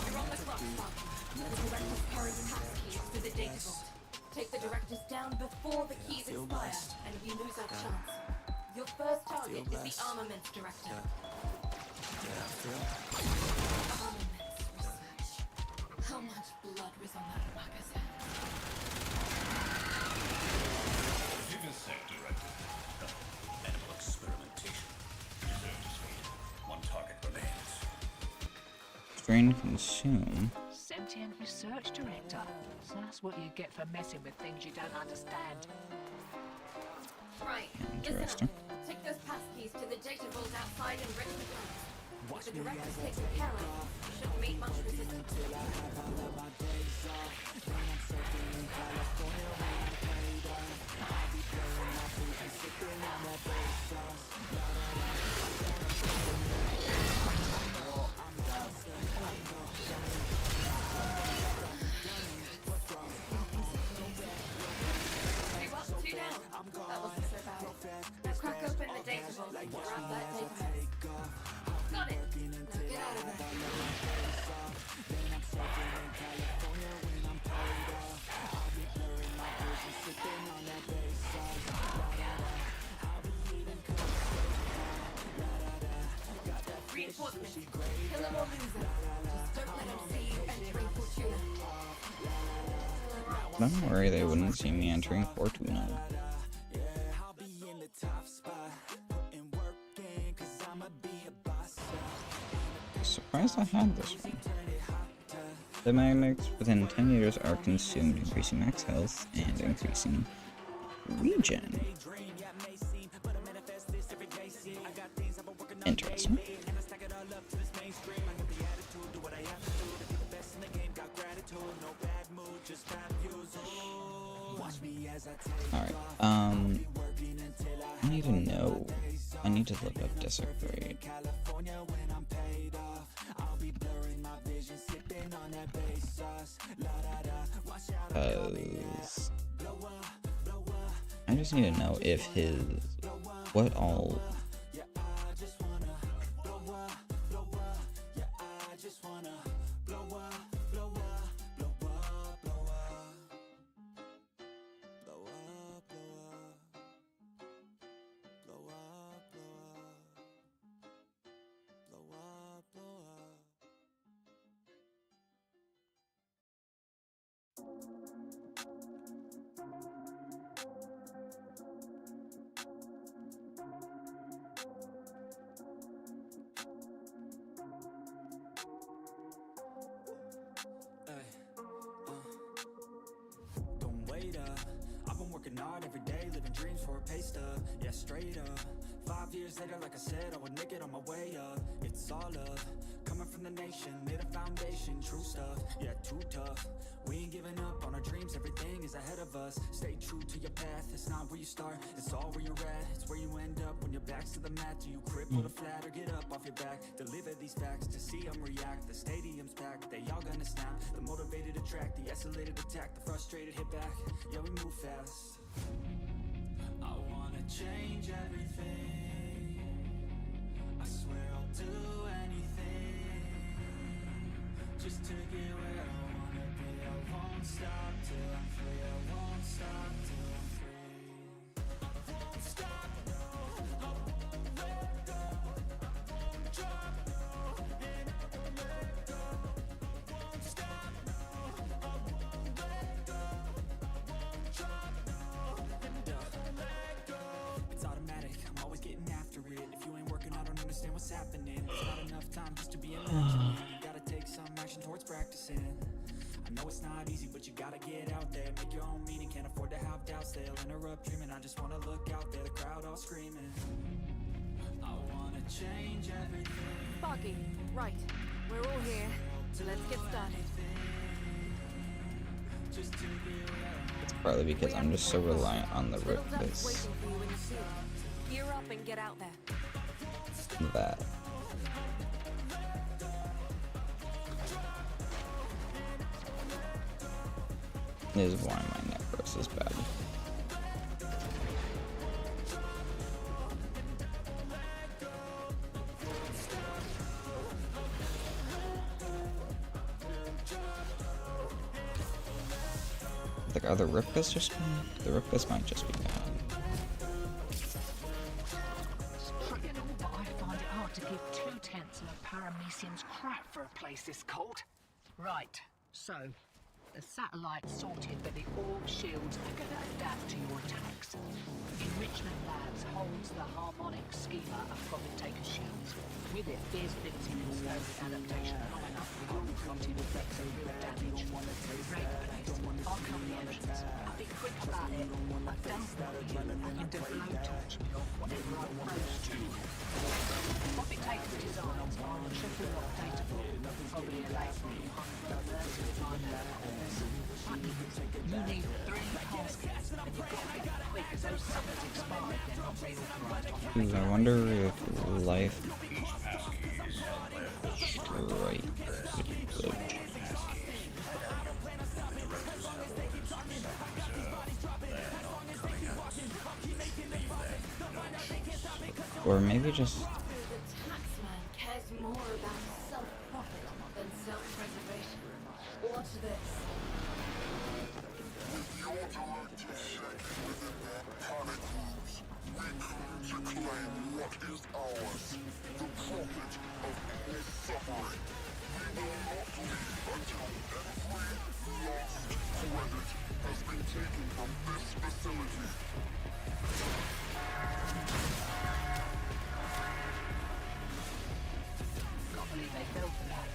Speaker 10: You're on the clock, Spock. The director's carrying passkeys to the data vault. Take the directors down before the keys expire, and we lose our chance. Your first target is the armaments director. Armaments research. How much blood was on that bugger's head?
Speaker 6: Vivisect directed. Animal experimentation. Deserve to speed. One target remains.
Speaker 1: Strain consume.
Speaker 11: Sentient research director. So that's what you get for messing with things you don't understand.
Speaker 10: Right.
Speaker 1: Interesting.
Speaker 10: Listen up. Take those passkeys to the data vault outside Enrichment Labs. If the director's taken care of, you shouldn't meet much resistance. Hey, what? Two down. That wasn't so bad. Now crack open the data vault and grab that data. Got it. Now get out of there. kill him or lose him. Just don't let him see you entering Fortuna.
Speaker 1: But I'm worried they wouldn't see me entering Fortuna. Surprised I had this one. The magnets within 10 meters are consumed, increasing max health and increasing regen. Interesting. Alright, I need to know. I need to look up Desecrate. Because I just need to know if his what all
Speaker 3: Don't wait up, I've been working hard every day, living dreams for a pay stub. Yeah, straight up. 5 years later, like I said, I would make it on my way up. It's all love, coming from the nation, made a foundation, true stuff. Yeah, too tough. We ain't giving up on our dreams, everything is ahead of us. Stay true to your path, it's not where you start, it's all where you're at. It's where you end up when your back's to the mat. Do you cripple the flat or get up off your back? Deliver these facts to see them react. The stadium's packed, they all gonna snap. The motivated attract, the escalated attack. The frustrated hit back, yeah we move fast. I wanna change everything, I swear I'll do anything just to get where I wanna be. I won't stop till I'm free, I won't stop till I'm free. I won't stop, no, I won't let go. I won't drop, no, and I won't let go. I won't stop, no, I won't let go. I won't drop, no, and I won't let go. It's automatic, I'm always getting after it. If you ain't working, I don't understand what's happening. There's not enough time just to be imagining. You gotta take some action towards practicing. I know it's not easy, but you gotta get out there, make your own meaning. Can't afford to have doubts, they'll interrupt dreaming. I just wanna look out there, the crowd all screaming. I wanna change everything.
Speaker 10: Sparky, right. We're all here. Let's get started.
Speaker 3: Just to get where
Speaker 1: it's partly because I'm just so reliant on the
Speaker 10: Little Duck's
Speaker 1: Ripkus
Speaker 10: waiting for you when you see it. Gear up and get out there.
Speaker 1: that is why my necros is bad. Like, are the Ripkus just bad? The Ripkus might just be bad.
Speaker 11: You know, but I find it hard to give 2/10 of a paramecium's crap for a place this cold. Right, so the satellite's sorted, but the orb shields are going to adapt to your attacks. Enrichment Labs holds the harmonic schema of profit-taker shields. With it, there's ability to slow the adaptation high enough without confronting effects of real damage. Rate-based, I'll come the entrance. I'll be quick about it. I've done for you into blowtorch whatever I rose to. Profit-taker designs are a triple lock data book, probably a late you need 3 caskets, and you've got to get quick as those summons expire, they're not reauthorized on
Speaker 1: I wonder if life right or maybe just
Speaker 10: The taxman cares more about self-profit than self-preservation. Watch this.
Speaker 5: The automatic sector within the particles, we come to claim what is ours, the profit of our suffering. We will not leave until every last credit has been taken from this facility.
Speaker 11: Can't believe they fell for that.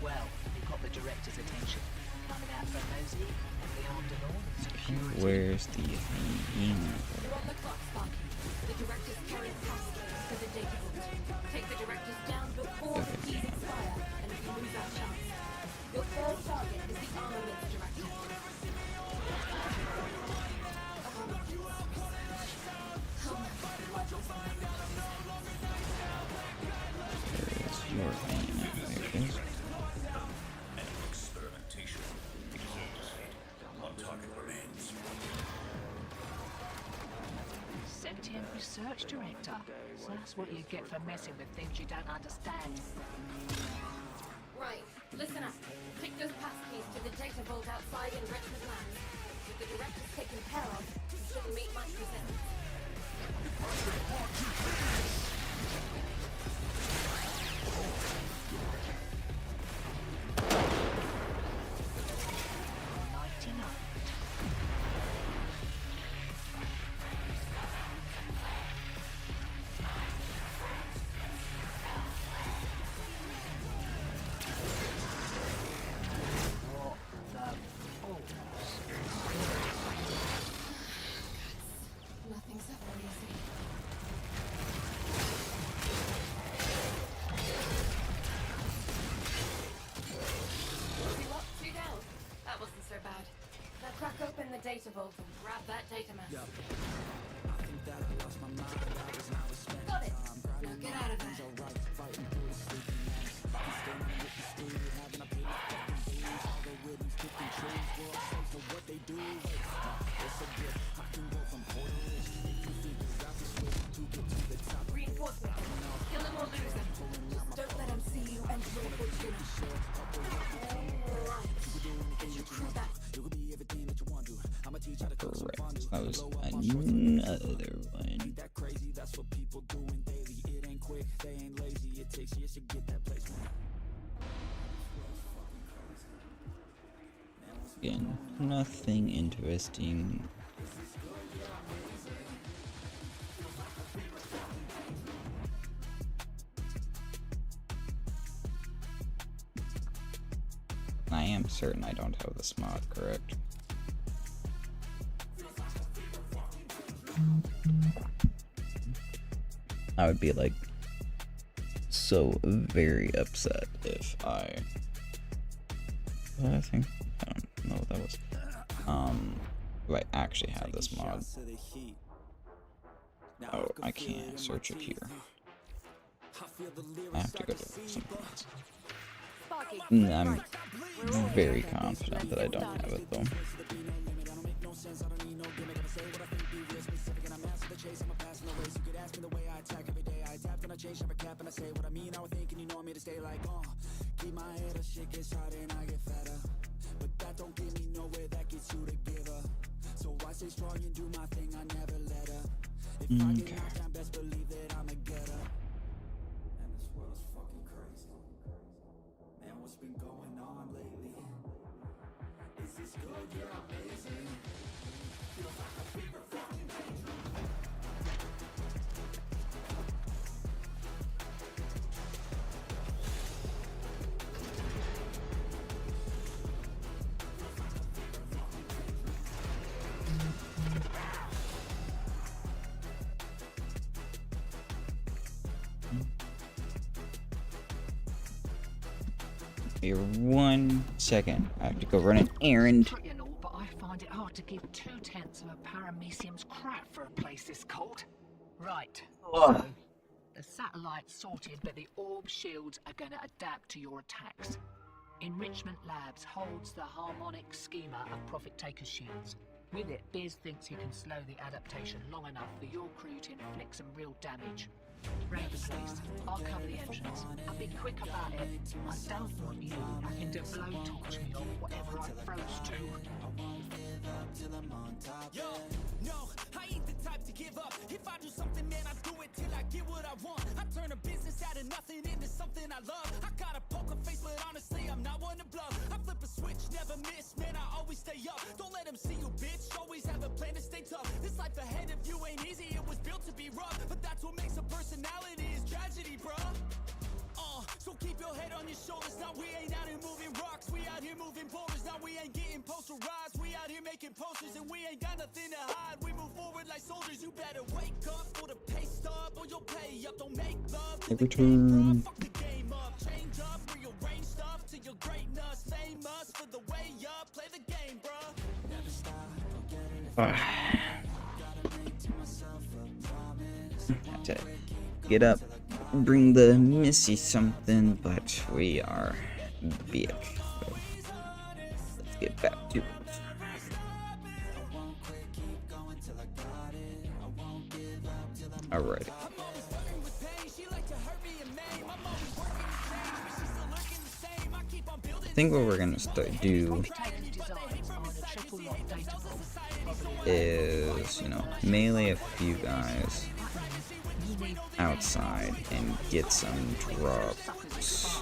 Speaker 11: Well, you got the director's attention. Coming out for a nosy, heavily armed and all, security.
Speaker 1: Where's the hyena?
Speaker 10: You're on the clock, Sparky. The director's carrying passkeys for the data vault. Take the directors down before the keys expire, and if you lose our chance. Your third target is the armaments director.
Speaker 1: Where's your hyena? There it is.
Speaker 6: Experimentation. One target remains.
Speaker 11: Sentient research director. So that's what you get for messing with things you don't understand.
Speaker 10: Right, listen up. Take those passkeys to the data vault outside Enrichment Labs. With the directors taken care of, you shouldn't meet much resistance. Nothing's ever easy. Two up, two down. That wasn't so bad. Now crack open the data vault and grab that data mass. Got it. Now get out of there. Reinforcement. Kill him or lose him. Just don't let him see you and your fortune. Right. Get your crew back.
Speaker 1: Correct. That was another one. Again, nothing interesting. I am certain I don't have this mod, correct? I would be like so very upset if I think I don't know what that was. Do I actually have this mod? Oh, I can't search it here. I have to go to something else. I'm very confident that I don't have it though. Okay. Here, 1 second. I have to go run an errand.
Speaker 11: Pretty and all, but I find it hard to give 2/10 of a paramecium's crap for a place this cold. Right. So, the satellite's sorted, but the orb shields are going to adapt to your attacks. Enrichment Labs holds the harmonic schema of Profit Taker's shields. With it, Biz thinks he can slow the adaptation long enough for your crew to inflict some real damage. Raid the place. I'll cover the entrance. I'll be quick about it. I don't want you having to blowtorch me or whatever I froze to.
Speaker 3: Yo, no, I ain't the type to give up. If I do something, man, I do it till I get what I turning nothing into something I love. I got a poker face, but honestly, I'm not one to bluff. I flip a switch, never miss, man, I always stay up. Don't let them see you, bitch, always have a plan to stay tough. This life ahead of you ain't easy, it was built to be rough. But that's what makes a personality, is tragedy, bruh. So keep your head on your shoulders. Now we ain't out here moving rocks, we out here moving boulders. Now we ain't getting posterized, we out here making posters. And we ain't got nothing to hide, we move forward like soldiers. You better wake up for the pay stub, or you'll pay up. Don't make love to the game, bruh. Fuck the game up, change up, rearrange stuff to your greatness. Famous for the way up, play the game, bruh. Never stop,
Speaker 1: That's it. Get up, bring the Missy something, but we are big. So let's get back to it. Alright. I think what we're gonna do is, you know, melee a few guys outside and get some drops.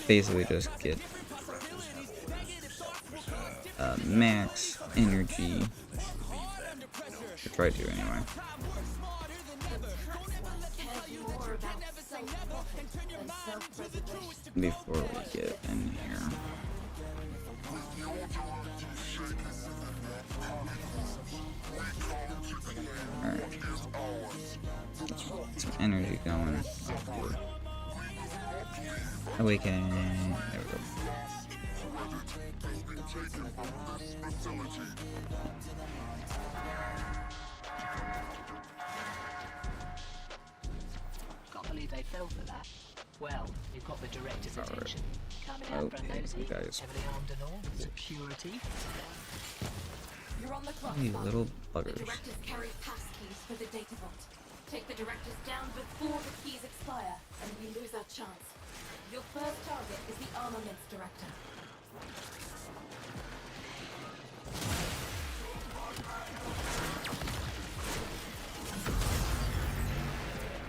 Speaker 1: Basically just get max energy, or try to anyway. Before we get in here. Alright. Let's get some energy going. Awaken. There we go.
Speaker 11: Can't believe they fell for that. Well, you've got the director's attention. Coming out from those
Speaker 1: guys.
Speaker 11: heavily armed and all, security.
Speaker 10: You're on the clock,
Speaker 1: You
Speaker 10: Sparky.
Speaker 1: little
Speaker 10: The
Speaker 1: buggers.
Speaker 10: directors carry pass keys for the data vault. Take the directors down before the keys expire, and we lose our chance. Your first target is the armaments director.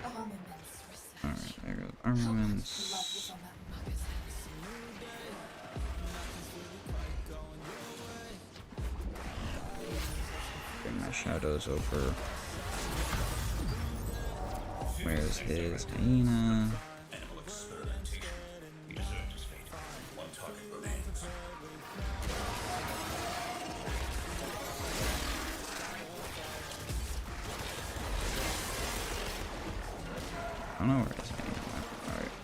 Speaker 10: Armaments research.
Speaker 1: Alright, there goes armaments.
Speaker 10: Love was on that magazine.
Speaker 1: Bring my shadows over. Where's his hyena?
Speaker 6: Animal experimentation. The desert is fatal. One target remains.
Speaker 1: I don't know where his hyena went. Alright.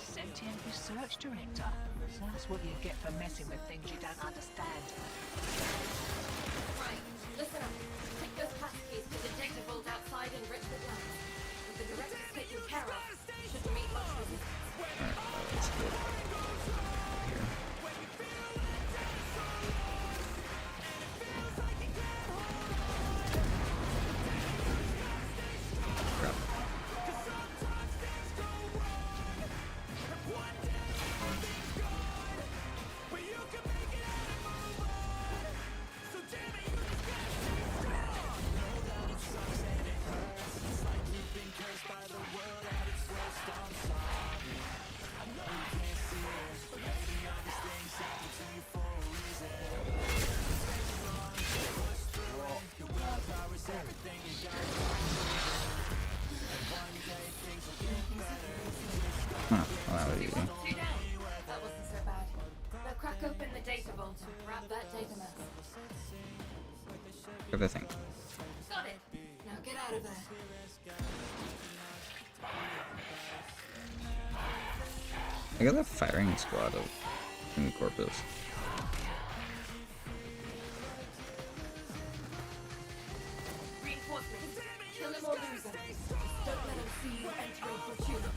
Speaker 11: Sentient research director. So that's what you get for messing with things you don't understand.
Speaker 10: Right, listen up. Take those pass keys to the data vault outside and rip the down. With the directors taken care of, shouldn't meet much resistance.
Speaker 1: Alright, let's get here. Crap. Huh, well, that was easy.
Speaker 10: Two down. That wasn't so bad. Now crack open the data vault and grab that data map.
Speaker 1: Good, I think.
Speaker 10: Got it. Now get out of there.
Speaker 1: I got a firing squad of in Corpus.
Speaker 10: Reinforcements. Kill him or lose him. Don't let him see you entering Fortuna.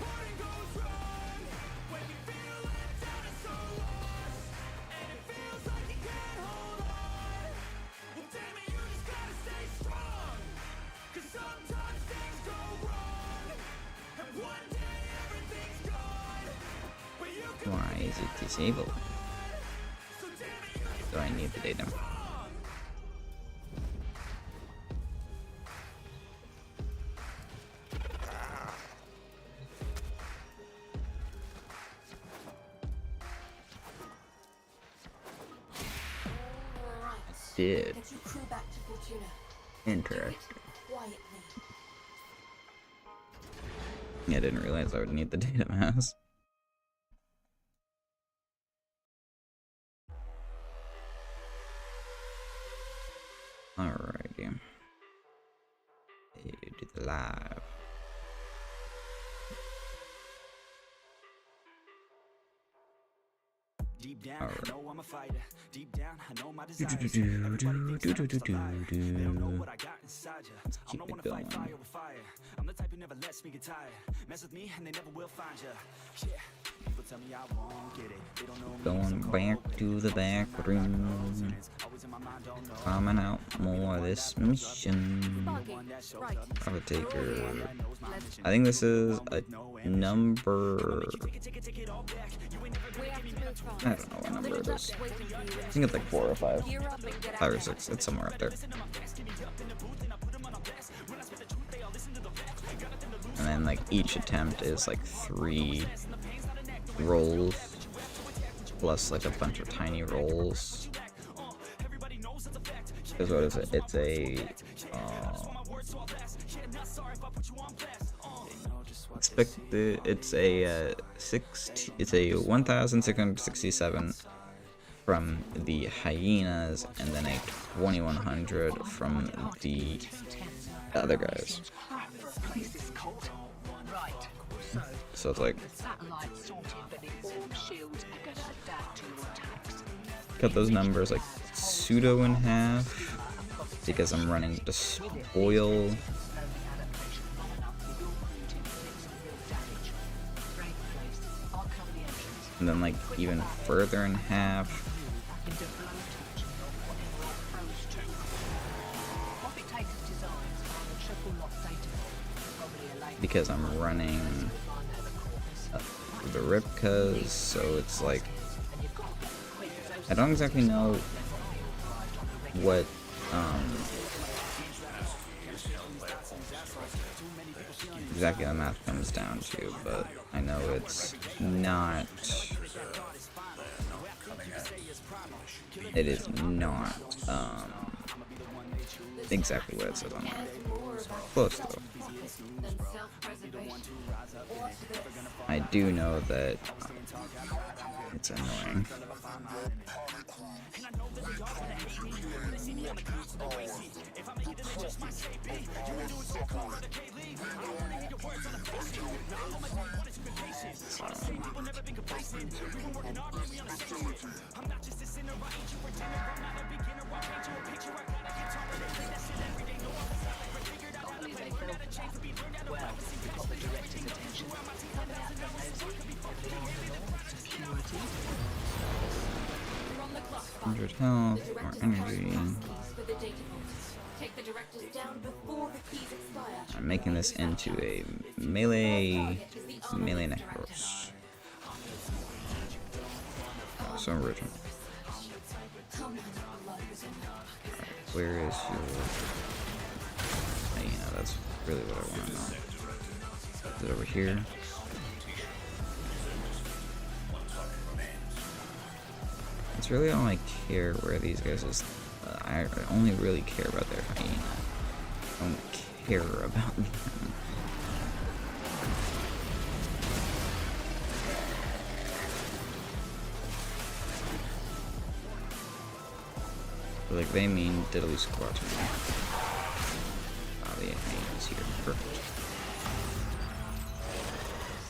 Speaker 3: Sometimes things go wrong, and one day everything's gone. But
Speaker 1: Why is it disabled? Do I need the data? Did.
Speaker 10: Get your crew back to Fortuna.
Speaker 1: Interesting.
Speaker 10: Quietly.
Speaker 1: Yeah, I didn't realize I would need the data mass. Alrighty. You do the live.
Speaker 3: Deep down, I know I'm a fighter. Deep down, I know my desires. Everybody thinks I'm just a liar. They don't know what I got inside ya. I'm the one to fight fire with fire. I'm the type who never lets me get tired. Mess with me and they never will find ya. Yeah, people tell me I won't get it. They don't know me.
Speaker 1: Going back to the back room. Coming out more of this mission. I'll take her. I think this is a number. I don't know what number it is. I think it's like 4 or 5. 5 or 6. It's somewhere up there. And then like each attempt is like 3 rolls plus like a bunch of tiny rolls. Because what is it? It's a expected. It's a 1,667 from the hyenas, and then a 2,100 from the other guys. So it's like cut those numbers like pseudo in half because I'm running Despoil. And then like even further in half because I'm running the Ripkas, so it's like I don't exactly know what exactly the math comes down to, but I know it's not. It is not exactly what it says on there. Close though. I do know that it's annoying. Hundred health, more energy. I'm making this into a melee necros. So original. Where is your hyena? That's really what I want to know. Is it over here? It's really all I care where these guys is. I only really care about their hyena. I don't care about them. But like they mean diddly squat to me. Oh, the hyena's here. Perfect.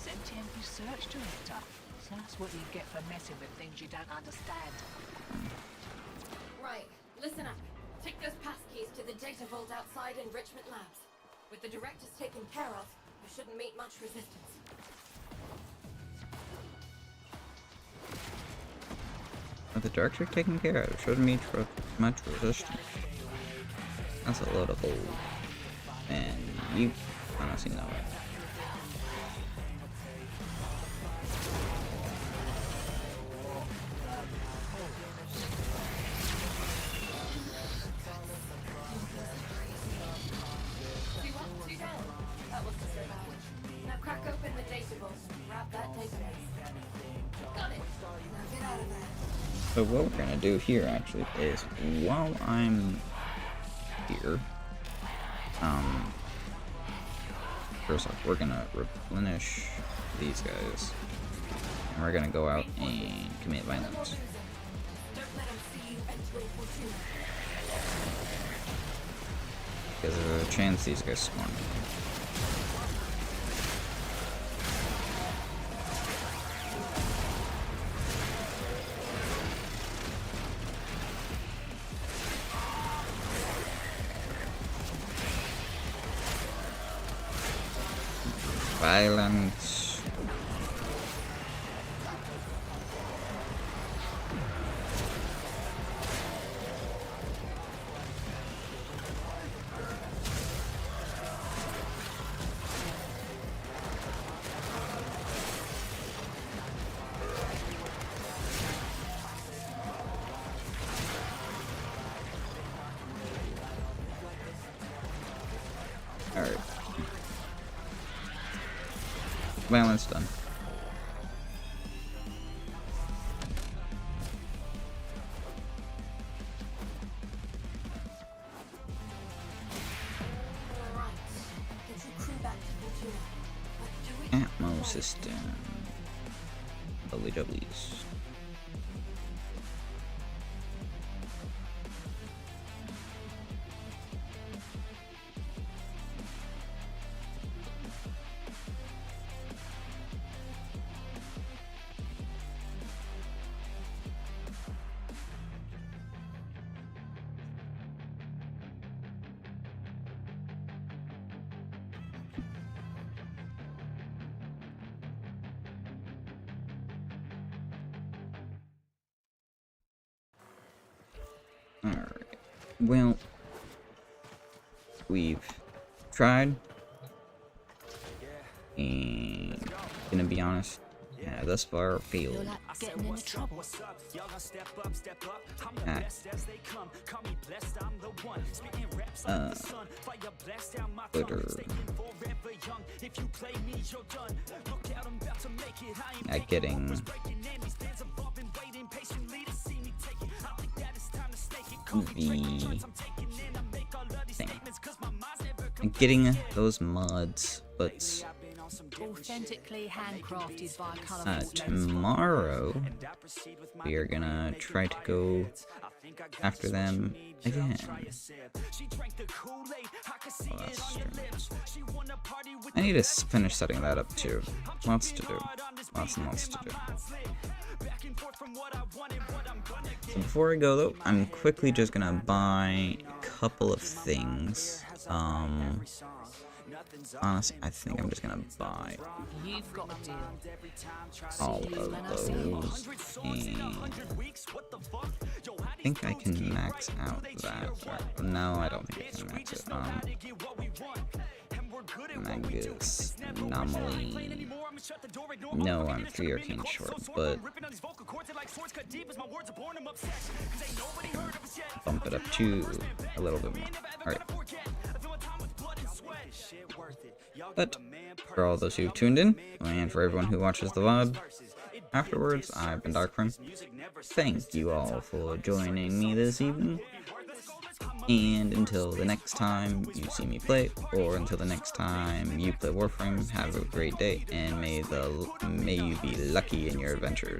Speaker 11: Sentient research director. So that's what you get for messing with things you don't understand.
Speaker 10: Right, listen up. Take those passkeys to the data vault outside Enrichment Labs. With the directors taken care of, you shouldn't meet much resistance.
Speaker 1: With the director taken care of, shouldn't meet much resistance. That's a load of bull. And you honestly know it.
Speaker 10: Have that taken. Got it. Now get out of there.
Speaker 1: So what we're gonna do here actually is, while I'm here, first off, we're gonna replenish these guys, and we're gonna go out and commit violence. Because there's a chance these guys spawn. Violence. All right. Violence done. Atmo system. WWs. Alright. Well, we've tried. And gonna be honest, yeah, thus far failed.
Speaker 3: Getting into trouble.
Speaker 1: Twitter. Not getting the thing. I'm getting those mods, but
Speaker 11: Authentically handcrafted by colourful
Speaker 1: tomorrow we are gonna try to go after them again. Oh, that's strange. I need to finish setting that up too. Lots to do. Lots and lots to do. So before I go though, I'm quickly just gonna buy a couple of things. Honestly, I think I'm just gonna buy all of those, and I think I can max out that. No, I don't think I can max it. Magus, Anomaly. No, I'm 3 arcane short, but bump it up to a little bit more. Alright. But for all those who tuned in, and for everyone who watches the VOD afterwards, I've been Darkframe. Thank you all for joining me this evening. And until the next time you see me play, or until the next time you play Warframe, have a great day, and may you be lucky in your adventures.